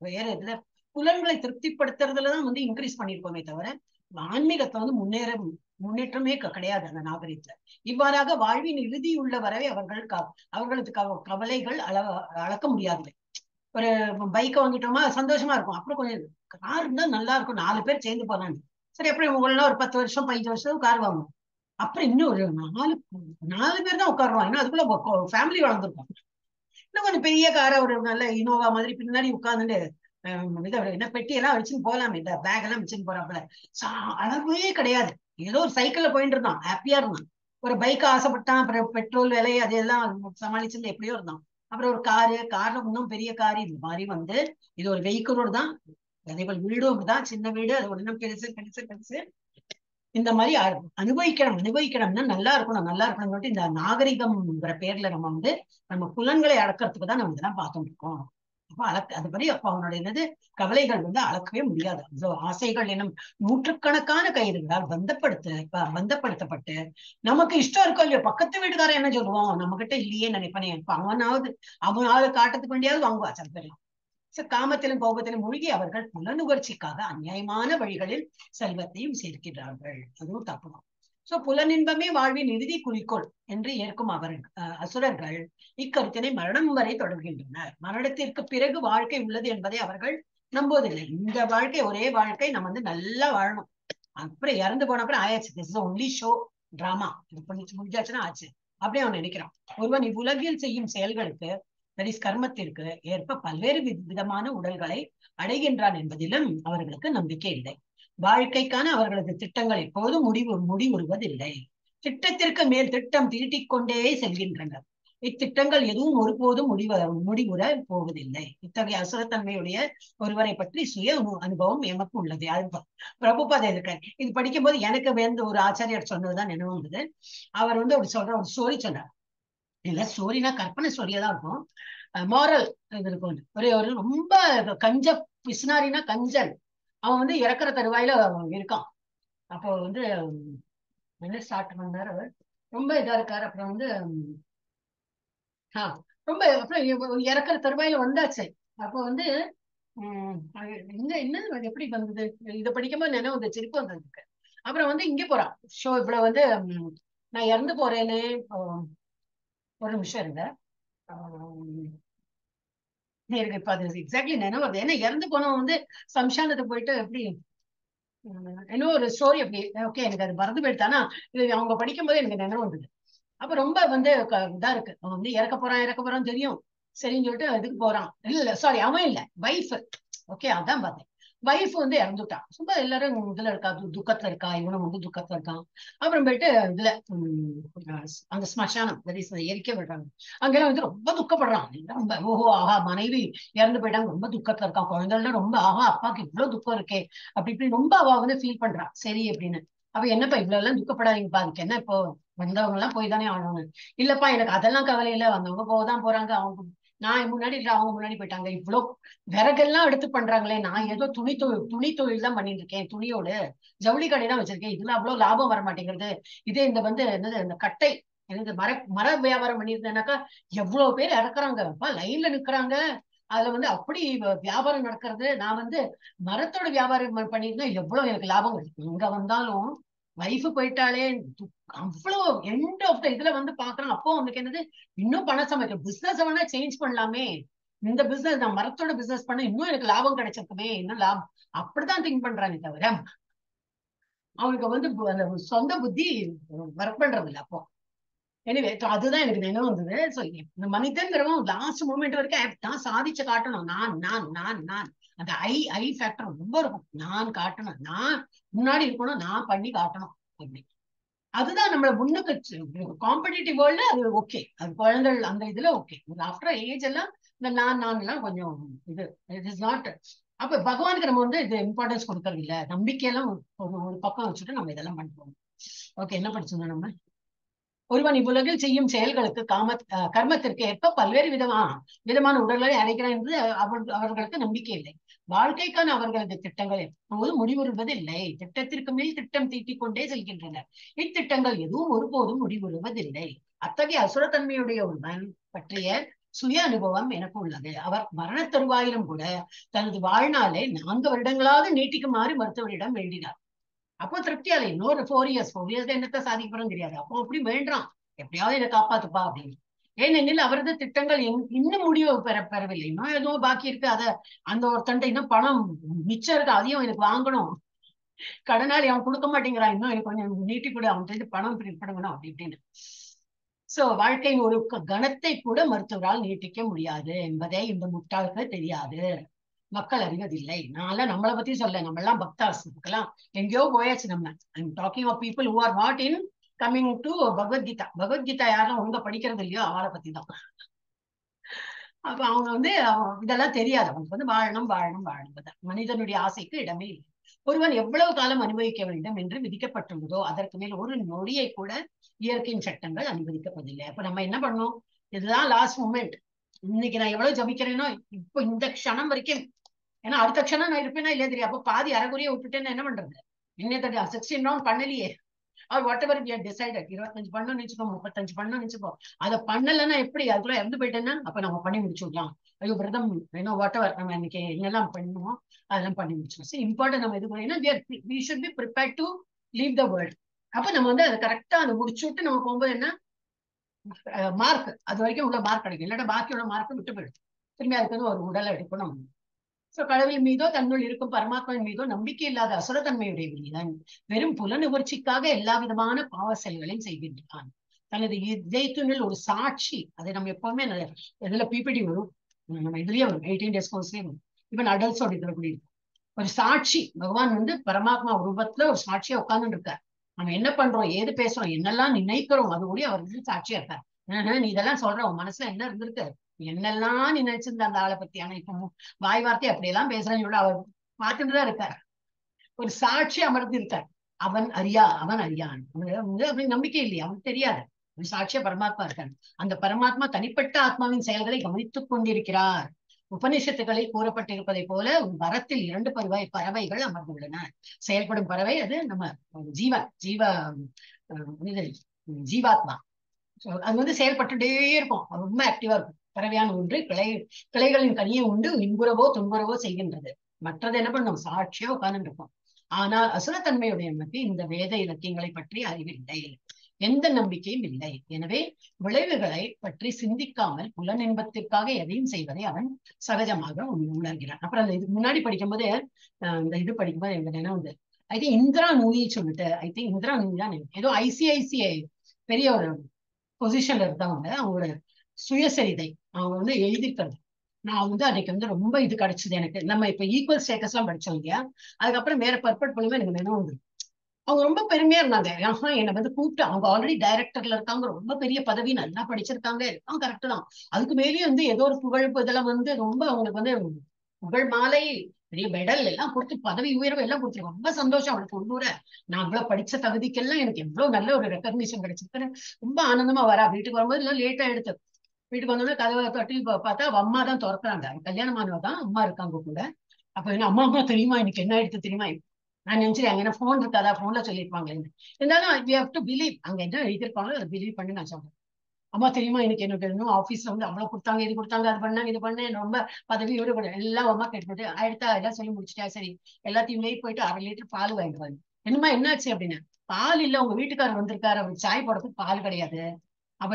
வேற இதுல புலன்களை திருப்திப்படுத்துறதுலதான் இன்க்ரீஸ் பண்ணிருக்கோமே தவிர ஆன்மீகத்தை முன்னேற்றமே கிடையாது அந்த நாகரிகத்துல. இவ்வாறாக வாழ்வின் இறுதி உள்ள வரவே அவர்களுக்கு கவலைகள் அளக்க முடியாது. ஒரு பைக்கை வாங்கிட்டோமா சந்தோஷமா இருக்கும், அப்புறம் கொஞ்சம் கார் இருந்தா நல்லா இருக்கும், 4 பேர் சேர்ந்து போறாங்க, சரி எப்படி உங்களெல்லாம் ஒரு 10 வருஷம் 15 வருஷம் கார் வாங்கணும், அப்புறம் இன்னும் ஒரு 4 பேர் தான் உட்காருவாங்க, ஏன்னா அதுக்குள்ள ஃபேமிலி வளர்ந்துருக்கும். இன்னும் கொஞ்சம் பெரிய காரை ஒரு நல்ல இனோவா மாதிரி பின்னாடி உட்கார்ந்துட்டு என்ன பெட்டியெல்லாம் வச்சுன்னு போலாமே, இந்த பேக் எல்லாம் வச்சுன்னு போறாப்புல அளவே கிடையாது. ஏதோ ஒரு சைக்கிள்ல போயிட்டு இருந்தான், ஹாப்பியா இருந்தான். ஒரு பைக் ஆசைப்பட்டான், அப்புறம் பெட்ரோல் விலை அதையெல்லாம் சமாளிச்சுட்டு எப்படியோ இருந்தான். அப்புறம் ஒரு கார்ல இன்னும் பெரிய கார், இந்த மாதிரி இது ஒரு வெஹிக்கிளோடு தான். அதே போல வீடும் அப்படிதான், சின்ன வீடு, அது இன்னும் பெருசு இந்த மாதிரி அனுபவிக்கணும்னா நல்லா இருக்கணும். இந்த நாகரிகம்ங்கிற பேர்ல நம்ம புலன்களை அடக்கிறதுக்கு தான் நம்ம இதெல்லாம் பார்த்துட்டு இருக்கோம். அப்ப அவனுடைய கவலைகள் அளக்கவே முடியாது. ஆசைகள் என்னும் நூற்றுக்கணக்கான கயிறுகளால் பந்தப்படுத்தப்பட்டு நமக்கு இஷ்டம் இருக்கோ இல்லையோ, பக்கத்து வீட்டுக்காரன் என்ன சொல்லுவோம், நம்ம கிட்ட இல்லையே நினைப்பனே, அவனாவது காட்டத்துக்கு வேண்டியாவது வாங்குவா சில பேர்லாம். காமத்திலும் கோபத்திலும் மூழ்கி அவர்கள் புலனுகர்ச்சிக்காக அநியாயமான வழிகளில் செல்வத்தையும் சேர்க்கிறார்கள். அதுவும் தப்புதான். புலனின்பமே வாழ்வின் இறுதி குறிக்கோள் என்று ஏற்கும் அசுரர்கள் இக்கருத்தினை மரணம் வரை தொடர்கின்றனர். மரணத்திற்கு பிறகு வாழ்க்கை உள்ளது என்பதை அவர்கள் நம்புவதில்லை. இந்த வாழ்க்கை ஒரே வாழ்க்கை, நம்ம நல்லா வாழணும், அப்புறம் இறந்து போன அப்புறம் ஆயாச்சு, this is only show drama, இது முடிஞ்சாச்சுன்னா ஆச்சு, அப்படி அவன் நினைக்கிறான். ஒருவன் இவ்வுலகில் செய்யும் செயல்களுக்கு கர்மத்திற்கு ஏற்ப பல்வேறு விதமான உடல்களை அடைகின்றான் என்பதிலும் அவர்களுக்கு நம்பிக்கை இல்லை. வாழ்க்கைக்கான அவர்களது திட்டங்கள் எப்போதும் முடிவுறுவதில்லை. திட்டத்திற்கு மேல் திட்டம் தீட்டிக் கொண்டே செல்கின்றனர். இத்திட்டங்கள் எதுவும் ஒருபோதும் முடிவுற போவதில்லை. இத்தகைய அசுரத்தன்மையுடைய ஒருவரை பற்றி சுய அனுபவம் எமக்கு உள்ளது. அது பிரபுபாத இருக்காரு. இது படிக்கும்போது எனக்கு வேந்த ஒரு ஆச்சாரியார் சொன்னதுதான் நினைவு வந்தது. அவர் ஒரு ஸ்டோரி சொன்னார். இல்ல ஸ்டோரினா கற்பனை ஸ்டோரியா தான் இருக்கும். மாரல் இது இருக்கும். ஒரு ரொம்ப கஞ்ச பிஸ்னாரினா கஞ்சன். அவன் இறக்குற தருவாயில இருக்கான். அப்போ என்ன ஸ்டார்ட் பண்ணாரு அவர், ரொம்ப இதா இருக்காரு. அப்புறம் ரொம்ப அப்புறம் இறக்குற தருவாயில வந்தாச்சு. அப்போ என்ன எப்படி வந்தது, இதை படிக்கும்போது நினைவு வந்து சிரிப்பு வந்ததுக்கு. அப்புறம் இங்க போறான் ஷோ. இவ்வளவு நான் இறந்து போறேன்னு ஒரு நிமிஷம் இருங்க. எனக்கு இப்ப அது எக்ஸாக்ட்லி நினைவு வருது. ஏன்னா இறந்து போனவன் சம்சானத்தை போயிட்டு எப்படி என்ன ஒரு ஸ்டோரி அப்படி. ஓகே, எனக்கு அது மறந்து போயிடுத்தானா இது அவங்க படிக்கும் போது எனக்கு நினைவு வந்தது. அப்ப ரொம்ப இதா இருக்கு. அவன் இறக்க போறான்னு தெரியும். சரின்னு சொல்லிட்டு இதுக்கு போறான். இல்ல சாரி, அவன் இல்ல, வைஃப். ஓகே, அதான் பார்த்தேன். வைஃப் இறந்துட்டான். ரொம்ப எல்லாரும் இதுல இருக்கா, துக்கத்துல இருக்கா. இவனும் துக்கத்துல இருக்கான். அப்புறம் போயிட்டு இதுல அந்த ஸ்மசானம் எரிக்க விடுறாங்க. அங்கெல்லாம் ரொம்ப துக்கப்படுறான். ரொம்ப ஓஹோ ஆஹா மனைவி இறந்து போயிட்டாங்க, ரொம்ப துக்கத்துல இருக்கான். குழந்தைகள் ரொம்ப ஆஹா அப்பாவுக்கு இவ்வளவு துக்கம் இருக்கே அப்படி இப்படி ரொம்ப அவ ஃபீல் பண்றான். சரி அப்படின்னு. அப்ப என்னப்பா இவ்வளவு எல்லாம் துக்கப்படாதீங்கப்பா, அதுக்கு என்ன இப்போ வந்தவங்க எல்லாம் போய் தானே ஆகணும். இல்லப்பா எனக்கு அதெல்லாம் கவலை இல்லை, வந்தவங்க போகதான் போறாங்க. அவங்க நான் முன்னாடி அவங்க முன்னாடி போயிட்டாங்க. இவ்வளவு விறகெல்லாம் எடுத்து பண்றாங்களே, நான் ஏதோ துணி தொழில் தான் பண்ணிட்டு இருக்கேன். துணியோட ஜவுளி கடை தான் வச்சிருக்கேன். இதுல அவ்வளவு லாபம் வர மாட்டேங்கிறது. இதே என்னது இந்த கட்டை மர வியாபாரம் பண்ணியிருந்தேனாக்கா எவ்வளவு பேர் இறக்குறாங்க, லைன்ல நிக்கிறாங்க. அதுல அப்படி வியாபாரம் நடக்கிறது. நான் மரத்தோட வியாபாரம் பண்ணியிருந்தா எவ்வளவு எனக்கு லாபம் கிடைக்கும். இங்க வந்தாலும் வைஃப் போயிட்டாலே அவ்வளவு எண்ட் ஆஃப் த இதுல பாக்குறான். அப்போ அவனுக்கு என்னது, இன்னும் பணம் சமைக்கும் பிசினஸ் வேணா சேஞ்ச் பண்ணலாமே. இந்த பிசினஸ் நான் மரத்தோட பிசினஸ் பண்ண இன்னும் எனக்கு லாபம் கிடைச்சிருக்குமே, இன்னும் லாபம். அப்படித்தான் திங்க் பண்றானே தவிர அவனுக்கு அந்த சொந்த புத்தி ஒர்க் பண்றது இல்லை. அப்போ எனிவே அதுதான் எனக்கு நினைவு வந்தது. சோ இந்த மனிதன்கிறவன் லாஸ்ட் மூமெண்ட் வரைக்கும் தான் சாதிச்சு காட்டணும். நான் நான் நான் நான் அந்த ஐ ஃபேக்டர் ரொம்ப இருக்கும். நான் காட்டணும், நான் முன்னாடி இருக்கணும், நான் பண்ணி காட்டணும் அப்படி. அதுதான் நம்மள முன்னுக்கு காம்படிட்டிவ் வேர்ல்ட்ல அது ஓகே. அது குழந்தைகள் அந்த இதுல ஓகே. ஆஃப்டர் ஏஜ் எல்லாம் இந்த நான் எல்லாம் கொஞ்சம் இது இட் இஸ் நாட். அப்ப பகவானுக்கு நம்ம இது இம்பார்ட்டன்ஸ் கொடுக்கறது இல்ல. நம்பிக்கையெல்லாம் ஒரு பக்கம் வச்சுட்டு நம்ம இதெல்லாம் பண்ணுவோம். ஓகே, என்ன படிச்சோம் நம்ம? ஒருவன் இவ்வுலகில் செய்யும் செயல்களுக்கு கர்மத்திற்கு ஏற்ப பல்வேறு விதமான உடல்களை அடைக்கிறான் என்று அவர்களுக்கு நம்பிக்கை இல்லை. வாழ்க்கைக்கான அவர்களது திட்டங்கள் எப்போதும் முடிவுறுவதில்லை. திட்டத்திற்கு மேல் திட்டம் தீட்டிக் கொண்டே செல்கின்றனர். இத்திட்டங்கள் எதுவும் ஒருபோதும் முடிவுறுவதில்லை. அத்தகைய அசுரத்தன்மையுடைய ஒருவன் பற்றிய சுய அனுபவம் எனக்கு உள்ளது. அவர் மரண தருவாயிலும் கூட தனது வாழ்நாளை 4 வருடங்களாவது நீட்டிக்குமாறு மருத்துவரிடம் வேண்டினார். அப்போ திருப்தியால இன்னொரு 4 இயர்ஸ் என்னத்தை சாதிக்க போறோம் தெரியாது. அப்போ அப்படி வேண்டாம், எப்படியாவது என்னை காப்பாத்துப்பா அப்படின்னு. ஏனெனில் அவரது திட்டங்கள் இன்னும் முடிவு பெறவில்லை. இன்னும் எதுவும் பாக்கி இருக்கு. அந்த ஒருத்தன்ட்ட இன்னும் பணம் மிச்சம் இருக்கு, அதையும் எனக்கு வாங்கணும். கடனாளி அவன் கொடுக்க மாட்டேங்கிறான், இன்னும் எனக்கு கொஞ்சம் நீட்டி கூட அவன் பணம் பிடிப்படணும் அப்படி இப்படின்னு. சோ வாழ்க்கையின் ஒரு கணத்தை கூட மருத்துவரால் நீட்டிக்க முடியாது என்பதை இந்த முட்டாளுக்கு தெரியாது. மக்கள் அறிவதில்லை. நான் நம்மளை பத்தி சொல்ல, நம்ம எல்லாம் பக்தாஸ்லாம் எங்கேயோ போயாச்சு. நம்ம I'm talking of people who are not in coming to Bhagavad Gita. Bhagavad Gita யாரும் ஒழுங்கா படிக்கிறது இல்லையோ அவளை பத்தி தான். அப்ப அவங்க இதெல்லாம் தெரியாது. அவங்க வாழணும் வாழணும் வாழணும். மனிதனுடைய ஆசைக்கு இடமே இல்லை. ஒருவன் எவ்வளவு காலம் அனுபவிக்க வேண்டும் என்று விதிக்கப்பட்டுள்ளதோ அதற்கு மேல் ஒரு நொடியை கூட இயற்கையின் சட்டங்கள் அனுமதிக்கப்பதில்லை. அப்ப நம்ம என்ன பண்ணணும்? இதுதான் லாஸ்ட் மூமெண்ட். இன்னைக்கு நான் எவ்வளவு ஜபிக்கிறேனோ இப்போ இந்த க்ஷணம் வரைக்கும், ஏன்னா அடுத்த க்ஷணம் நான் இருப்பேனா இல்லையா தெரியும். அப்ப பாதி அரைகுறைய விட்டுட்டேன்னு என்ன பண்றது? இன்னும் 16 ரவுண்ட் பண்ணலையே. அவர் வாட் எவர் டிசைடட் 25 பண்ணணும்னு நினைச்சுக்கோ, 35 பண்ணணும்னு நினைச்சுக்கோ. அதை பண்ணலன்னா எப்படி? அதுக்குள்ள இறந்து போயிட்டேன்னா அப்ப நம்ம பண்ணி முடிச்சுடலாம். ஐயோ விரதம் வேணும், வாட் எவர் நம்ம இன்னைக்கு என்னெல்லாம் பண்ணுவோம் அதெல்லாம் பண்ணி முடிச்சிடும். இம்பார்ட்டன் நம்ம இது பண்ணீங்கன்னா we should be prepared to leave the world. அப்ப நம்ம அதை கரெக்டா அதை முடிச்சு விட்டு நம்ம போகும்போது என்ன மார்க், அது வரைக்கும் உள்ள மார்க் கிடைக்கும். இல்லாட்டா பாக்கியோட மார்க் விட்டு போயிடும். திரும்பி அதுக்கு ஒரு உடலை எடுக்கணும். கடவுள் மீதோ தன்னுள் இருக்கும் பரமாத்மாவின் மீதோ நம்பிக்கை இல்லாத அசுரத்தன்மையுடைய வெளிதான் வெறும் புலனுணர்ச்சிக்காக எல்லா விதமான பாவ செயல்களையும் செய்கின்றான். தனது இதயத்தினுள் ஒரு சாட்சி. அதை நம்ம எப்பவுமே இதுல பிபிடி வரும், நம்ம இதுலயே வரும், 18 days கோர்ஸ்லயே வரும். இவன் அடல்ட்ஸோட இதுல கூட இருக்கும். ஒரு சாட்சி, பகவான் வந்து பரமாத்மா ரூபத்துல ஒரு சாட்சியா உட்கார்ந்து இருக்கார். நம்ம என்ன பண்றோம், ஏது பேசுறோம், என்னெல்லாம் நினைக்கிறோம், அது கூட அவர் வந்து சாட்சியா இருக்கார். நீ இதெல்லாம் சொல்ற, உன் மனசுல என்ன இருந்திருக்கு, என்னெல்லாம் நீ நினைச்சிருந்த அந்த ஆளை பத்தி. ஆனா இப்போ வாய் வார்த்தை அப்படியெல்லாம் பேசுறேன்னு அவர் பார்த்துட்டுதான் இருக்கார். ஒரு சாட்சி அமர்ந்து இருக்கார். அவன் அறியான், அப்படி நம்பிக்கை இல்லையா, அவனுக்கு தெரியாது. சாட்சியா பரமாத்மா இருக்கார். அந்த பரமாத்மா தனிப்பட்ட ஆத்மாவின் செயல்களை கவனித்துக் கொண்டிருக்கிறார். உபநிஷத்துகளில் கூறப்பட்டிருப்பதை போல வரத்தில் 2 பறவைகள் அமர்ந்துள்ளன. செயல்படும் பறவை அது நம்ம ஜீவாத்மா. அது வந்து செயல்பட்டுட்டே இருக்கும், ரொம்ப ஆக்டிவா இருக்கும். பறவையான ஒன்று கிளைகளின் கனியை உண்டு இன்புறவோ துன்புறவோ செய்கின்றது. மற்றது என்ன பண்ணும், சாட்சியா உட்கார்ந்து இருக்கும். ஆனால் அசுரத்தன்மையுடைய நமக்கு இந்த வேத இலக்கியங்களை பற்றி அறிவில்லை, எந்த நம்பிக்கையும் இல்லை. எனவே விளைவுகளை பற்றி சிந்திக்காமல் புலனின்பத்திற்காக எதையும் செய்வதை அவன் சகஜமாக உணர்கிறான். அப்புறம் அந்த இதுக்கு முன்னாடி படிக்கும்போது இந்த இது படிக்கும்போது எனக்கு நினைவு, ஐ திங்க் இந்திரா நூனி சொல்லிட்டு, ஐ திங்க் இந்திரா நூனி தான் ஏதோ ஐசிஐசிஐ பெரிய ஒரு பொசிஷன்ல இருந்தவங்க, அவங்களோட சுயசரிதை அவங்க வந்து எழுதிக்கிறது. நான் வந்து அன்னைக்கு வந்து ரொம்ப இது கிடைச்சது எனக்கு. நம்ம இப்ப ஈக்குவல் ஸ்டேட்டஸ் எல்லாம் படிச்சோம் இல்லையா, அதுக்கப்புறம் வேற பர்பட் மூலமா எனக்கு நினைவு வந்து அவங்க ரொம்ப பெருமையா இருந்தாங்க. என்னை வந்து கூப்பிட்டு, அவங்க ஆல்ரெடி டைரக்டர்ல இருக்காங்க, ரொம்ப பெரிய பதவி, நல்லா படிச்சிருக்காங்க, எல்லாம் கரெக்ட் தான். அதுக்கு மேலேயும் வந்து ஏதோ ஒரு புகழ் இதெல்லாம் வந்து ரொம்ப அவங்களுக்கு வந்து புகழ் மாலை, பெரிய மெடல் எல்லாம் கொடுத்து பதவி உயர்வு எல்லாம் கொடுத்துருக்கோம். ரொம்ப சந்தோஷம் அவளுக்கு உள்ளூர. நான் இவ்வளவு படிச்ச தகுதிக்கெல்லாம் எனக்கு எவ்வளவு நல்ல ஒரு ரெக்கக்னிஷன் கிடைச்சிருக்குன்னு ரொம்ப ஆனந்தமா வரா. வீட்டுக்கு வரும்போது எல்லாம் லேட்டா எடுத்து வீட்டுக்கு வந்தோடனே கதவை தட்டி பார்த்தா அவ அம்மா தான் திறக்கிறாங்க. கல்யாணமானவ தான் அம்மா இருக்காங்க கூட. அப்ப என்ன அம்மா தெரியுமா இன்னைக்கு என்ன எடுத்து தெரியுமா, நான் நினைச்சிருக்கேன் அங்க என்ன போன் இருக்காதா, போன்ல சொல்லியிருப்பாங்க. இருந்தாலும் வி ஹேவ் டு பிலீவ், அங்க என்ன எழுதியிருப்பாங்களோ அதை பிலீவ் பண்ணி நான் சொல்றேன். அம்மா தெரியுமா இன்னைக்கு எனக்கு இன்னும் ஆபீஸ்ல வந்து அவ்வளவு கொடுத்தாங்க, இது கொடுத்தாங்க, அது பண்ணாங்க, இது பண்ணேன், ரொம்ப பதவியோடு எல்லாம் அம்மா கேட்டுட்டு அடுத்தா எல்லாம் சொல்லி முடிச்சுட்டா. சரி எல்லாத்தையும் போயிட்டு 1/2 லிட்டர் பால் வாங்கிட்டு, என்னமா என்னாச்சு அப்படின்னு. பால் இல்ல, உங்க வீட்டுக்காரர் வந்திருக்காரு, அவருக்கு சாய் போடுறதுக்கு பால் கிடையாது. அப்ப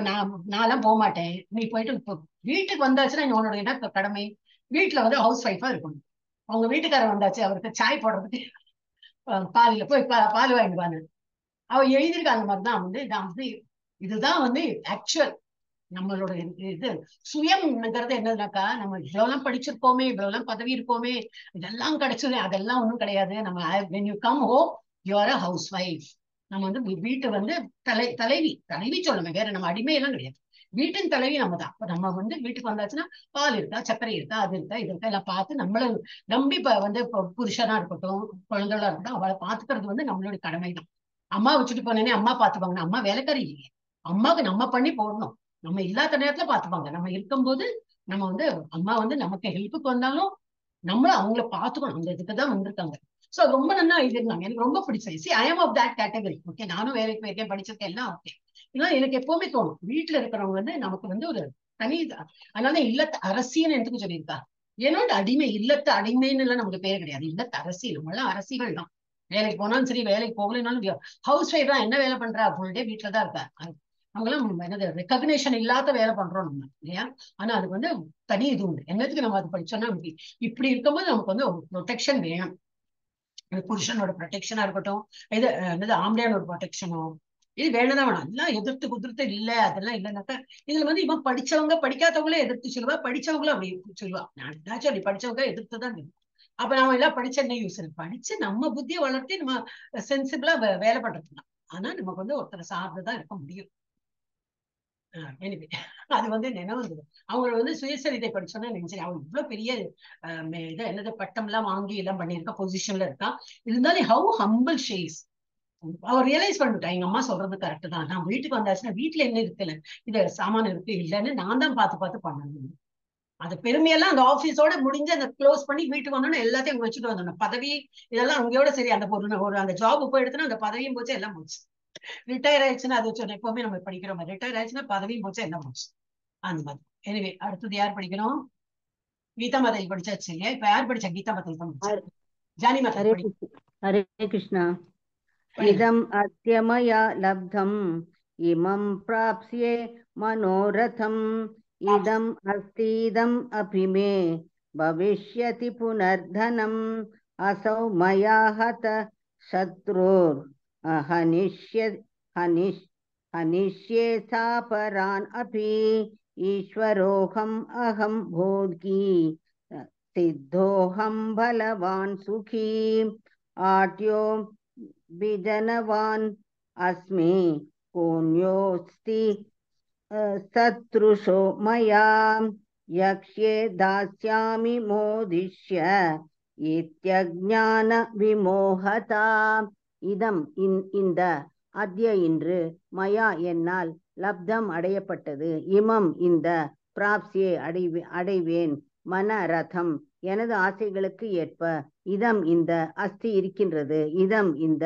நான்லாம் போக மாட்டேன், நீ போயிட்டு இப்போ வீட்டுக்கு வந்தாச்சுன்னா உன்னோட என்ன கடமை, வீட்டுல வந்து ஹவுஸ் ஒய்ஃபா இருக்கணும். அவங்க வீட்டுக்காரர் வந்தாச்சு, அவருக்கு சாய் போடுறதுக்கு பால் இல்ல, போய் பால் வாங்கிடுவாங்க. அவ எழுதியிருக்க அந்த மாதிரிதான் வந்து நான் வந்து இதுதான் வந்து ஆக்சுவல் நம்மளோட இது சுயம்ங்கிறது. என்னதுனாக்கா, நம்ம இவ்வளவுலாம் படிச்சிருக்கோமே, இவ்வளவுலாம் பதவி இருக்கோமே, இதெல்லாம் கிடைச்சது, அதெல்லாம் ஒண்ணும் கிடையாது. நம்ம when you come home you are a housewife. நம்ம வந்து வீட்டு வந்து தலைவி சொல்லணும், வேற நம்ம அடிமையெல்லாம் கிடையாது. வீட்டின் தலைவி நம்ம தான். நம்ம வந்து வீட்டுக்கு வந்தாச்சுன்னா பால் இருக்கா, சர்க்கரை இருக்கா, அது இருக்கா, இது இருக்கா, எல்லாம் பார்த்து நம்மள நம்பி வந்து புருஷனா இருக்கட்டும், குழந்தைகளா இருக்கட்டும், அவளை பாத்துக்கிறது வந்து நம்மளுடைய கடமை தான். அம்மா வச்சுட்டு போனேனே அம்மா பாத்துப்பாங்க, அம்மா வேலைக்காரி இல்லையே, அம்மாவுக்கு நம்ம பண்ணி போடணும். நம்ம இல்லாத நேரத்துல பாத்துப்பாங்க. நம்ம இருக்கும்போது நம்ம வந்து அம்மா வந்து நமக்கு ஹெல்ப்புக்கு வந்தாலும் நம்மள அவங்கள பாத்துக்கணும். அந்த இதுக்குதான் வந்திருக்காங்க. சோ ரொம்ப நல்லா எழுதிருந்தாங்க, எனக்கு ரொம்ப பிடிச்சிருச்சு. I am of that category. Okay, நானும் வேலைக்கு போயிருக்கேன், படிச்சிருக்கேன், எல்லாம் ஓகே. இதெல்லாம் எனக்கு எப்பவுமே தோணும், வீட்டுல இருக்கிறவங்க வந்து நமக்கு வந்து ஒரு தனி. அதனால இல்லத்து அரசியல் எதுக்கு சொல்லியிருக்கா, என்னோட அடிமை, இல்லத்து அடிமைன்னு எல்லாம் நமக்கு பேர் கிடையாது, இல்லத்து அரசியல். நம்ம எல்லாம் அரசியல் தான். வேலைக்கு போனாலும் சரி, வேலைக்கு போகலனாலும் ஹவுஸ் ஒய்ஃப் தான். என்ன வேலை பண்றா, ஃபுல் டே வீட்டுலதான் இருக்கா. அவங்களாம் என்னது ரெக்கக்னேஷன் இல்லாத வேலை பண்றோம் நம்ம இல்லையா. ஆனா அதுக்கு வந்து தனி இது உண்டு. என்னத்துக்கு நம்ம அது படிச்சோம்னா, இப்படி இருக்கும்போது நமக்கு வந்து ஒரு ப்ரொடெக்ஷன் வேணும். புருஷனோட ப்ரொடெக்ஷனா இருக்கட்டும், இது என்னது ஆம்பளையானோட ப்ரொடெக்ஷனோ, இது வேணும்தான் வேணும். எல்லாம் எதிர்த்து குதிர்த்து இல்ல, அதெல்லாம் இல்லைன்னாக்கா இதுல வந்து இவன் படிச்சவங்க படிக்காதவங்களே எதிர்த்து சொல்லுவா, படிச்சவங்களும் அப்படி சொல்லுவா. நான் ஏதாச்சும் அப்படி படிச்சவங்க எதிர்த்துதான் இருக்கும். அப்ப நாம எல்லாம் படிச்ச என்ன யூஸ், படிச்சு நம்ம புத்தியை வளர்த்தி நம்ம சென்சிபிளா வேலை பண்றதுதான். ஆனா நமக்கு வந்து ஒருத்தர் சார்ந்துதான் இருக்க முடியும். எனிவே அது வந்து நினைவு இருந்தது. அவங்க வந்து சுயசரிதை படிச்சோன்னா நினைச்சேன், அவங்க இவ்வளவு பெரிய இது என்னது பட்டம் எல்லாம் வாங்கி எல்லாம் பண்ணியிருக்க பொசிஷன்ல இருக்கா. இருந்தாலும் ஹவு ஹம்பிள் ஷேஸ். அவர் ரியலைஸ் பண்ணிட்டா, எங்க அம்மா சொல்றது கரெக்ட் தான், நான் வீட்டுக்கு வந்தாச்சுன்னா வீட்டுல என்ன இருக்குல்ல, இது சாமான் இருக்கு இல்லைன்னு நான் தான் பார்த்து பண்ணணும். அது பெருமையெல்லாம் அந்த ஆபீஸோட முடிஞ்சு அந்த க்ளோஸ் பண்ணி வீட்டுக்கு வந்தோம்னா எல்லாத்தையும் அங்க வச்சுட்டு வந்தோம். பதவி இதெல்லாம் அங்கேயோட சரி. அந்த ஒரு அந்த ஜாப் போய் எடுத்தோன்னா அந்த பதவியும் போச்சு, எல்லாம் போச்சு. ரிட்டையர் ஆயிடுச்சுன்னா அது சொன்ன எப்பவுமே நம்ம படிக்கிற மாதிரி, ரிட்டையர் ஆயிடுச்சுன்னா பதவியும் போச்சு, எல்லாம் போச்சு, அந்த மாதிரி. எனவே அடுத்தது யார் படிக்கணும், கீதா மாதை படிச்சாச்சு இல்லையா. இப்ப யார் படிச்சா, கீதா மாதை தான் படிச்சா. ஜானி மாதை படி. ஹரே கிருஷ்ணா. இதம் அத்யமயா லப்தம் இமம் பிராப்ஸ்யே மனோரதம் இதம் அஸ்தீதம் அபிமே பவிஷ்யதி புனர்தனம் அசௌ மயா ஹத சத்ரோர் हनिष्ये सापरान् अपि ईश्वरोऽहम् अहं भोगी सिद्धोऽहं बलवान् सुखी आट्यो विजनवान् अस्मि पुण्योऽस्ति सत्रुषो मया यक्ष्ये दास्यामि मोदिष्य इत्यज्ञान विमोहता இதம் இந்த அத்ய இன்று மயா என்னால் லப்தம் அடையப்பட்டது இமம் இந்த பிராப்சியை அடைவேன் மன ரதம் எனது ஆசைகளுக்கு ஏற்ப இதம் இந்த அஸ்தி இருக்கின்றது இதம் இந்த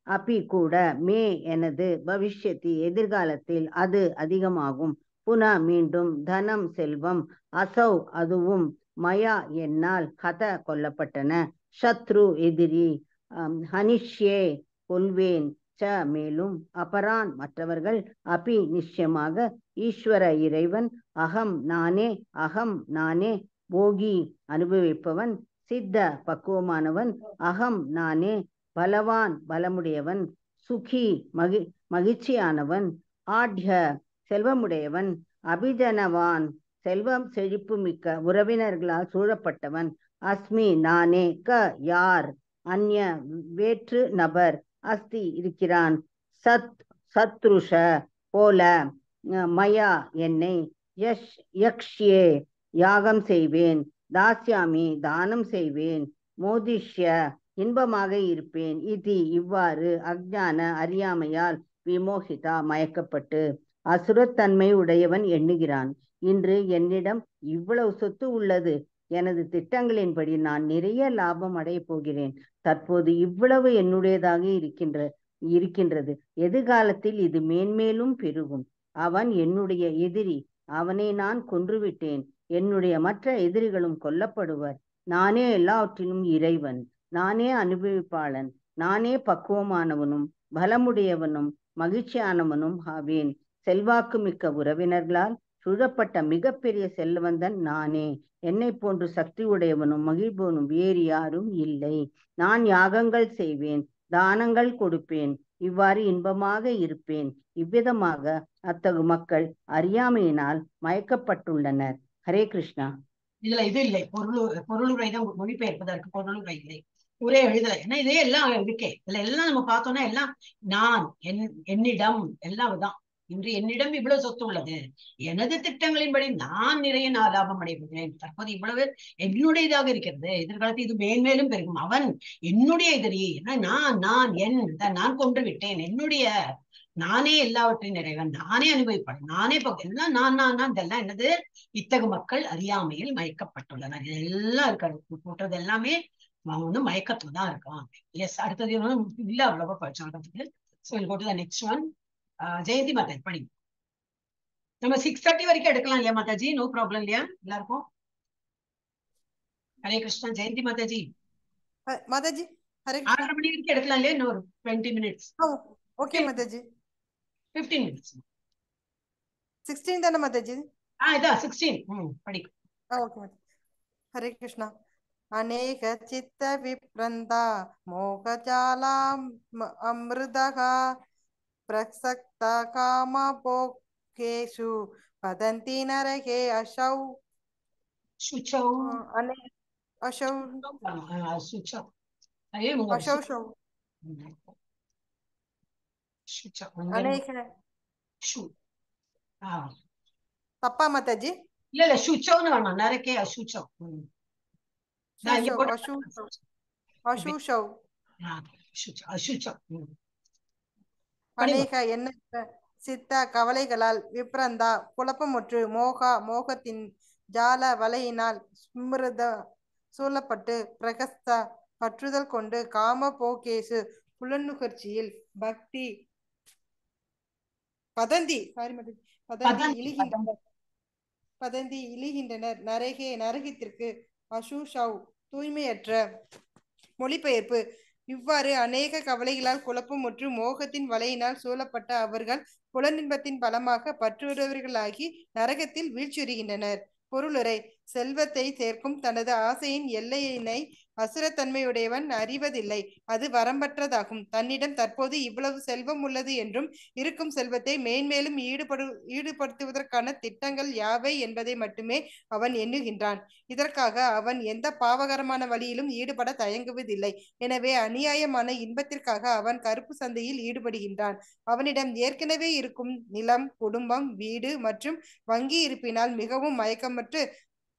அபி கூட மே எனது பவிஷ்யத்தி எதிர்காலத்தில் அது அதிகமாகும் புன மீண்டும் தனம் செல்வம் அசௌ அதுவும் மயா என்னால் ஹத கொல்லப்பட்டன சத்ரு எதிரி ஹனிஷ்யே கொல்வேன் ச மேலும் அபரான் மற்றவர்கள் அபி நிச்சயமாக ஈஸ்வர இறைவன் அகம் நானே போகி அனுபவிப்பவன் சித்த பக்குவமானவன் அகம் நானே பலவான் பலமுடையவன் சுகி மகிழ்ச்சியானவன் ஆட்ய செல்வமுடையவன் அபிஜனவான் செல்வம் செழிப்பு மிக்க உறவினர்களால் சூழப்பட்டவன் அஸ்மி நானே க யார் அந்நிய வேற்று நபர் அஸ்தி இருக்கிறான் சத்ருஷ போல மயா என்னை யக்ஷ்யே யாகம் செய்வேன் தாஸ்யாமி தானம் செய்வேன் மோதிஷ்ய இன்பமாக இருப்பேன் இது இவ்வாறு அஞ்ஞான அறியாமையால் விமோகிதா மயக்கப்பட்டு அசுரத்தன்மை உடையவன் எண்ணுகிறான் இன்று என்னிடம் இவ்வளவு சொத்து உள்ளது எனது திட்டங்களின்படி நான் நிறைய லாபம் அடையப் போகிறேன் தற்போது இவ்வளவு என்னுடையதாக இருக்கின்றது எதிர்காலத்தில் இது மேன்மேலும் பெருகும் அவன் என்னுடைய எதிரி அவனை நான் கொன்றுவிட்டேன் என்னுடைய மற்ற எதிரிகளும் கொல்லப்படுவர் நானே எல்லாவற்றிலும் இறைவன் நானே அனுபவிப்பாளன் நானே பக்குவமானவனும் பலமுடையவனும் மகிழ்ச்சியானவனும் ஆவேன் செல்வாக்கு மிக்க உறவினர்களால் சூழப்பட்ட மிகப்பெரிய செல்வந்தன் நானே என்னை போன்று சக்தி உடையவனும் மகிழ்பவனும் வேறு யாரும் இல்லை நான் யாகங்கள் செய்வேன் தானங்கள் கொடுப்பேன் இவ்வாறு இன்பமாக இருப்பேன் இவ்விதமாக அத்தகு மக்கள் அறியாமையினால் மயக்கப்பட்டுள்ளனர் ஹரே கிருஷ்ணா இதுல இது இல்லை பொருளுரை தான் மொழிபெயர்ப்பதற்கு பொருளுரை இல்லை ஒரே எழுதல ஏன்னா இதே எல்லாம் இருக்கே இதுல எல்லாம் நம்ம பார்த்தோம்னா எல்லாம் நான் என்னிடம் எல்லாம் தான் இன்று என்னிடம் இவ்வளவு சொத்து உள்ளது எனது திட்டங்களின்படி நான் நிறைய லாபம் அடைகிறேன் தற்போது இவ்வளவு என்னுடையதாக இருக்கிறது எதிர்காலத்தில் இது மேன்மேலும் பெருகும் அவன் என்னுடைய எதிரி நான் கொன்று விட்டேன் என்னுடைய நானே எல்லாவற்றையும் நிறைவன் நானே அனுபவிப்பேன் நானே எல்லாம் நான் இதெல்லாம் என்னது இத்தகு மக்கள் அறியாமையில் மயக்கப்பட்டுள்ளனர் இதெல்லாம் இருக்காது போட்டது எல்லாமே அவன் வந்து மயக்கத்துல தான் இருக்கான் எஸ் அடுத்தது இல்ல அவ்வளவா படிச்சாடுறதுக்கு so go to the next one. Jayanthi Mataji படி நம்ம 6:30 வரைக்கும் எடுக்கலாம் இல்லையா மாதாஜி நோ ப்ராப்ளம் இல்லையா எல்லாருக்கும் ஹரே கிருஷ்ணா ஜெயந்தி மாதாஜி மாதாஜி ஹரே 6:30 மணி வரைக்கும் எடுக்கலாம் இல்லையா இன்னொரு 20 minutes ஓகே மாதாஜி 15 minutes 16 தானே மாதாஜி இதான் 16 படி ஓகே ஹரே கிருஷ்ணா அநேக சித்த விப்ரந்தா மோகஜாலாம் அமிர்தகா பிரசக்தா காமபோகேஷு வதந்தி நரகே அசௌ சுச்சௌ அசௌ சுச்சௌ அசௌ அநேக தப்பா மாதாஜி இல்ல சுச்சௌன்னு வேணும் நரகே அசுச்சௌ அநேக எண்ணற்ற சித்த கவலைகளால் விப்ரந்தா குழப்பமுற்று மோகத்தின் ஜால வலையினால் ஸ்மிருத சூழப்பட்டு பிரகஸ்தா பற்றுதல் கொண்டு காம போகேசு புலனுகர்ச்சியில் பக்தி பதந்தி இழிகின்றனர் நரகத்திற்கு அசூஷவ் தூய்மையற்ற மொழிபெயர்ப்பு இவ்வாறு அநேக கவலைகளால் குழப்பமுற்று மோகத்தின் வலையினால் சூழப்பட்ட அவர்கள் புலனின்பத்தின் பலமாக பற்றுடையவர்களாகி நரகத்தில் வீழ்ச்சியுறுகின்றனர் பொருளுரை செல்வத்தை சேர்க்கும் தனது ஆசையின் எல்லையினை அசுரத்தன்மையுடையவன் அறிவதில்லை. அது வரம்பற்றதாகும். தன்னிடம் தற்போது இவ்வளவு செல்வம் உள்ளது என்றும் இருக்கும் செல்வத்தை மேன்மேலும் ஈடுபடுத்துவதற்கான திட்டங்கள் யாவை என்பதை மட்டுமே அவன் எண்ணுகின்றான். இதற்காக அவன் எந்த பாவகரமான வழியிலும் ஈடுபட தயங்குவதில்லை. எனவே அநியாயமான இன்பத்திற்காக அவன் கருப்பு சந்தையில் ஈடுபடுகின்றான். அவனிடம் ஏற்கனவே இருக்கும் நிலம், குடும்பம், வீடு மற்றும் வங்கி இருப்பினால் மிகவும் மயக்கமற்று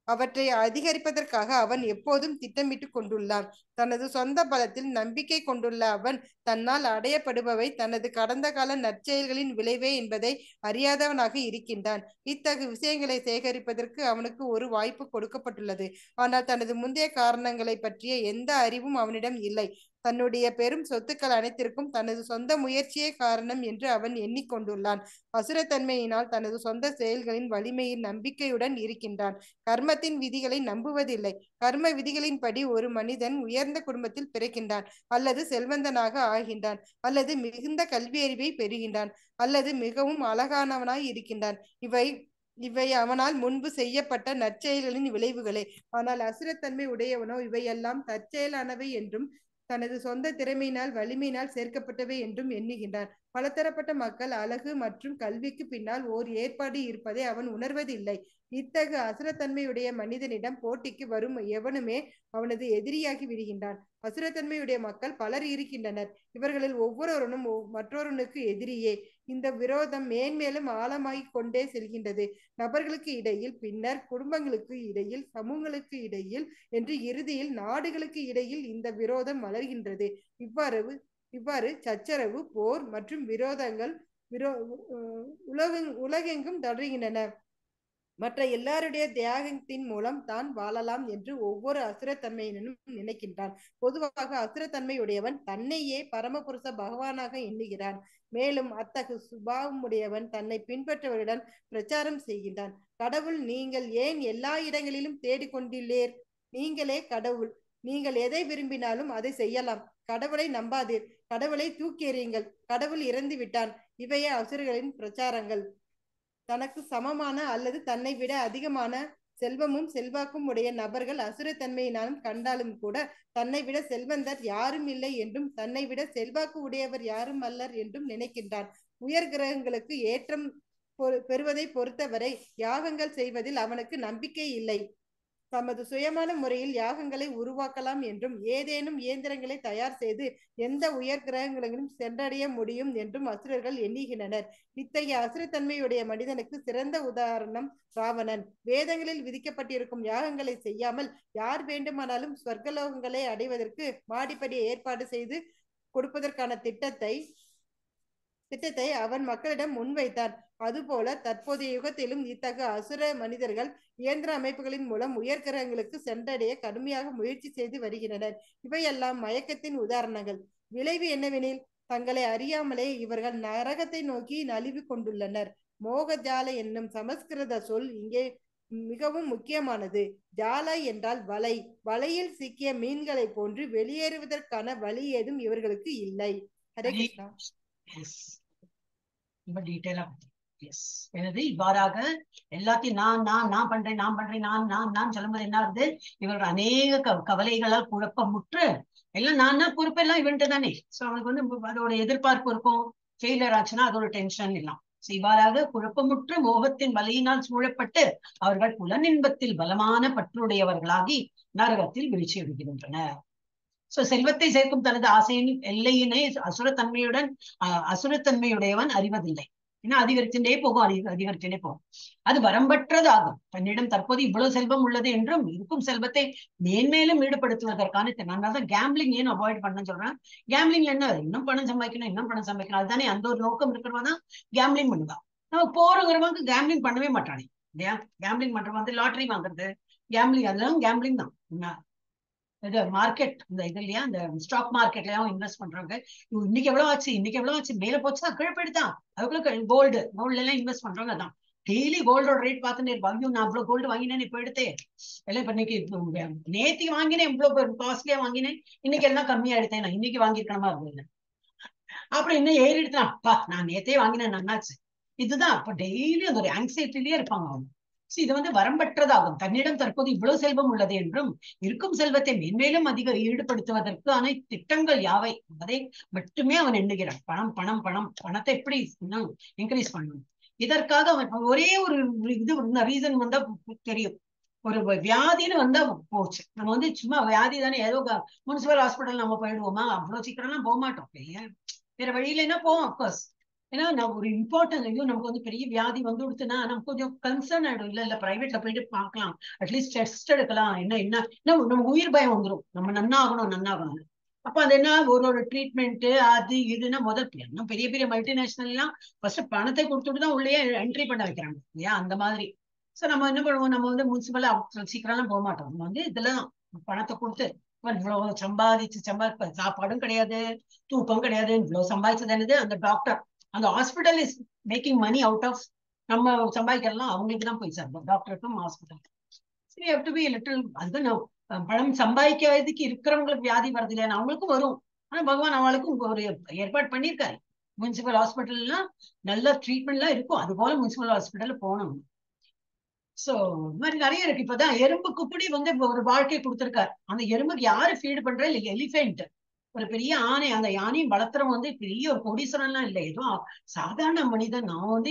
அவற்றை அதிகரிப்பதற்காக அவன் எப்போதும் திட்டமிட்டு கொண்டுள்ளான். தனது சொந்த பலத்தில் நம்பிக்கை கொண்டுள்ள அவன் தன்னால் அடையப்படுபவை தனது கடந்த கால நற்செயல்களின் விளைவே என்பதை அறியாதவனாக இருக்கின்றான். இத்தகு விஷயங்களை சேகரிப்பதற்கு அவனுக்கு ஒரு வாய்ப்பு கொடுக்கப்பட்டுள்ளது. ஆனால் தனது முந்தைய காரணங்களை பற்றிய எந்த அறிவும் அவனிடம் இல்லை. தன்னுடைய பெரும் சொத்துக்கள் அனைத்திற்கும் தனது சொந்த முயற்சியே காரணம் என்று அவன் எண்ணிக்கொண்டுள்ளான். அசுரத்தன்மையினால் தனது சொந்த செயல்களின் வலிமையின் நம்பிக்கையுடன் இருக்கின்றான். கர்மத்தின் விதிகளை நம்புவதில்லை. கர்ம விதிகளின்படி ஒரு மனிதன் உயர்ந்த குடும்பத்தில் பிறக்கின்றான், அல்லது செல்வந்தனாக ஆகின்றான், அல்லது மிகுந்த கல்வியறிவை பெறுகின்றான், அல்லது மிகவும் அழகானவனாய் இருக்கின்றான். இவை அவனால் முன்பு செய்யப்பட்ட நற்செயல்களின் விளைவுகளே. ஆனால் அசுரத்தன்மை உடையவனோ இவையெல்லாம் தற்செயலானவை என்றும் தனது சொந்த திறமையினால் வலிமையினால் சேர்க்கப்பட்டவை என்றும் எண்ணுகின்றான். பலதரப்பட்ட மக்கள், அழகு மற்றும் கல்விக்கு பின்னால் ஓர் ஏற்பாடு இருப்பதை அவன் உணர்வதில்லை. இத்தகு அசுரத்தன்மையுடைய மனிதனிடம் போட்டிக்கு வரும் எவனுமே அவனது எதிரியாகி விடுகின்றான். அசுரத்தன்மையுடைய மக்கள் பலர் இருக்கின்றனர். இவர்களில் ஒவ்வொருவரும் மற்றொருவனுக்கு எதிரியே. இந்த விரோதம் மேன்மேலும் ஆழமாகிக் கொண்டே செல்கின்றது. நபர்களுக்கு இடையில், பின்னர் குடும்பங்களுக்கு இடையில், சமூகங்களுக்கு இடையில் என்று இறுதியில் நாடுகளுக்கு இடையில் இந்த விரோதம் மலர்கின்றது. இவ்வாறு சச்சரவு, போர் மற்றும் விரோதங்கள் உலகெங்கும் தொடர்கின்றன. மற்ற எல்லாருடைய தியாகத்தின் மூலம் தான் வாழலாம் என்று ஒவ்வொரு அசுரத்தன்மையினும் நினைக்கின்றான். பொதுவாக அசுரத்தன்மையுடையவன் தன்னையே பரமபுருஷ பகவானாக எண்ணுகிறான். மேலும் அத்தகு சுபாவமுடையவன் தன்னை பின்பற்றவரிடம் பிரச்சாரம் செய்கின்றான். கடவுள், நீங்கள் ஏன் எல்லா இடங்களிலும் தேடிக்கொண்டுள்ளீர்? நீங்களே கடவுள். நீங்கள் எதை விரும்பினாலும் அதை செய்யலாம். கடவுளை நம்பாதீர். கடவுளை தூக்கி எறியுங்கள். கடவுள் இறந்து விட்டான். இவையே அசுரர்களின் பிரச்சாரங்கள். தனக்கு சமமான அல்லது தன்னை விட அதிகமான செல்வமும் செல்வாக்கும் உடைய நபர்கள் அசுரத்தன்மையினாலும் கண்டாலும் கூட தன்னை விட செல்வந்தர் யாரும் இல்லை என்றும் தன்னை விட செல்வாக்கு உடையவர் யாரும் அல்லர் என்றும் நினைக்கின்றான். உயர் கிரகங்களுக்கு ஏற்றம் பெறுவதை பொறுத்தவரை யாகங்கள் செய்வதில் அவனுக்கு நம்பிக்கை இல்லை. தமது சுயமான முறையில் யாகங்களை உருவாக்கலாம் என்றும் ஏதேனும் இயந்திரங்களை தயார் செய்து எந்த உயர் கிரகங்களையும் சென்றடைய முடியும் என்றும் அசுரர்கள் எண்ணுகின்றனர். இத்தகைய அசுரத்தன்மையுடைய மனிதனுக்கு சிறந்த உதாரணம் ராவணன். வேதங்களில் விதிக்கப்பட்டிருக்கும் யாகங்களை செய்யாமல் யார் வேண்டுமானாலும் ஸ்வர்கலோகங்களை அடைவதற்கு மாடிப்படி ஏற்பாடு செய்து கொடுப்பதற்கான திட்டத்தை அவன் மக்களிடம் முன்வைத்தான். அதுபோல தற்போதைய யுகத்திலும் இத்தகைய அசுர மனிதர்கள் இயந்திர அமைப்புகளின் மூலம் உயர் கிரகங்களுக்கு சென்றடைய கடுமையாக முயற்சி செய்து வருகின்றனர். இவையெல்லாம் மயக்கத்தின் உதாரணங்கள். விளைவு என்னவெனில், தங்களை அறியாமலே இவர்கள் நரகத்தை நோக்கி நலிவு கொண்டுள்ளனர். மோகஜால என்னும் சமஸ்கிருத சொல் இங்கே மிகவும் முக்கியமானது. ஜால என்றால் வலை. வலையில் சிக்கிய மீன்களை போன்று வெளியேறுவதற்கான வழி ஏதும் இவர்களுக்கு இல்லை. ஹரே கிருஷ்ணா. எனது இவ்வாறாக எல்லாத்தையும் நான் பண்றேன் நான் சொல்லும்போது என்ன ஆகுது, இவர்கள் அநேக கவலைகளால் குழப்பமுற்று எல்லாம் நான் பொறுப்பெல்லாம் இவன்ட்டு தானே. சோ அவனுக்கு வந்து அதோட எதிர்பார்ப்பு இருக்கும். ஃபெயிலியர் ஆச்சுன்னா அதோட டென்ஷன் எல்லாம். இவ்வாறாக குழப்பமுற்று மோகத்தின் வலையினால் சூழப்பட்டு அவர்கள் புலனின்பத்தில் பலமான பற்றுடையவர்களாகி நரகத்தில் வீழ்ச்சி அடைகின்றனர். சோ செல்வத்தை சேர்க்கும் தனது ஆசையின் எல்லையினை அசுரத்தன்மையுடையவன் அறிவதில்லை. ஏன்னா அதிகரிச்சுட்டே போகும். அது வரம்பற்றதாகும். தன்னிடம் தற்போது இவ்வளவு செல்வம் உள்ளது என்றும் இருக்கும் செல்வத்தை மேன்மேலும் ஈடுபடுத்துவதற்கான அதனாலதான் கேம்பிளிங் ஏன் அவாய்ட் பண்ண சொல்றேன். கேம்பிளிங்ல என்ன, இன்னும் பணம் சம்பாதிக்கணும் அதுதானே அந்த ஒரு நோக்கம் இருக்கிறவதான் கேம்பிளிங் பண்ணுவான். நம்ம போறவங்கிறவங்க கேம்பிளிங் பண்ணவே மாட்டானே இல்லையா. கேம்பிளிங் பண்றவங்க வந்து லாட்டரி வாங்குறது கேம்பிளிங், அதெல்லாம் கேம்பிளிங் தான். இது மார்க்கெட் இந்த இது இல்லையா, இந்த ஸ்டாக் மார்க்கெட்லயும் இன்வெஸ்ட் பண்றாங்க. இன்னைக்கு எவ்வளவு ஆச்சு மேல போச்சுதான் கீழ்படுத்தான். அதுக்குள்ள கோல்டுல எல்லாம் இன்வெஸ்ட் பண்றாங்க. அதான் டெய்லி கோல்டோட ரேட் பார்த்துன்னு இருப்பாங்க. நான் அவ்வளவு கோல்டு வாங்கினேன் இப்ப எடுத்தேன் எல்லாம். இப்ப இன்னைக்கு நேத்தி வாங்கினேன் இவ்வளவு காஸ்ட்லியா வாங்கினேன், இன்னைக்கு எல்லாம் கம்மியா எடுத்தேன், நான் இன்னைக்கு வாங்கிருக்கணுமா இருந்தது. அப்புறம் இன்னும் ஏறி எடுத்தான், நான் நேத்தே வாங்கினேன் நன்னாச்சு. இதுதான் அப்ப டெய்லி அந்த ஒரு ஆங்ஸைட்டிலேயே இருப்பாங்க அவங்க. இது வரம்பற்றதாகும். தன்னிடம் தற்போது இவ்வளவு செல்வம் உள்ளது என்றும் இருக்கும் செல்வத்தை மேன்மேலும் அதிக ஈடுபடுத்துவதற்கான திட்டங்கள் யாவை என்பதை மட்டுமே அவன் எண்ணுகிறான். பணம் பணம் பணம், பணத்தை எப்படி இன்க்ரீஸ் பண்ணணும். இதற்காக அவன் ஒரே ஒரு இது ரீசன் தெரியும். ஒரு வியாதின்னு போச்சு. நம்ம சும்மா வியாதி தானே, ஏதோ முனிசிபல் ஹாஸ்பிட்டல் நம்ம போயிடுவோமா? அவ்வளவு சீக்கிரம்லாம் போக மாட்டோம். வேற வழியில என்ன போவோம் அப்கோர்ஸ். ஏன்னா நான் ஒரு இம்பார்ட்டன்ட், ஐயோ நமக்கு பெரிய வியாதி கொடுத்துனா நமக்கு கொஞ்சம் கன்சர்ன் ஆயிடும். இல்ல பிரைவேட்ல போயிட்டு பார்க்கலாம், அட்லீஸ்ட் டெஸ்ட் எடுக்கலாம். என்ன நமக்கு உயிர் பயம் வந்துடும், நம்ம நன்னாகணும். அப்ப அது என்ன, ஒரு ட்ரீட்மெண்ட் அது இதுன்னா இன்னும் பெரிய பெரிய மல்டிநேஷனல் எல்லாம் ஃபர்ஸ்ட் பணத்தை கொடுத்துட்டு தான் உள்ளே என்ட்ரி பண்ண வைக்கிறாங்க இல்லையா, அந்த மாதிரி. சோ நம்ம என்ன பண்ணுவோம், நம்ம முனிசிபல் சீக்கிரம் எல்லாம் போக மாட்டோம். நம்ம இதெல்லாம் பணத்தை கொடுத்து இவ்வளவு சம்பாதிச்சு சாப்பாடும் கிடையாது, தூக்கம் கிடையாது, இவ்வளவு சம்பாதிச்சது என்னது, அந்த டாக்டர் அந்த hospital is making money out of நம்ம சம்பாதிக்கலாம், அவங்களுக்கு தான் போய் சார் டாக்டருக்கும் ஹாஸ்பிட்டல். சரி, ஹேவ் டு பி லிட்டில். அதுதான் பணம் சம்பாதிக்கிறதுக்கு இருக்கிறவங்களுக்கு வியாதி வருது இல்லையா, அவங்களுக்கும் வரும். ஆனா பகவான் அவளுக்கும் ஒரு ஏற்பாடு பண்ணியிருக்காரு. முனிசிபல் ஹாஸ்பிட்டல்லாம் நல்ல ட்ரீட்மெண்ட் எல்லாம் இருக்கும். அது போல முனிசிபல் ஹாஸ்பிட்டல் போகணும். சோ இந்த மாதிரி நிறைய இருக்கு. இப்பதான் எறும்புக்கு கூடி ஒரு வாழ்க்கை கொடுத்திருக்காரு. அந்த எறும்புக்கு யாரு ஃபீடு பண்ற, இல்ல எலிஃபென்ட் ஒரு பெரிய ஆணை, அந்த யானையும் வளர்த்துறவன் பெரிய ஒரு கோடீஸ்வரன்லாம் இல்லை, ஏதோ சாதாரண மனிதன். நான்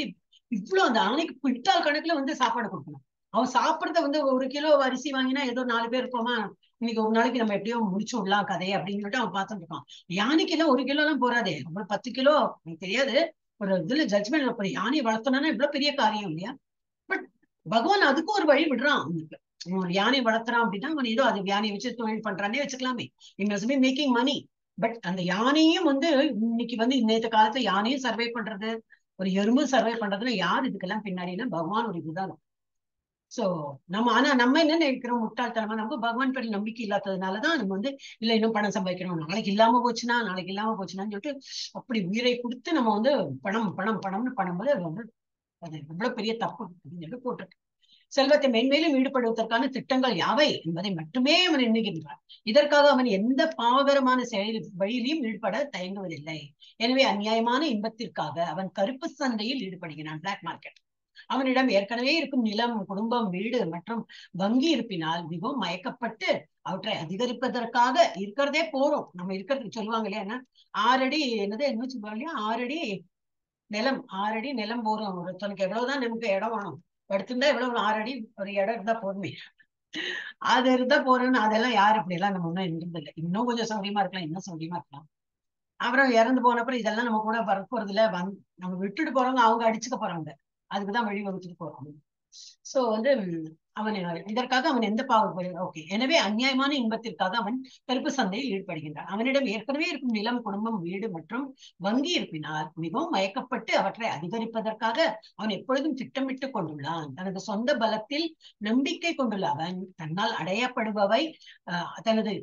இவ்வளவு அந்த ஆணைக்கு குவிண்டால் கணக்குல சாப்பாடு கொடுக்கணும். அவன் சாப்பிடறத 1 கிலோ அரிசி வாங்கினா ஏதோ 4 பேர் இருப்போமா, இன்னைக்கு ஒரு நாளைக்கு நம்ம எப்படியோ முடிச்சு விடலாம் கதையை அப்படின்னு சொல்லிட்டு அவன் பார்த்துட்டு இருக்கான். யானைக்கு எல்லாம் 1 கிலோ எல்லாம் போறாதே, அப்புறம் 10 கிலோ எனக்கு தெரியாது. ஒரு இதுல ஜட்ஜ்மெண்ட் யானையை வளர்த்தோம்னா இவ்வளவு பெரிய காரியம் இல்லையா. பட் பகவான் அதுக்கும் ஒரு வழி விடுறான். அவனுக்கு யானை வளர்த்துறான் அப்படின்னா அவன் ஏதோ அது யானையை வச்சு தொழில் பண்றானே வச்சுக்கலாமே, மேக்கிங் மணி. பட் அந்த யானையும் இன்னைக்கு இன்னைத்த காலத்துல யானையும் சர்வை பண்றது, ஒரு எறும்பும் சர்வை பண்றதுன்னா யார் இதுக்கெல்லாம் பின்னாடினா பகவான் ஒரு இதுதான். சோ நம்ம என்ன நினைக்கிறோம், முட்டாள்தனமா நம்ம பகவான் பேர் நம்பிக்கை இல்லாததுனாலதான் நம்ம இல்ல இன்னும் பணம் சம்பாதிக்கணும், நாளைக்கு இல்லாம போச்சுனான்னு சொல்லிட்டு அப்படி உயிரை கொடுத்து நம்ம பணம் பணம் பணம்னு பண்ணும்போது அது எவ்வளவு பெரிய தப்பு அப்படின்னு போட்டிருக்கு. செல்வத்தை மென்மேலும் ஈடுபடுவதற்கான திட்டங்கள் யாவை என்பதை மட்டுமே அவன் எண்ணுகின்றான். இதற்காக அவன் எந்த பாவகரமான வழியிலையும் ஈடுபட தயங்குவதில்லை. எனவே அநியாயமான இன்பத்திற்காக அவன் கருப்பு சந்தையில் ஈடுபடுகிறான், பிளாக் மார்க்கெட். அவனிடம் ஏற்கனவே இருக்கும் நிலம், குடும்பம், வீடு மற்றும் வங்கி இருப்பினால் மிகவும் மயக்கப்பட்டு அவற்றை அதிகரிப்பதற்காக இருக்கிறதே போறோம். நம்ம இருக்கிறதுக்கு சொல்லுவாங்க இல்லையா, 6 அடி என்ன சொல்லுவாங்க இல்லையா, 6 அடி நிலம் போறோம். ஒருத்தனுக்கு எவ்வளவுதான் நமக்கு இடம் வேணும், படுத்திருந்தா எவ்வளவு 6 அடி ஒரு இடம் இருந்தா போதுமே, அது இருந்தா போறோம்னு. அதெல்லாம் யாரு அப்படி எல்லாம் நம்ம ஒன்னும் இருந்ததில்லை. இன்னும் கொஞ்சம் சௌரியமா இருக்கலாம், இன்னும் சௌரியமா இருக்கலாம். அப்புறம் இறந்து போனப்பறம் இதெல்லாம் நம்ம கூட வரப்போறது இல்ல, நம்ம விட்டுட்டு போறவங்க அவங்க அடிச்சுக்க போறாங்க, அதுக்குதான் வழி வகுத்துட்டு போறாங்க. சோ அவன் இதற்காக அவன் எந்த ஓகே. எனவே அநியாயமான இன்பத்திற்காக அவன் கருப்பு சந்தையில் ஈடுபடுகின்றான். அவனிடம் ஏற்கனவே இருக்கும் நிலம், குடும்பம், வீடு மற்றும் வங்கி இருப்பினால் மிகவும் மயக்கப்பட்டு அவற்றை அதிகரிப்பதற்காக அவன் எப்பொழுதும் திட்டமிட்டு கொண்டுள்ளான். தனது சொந்த பலத்தில் நம்பிக்கை கொண்டுள்ள அவன் தன்னால் அடையப்படுபவை தனது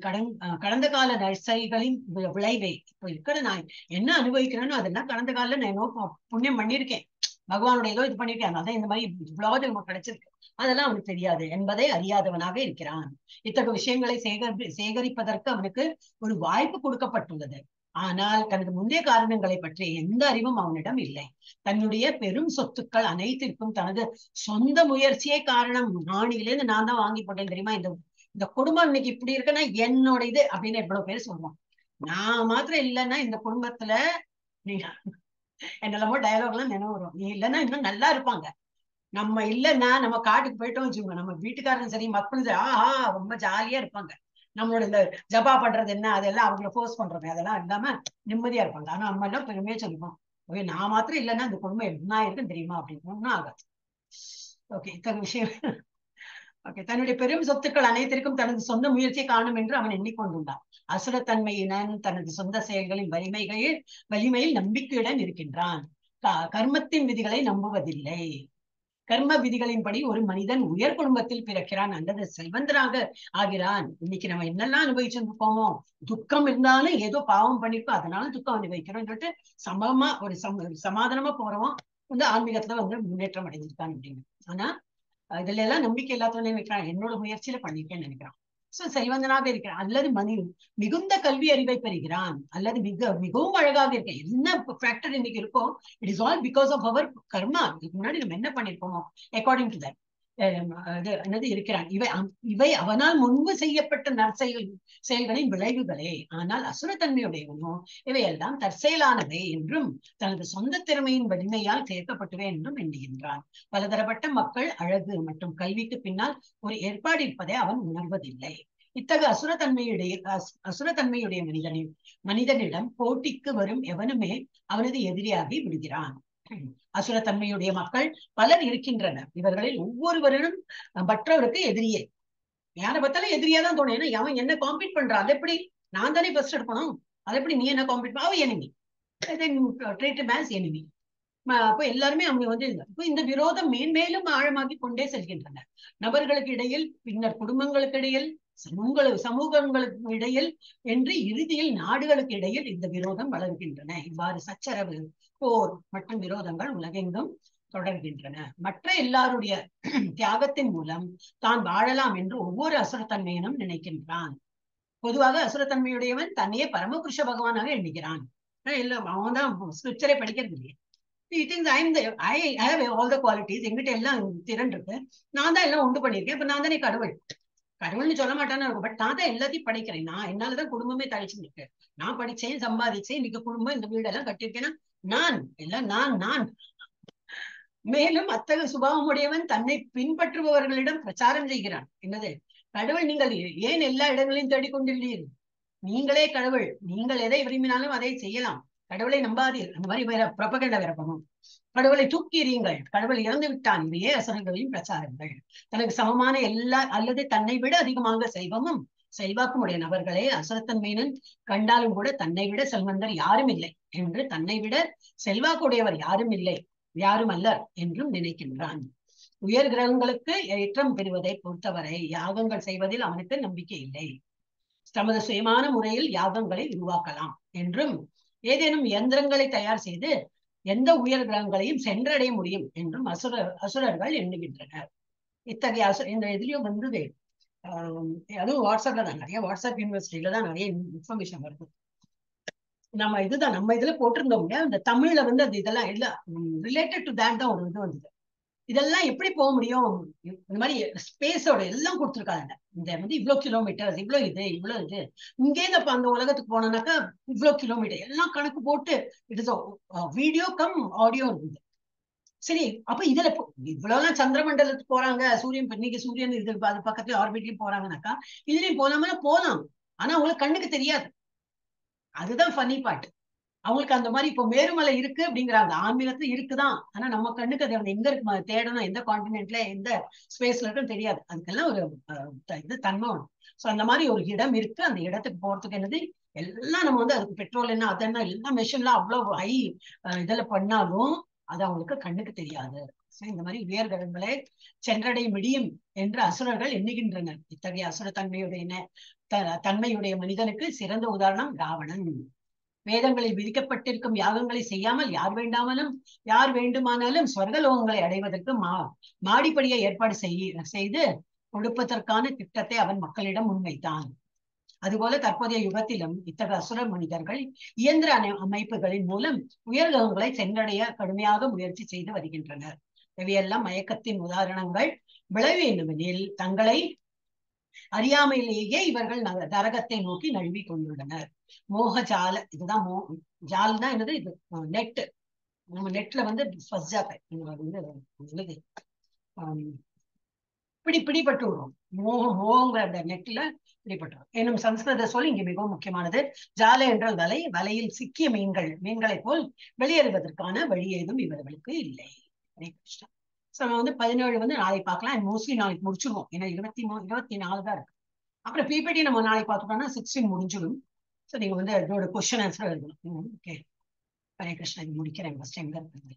கடந்த கால நற்செயல்களின் விளைவை, இப்போ இருக்கிற நான் என்ன அனுபவிக்கிறேனோ அதெல்லாம் கடந்த கால நான் என்னோ புண்ணியம் பண்ணியிருக்கேன், பகவானுடைய ஏதோ இது பண்ணிருக்கேன், அதான் இந்த மாதிரி இவ்வளவு நமக்கு கிடைச்சிருக்கு, அதெல்லாம் அவனுக்கு தெரியாது என்பதை அறியாதவனாக இருக்கிறான். இத்தகைய விஷயங்களை சேகரிப்பதற்கு அவனுக்கு ஒரு வாய்ப்பு கொடுக்கப்பட்டுள்ளது. ஆனால் தனது முந்தைய காரணங்களை பற்றிய எந்த அறிவும் அவனிடம் இல்லை. தன்னுடைய பெரும் சொத்துக்கள் அனைத்திற்கும் தனது சொந்த முயற்சியே காரணம். நாணிலிருந்து நான் தான் வாங்கி போட்டேன் தெரியுமா, இந்த குடும்பம் இன்னைக்கு இப்படி இருக்குன்னா என்னோட இது அப்படின்னு எவ்வளவு பேர் சொல்லுவோம். நான் மாத்திரம் இல்லைன்னா இந்த குடும்பத்துல நீங்க என்னெல்லாமோ டயலாக் எல்லாம் நினைவு வரும். நீ இல்லைன்னா இன்னும் நல்லா இருப்பாங்க. நம்ம இல்லைன்னா நம்ம காட்டுக்கு போயிட்டோம் வச்சுக்கோங்க, நம்ம வீட்டுக்காரன் சரி மக்களும் சரி ரொம்ப ஜாலியா இருப்பாங்க. நம்மளோட இந்த ஜபா பண்றது என்ன அதெல்லாம் அவங்கள ஃபோர்ஸ் பண்றது அதெல்லாம் இல்லாம நிம்மதியா இருப்பாங்க. ஆனா நம்ம எல்லாம் பெருமையா சொல்லிப்போம், ஓகே நான் மாத்திரம் இல்லைன்னா இந்த குடும்பம் என்ன இருக்குன்னு தெரியுமா அப்படின்னு ஒன்னும் ஆகாது. ஓகே, இத்தனை விஷயம். ஓகே, தன்னுடைய பெரும் சொத்துக்கள் அனைத்திற்கும் தனது சொந்த முயற்சியை காணும் என்று அவன் எண்ணிக்கொண்டுள்ளான். அசுரத்தன்மையினன் தனது சொந்த செயல்களின் வலிமையில் நம்பிக்கையுடன் இருக்கின்றான். கர்மத்தின் விதிகளை நம்புவதில்லை. கர்ம விதிகளின்படி ஒரு மனிதன் உயர் குடும்பத்தில் பிறக்கிறான் அல்லது செல்வந்தராக ஆகிறான். இன்னைக்கு நம்ம என்னெல்லாம் அனுபவிச்சிருப்போமோ, துக்கம் இருந்தாலும் ஏதோ பாவம் பண்ணிருக்கோம் அதனால துக்கம் அனுபவிக்கிறோம் சொல்லிட்டு சமமா ஒரு சமாதானமா போறவன் ஆன்மீகத்துல முன்னேற்றம் அடைஞ்சிருக்கான் அப்படின்னு. ஆனா இதுல எல்லாம் நம்பிக்கை இல்லாதவனே நினைக்கிறான், என்னோட முயற்சியில பண்ணிருக்கேன்னு நினைக்கிறான். சோ செல்வந்தனாக இருக்கிறான் அல்லது மிகுந்த கல்வி அறிவை பெறுகிறான் அல்லது மிகவும் அழகாக இருக்கேன். என்ன ஃபேக்டர் இன்னைக்கு இருக்கோ, it is all because of our karma. இதுக்கு முன்னாடி நம்ம என்ன பண்ணிருக்கோமோ அக்கார்டிங் டு தட். என்னது இருக்கிறான். இவை அவனால் முன்பு செய்யப்பட்ட செயல்களின் விளைவுகளே. ஆனால் அசுரத்தன்மையுடையவனோ இவையெல்லாம் தற்செயலானவை என்றும் தனது சொந்த திறமையின் வலிமையால் சேர்க்கப்பட்டவை என்றும் எண்ணுகின்றான். பலதரப்பட்ட மக்கள் அழகு மற்றும் கல்விக்கு பின்னால் ஒரு ஏற்பாடு இருப்பதை அவன் உணர்வதில்லை. இத்தகைய அசுரத்தன்மையுடைய மனிதனிடம் போட்டிக்கு வரும் எவனுமே அவனது எதிரியாகி விடுகிறான். அசுரத்தன்மையுடைய மக்கள் பலர் இருக்கின்றனர். இவர்களில் ஒவ்வொருவரும் மற்றவருக்கு எதிரியே. யாரை பார்த்தாலும் எதிரியா தான் தோணும். ஏன்னா அவன் என்ன காம்பீட் பண்றான், அது எப்படி நான் தானே ஃபர்ஸ்ட் எடுக்கணும், அது எப்படி நீ என்ன காம்பீட் பண்ண, அவன் எனிமி, எனிமி. அப்போ எல்லாருமே அவங்க வந்து இந்த விரோதம் மேன்மேலும் ஆழமாக்கி கொண்டே செல்கின்றன. நபர்களுக்கு இடையில், பின்னர் குடும்பங்களுக்கு இடையில், சமூகங்களுக்கு இடையில் என்று இறுதியில் நாடுகளுக்கு இடையில் இந்த விரோதம் வளர்கின்றன. இவ்வாறு சச்சரவு, போர் மற்றும் விரோதங்கள் உலகெங்கும் தொடர்கின்றன. மற்ற எல்லாருடைய தியாகத்தின் மூலம் தான் வாழலாம் என்று ஒவ்வொரு அசுரத்தன்மையினும் நினைக்கின்றான். பொதுவாக அசுரத்தன்மையுடையவன் தன்னையே பரமபுருஷ பகவானாக எண்ணுகிறான். அவன் தான் ஸ்கிரிப்சரே படிக்கிறது இல்லையே. எங்கிட்ட எல்லாம் திறன் இருக்கு, நான் தான் எல்லாம் உண்டு பண்ணிருக்கேன், இப்ப நான் தானே கடவுள். கடவுள்னு சொல்ல மாட்டான்னு இருக்கும், பட் நான் தான் எல்லாத்தையும் படைக்கிறேன். நான் என்னாலதான் குடும்பமே தழைச்சுருக்கு. நான் படிச்சேன், சம்பாதிச்சேன், இன்னைக்கு குடும்பம் இந்த வீடெல்லாம் கட்டியிருக்கேன்னா நான் எல்லாம் நான். மேலும் அத்தகைய சுபாவமுடையவன் தன்னை பின்பற்றுபவர்களிடம் பிரச்சாரம் செய்கிறான். என்னது, கடவுள் நீங்கள் ஏன் எல்லா இடங்களையும் தேடிக்கொண்டுள்ளீர், நீங்களே கடவுள், நீங்கள் எதை விரும்பினாலும் அதை செய்யலாம், கடவுளை நம்பாதீர். அந்த மாதிரி வேற புரபகண்டா வேற பண்ணும். கடவுளை தூக்கிறீங்கள், கடவுள் இறந்து விட்டான். இவையே அசுரர்களின் பிரச்சாரங்கள். தனக்கு சமமான எல்லா அல்லது தன்னை விட அதிகமாக செல்வமும் செல்வாக்கும் உடைய நபர்களே அசுரத்தன்மையினன் கண்டாலும் கூட தன்னை விட செல்வந்தர் யாரும் இல்லை என்று, தன்னை விட செல்வாக்குடையவர் யாரும் அல்லர் என்றும் நினைக்கின்றான். உயர் கிரகங்களுக்கு ஏற்றம் பெறுவதை பொறுத்தவரை யாகங்கள் செய்வதில் அவனுக்கு நம்பிக்கை இல்லை. தமது சுயமான முறையில் யாகங்களை உருவாக்கலாம் என்றும், ஏதேனும் இயந்திரங்களை தயார் செய்து எந்த உயர் கிரகங்களையும் சென்றடைய முடியும் என்றும் அசுரர்கள் எண்ணுகின்றனர். இத்தகைய இந்த இதுலயும் வந்தது, அதுவும் வாட்ஸ்அப்ல தான், நிறைய வாட்ஸ்அப் யூனிவர்சிட்டியில தான் நிறைய இன்ஃபர்மேஷன் வருது. நம்ம இதுல போட்டிருந்தோம் இல்லையா, இந்த தமிழ்ல வந்து அது இதெல்லாம் எல்லாம் ரிலேட்டட் டு தேட் தான் ஒரு இது வந்தது. இதெல்லாம் எப்படி போக முடியும், இந்த மாதிரி ஸ்பேஸோட எல்லாம் கொடுத்துருக்காங்க. இந்த வந்து இவ்வளவு கிலோமீட்டர், இவ்வளவு இது இங்கே அப்ப அந்த உலகத்துக்கு போனோம்னாக்கா இவ்வளவு கிலோமீட்டர் எல்லாம் கணக்கு போட்டு it is video come audio இருக்குது. சரி, அப்ப இதுல இவ்வளவுலாம் சந்திரமண்டலத்துக்கு போறாங்க, சூரியன் இன்னைக்கு சூரியன் இது அது பக்கத்துல ஆர்பிட்லயும் போறாங்கனாக்கா இதுலயும் போலாம். ஆனா அவங்களுக்கு கண்ணுக்கு தெரியாது. அதுதான் ஃபன்னி பார்ட். அவங்களுக்கு அந்த மாதிரி இப்போ மேருமலை இருக்கு அப்படிங்கிறாங்க, ஆன்மீகத்துல இருக்குதான், ஆனா நம்ம கண்ணுக்கு அது எங்க இருக்கு தேடணும், எந்த கான்டினென்ட்ல எந்த ஸ்பேஸ்ல இருக்குன்னு தெரியாது. அதுக்கெல்லாம் ஒரு இது தன்மை ஒண்ணு. சோ அந்த மாதிரி ஒரு இடம் இருக்கு. அந்த இடத்துக்கு போறதுக்கு என்னது எல்லாம் நம்ம வந்து அதுக்கு பெட்ரோல் என்ன அதெல்லாம் எல்லாம் மெஷின்லாம் அவ்வளவு ஹை இதுல பண்ணாலும் அது அவங்களுக்கு கண்ணுக்கு தெரியாது. இந்த மாதிரி உயர் கிரகங்களை சென்றடைய முடியும் என்று அசுரர்கள் எண்ணுகின்றனர். இத்தகைய தன்மையுடைய மனிதனுக்கு சிறந்த உதாரணம் ராவணன். வேதங்களில் விதிக்கப்பட்டிருக்கும் யாகங்களை செய்யாமல் யார் வேண்டுமானாலும் ஸ்வர்கலோகங்களை அடைவதற்கு மாடிப்படியை ஏற்பாடு செய்து கொடுப்பதற்கான திட்டத்தை அவன் மக்களிடம் முன்வைத்தான். அதுபோல தற்போதைய யுகத்திலும் இத்தகைய அசுர மனிதர்கள் இயந்திர அமைப்புகளின் மூலம் உயர்கங்களை சென்றடைய கடுமையாக முயற்சி செய்து வருகின்றனர். இவையெல்லாம் மயக்கத்தின் உதாரணங்கள். விளைவு என்னவெனில் தங்களை அறியாமையிலேயே இவர்கள் நரகத்தை நோக்கி நழுவி கொண்டுள்ளனர். மோகஜால, இதுதான் ஜால்னா என்னது, இது நெட். நம்ம நெட்ல வந்து பிடிபட்டு விடுறோம். மோகங்கிற அந்த நெட்ல பிடிபட்டுரும் என்னும் சம்ஸ்கிருத சொல் இங்கு மிகவும் முக்கியமானது. ஜால என்றால் வலை, வலையில் சிக்கிய மீன்களை போல் வெளியேறுவதற்கான வழி ஏதும் இவர்களுக்கு இல்லை. நம்ம வந்து 17 வந்து நாளைக்கு பார்க்கலாம். மோஸ்ட்லி நாளைக்கு முடிச்சிருவோம், ஏன்னா 24 தான் இருக்கு. அப்புறம் பிபிடி நம்ம நாளைக்கு பார்த்துட்டோம்னா 16 முடிஞ்சிடும். ஸோ நீங்க வந்து அதோட கொஸ்டின் ஆன்சர் எழுதணும். ஓகே, ஹரே கிருஷ்ணா. முடிக்கிறேன். ஃபர்ஸ்ட் எங்க இருக்கு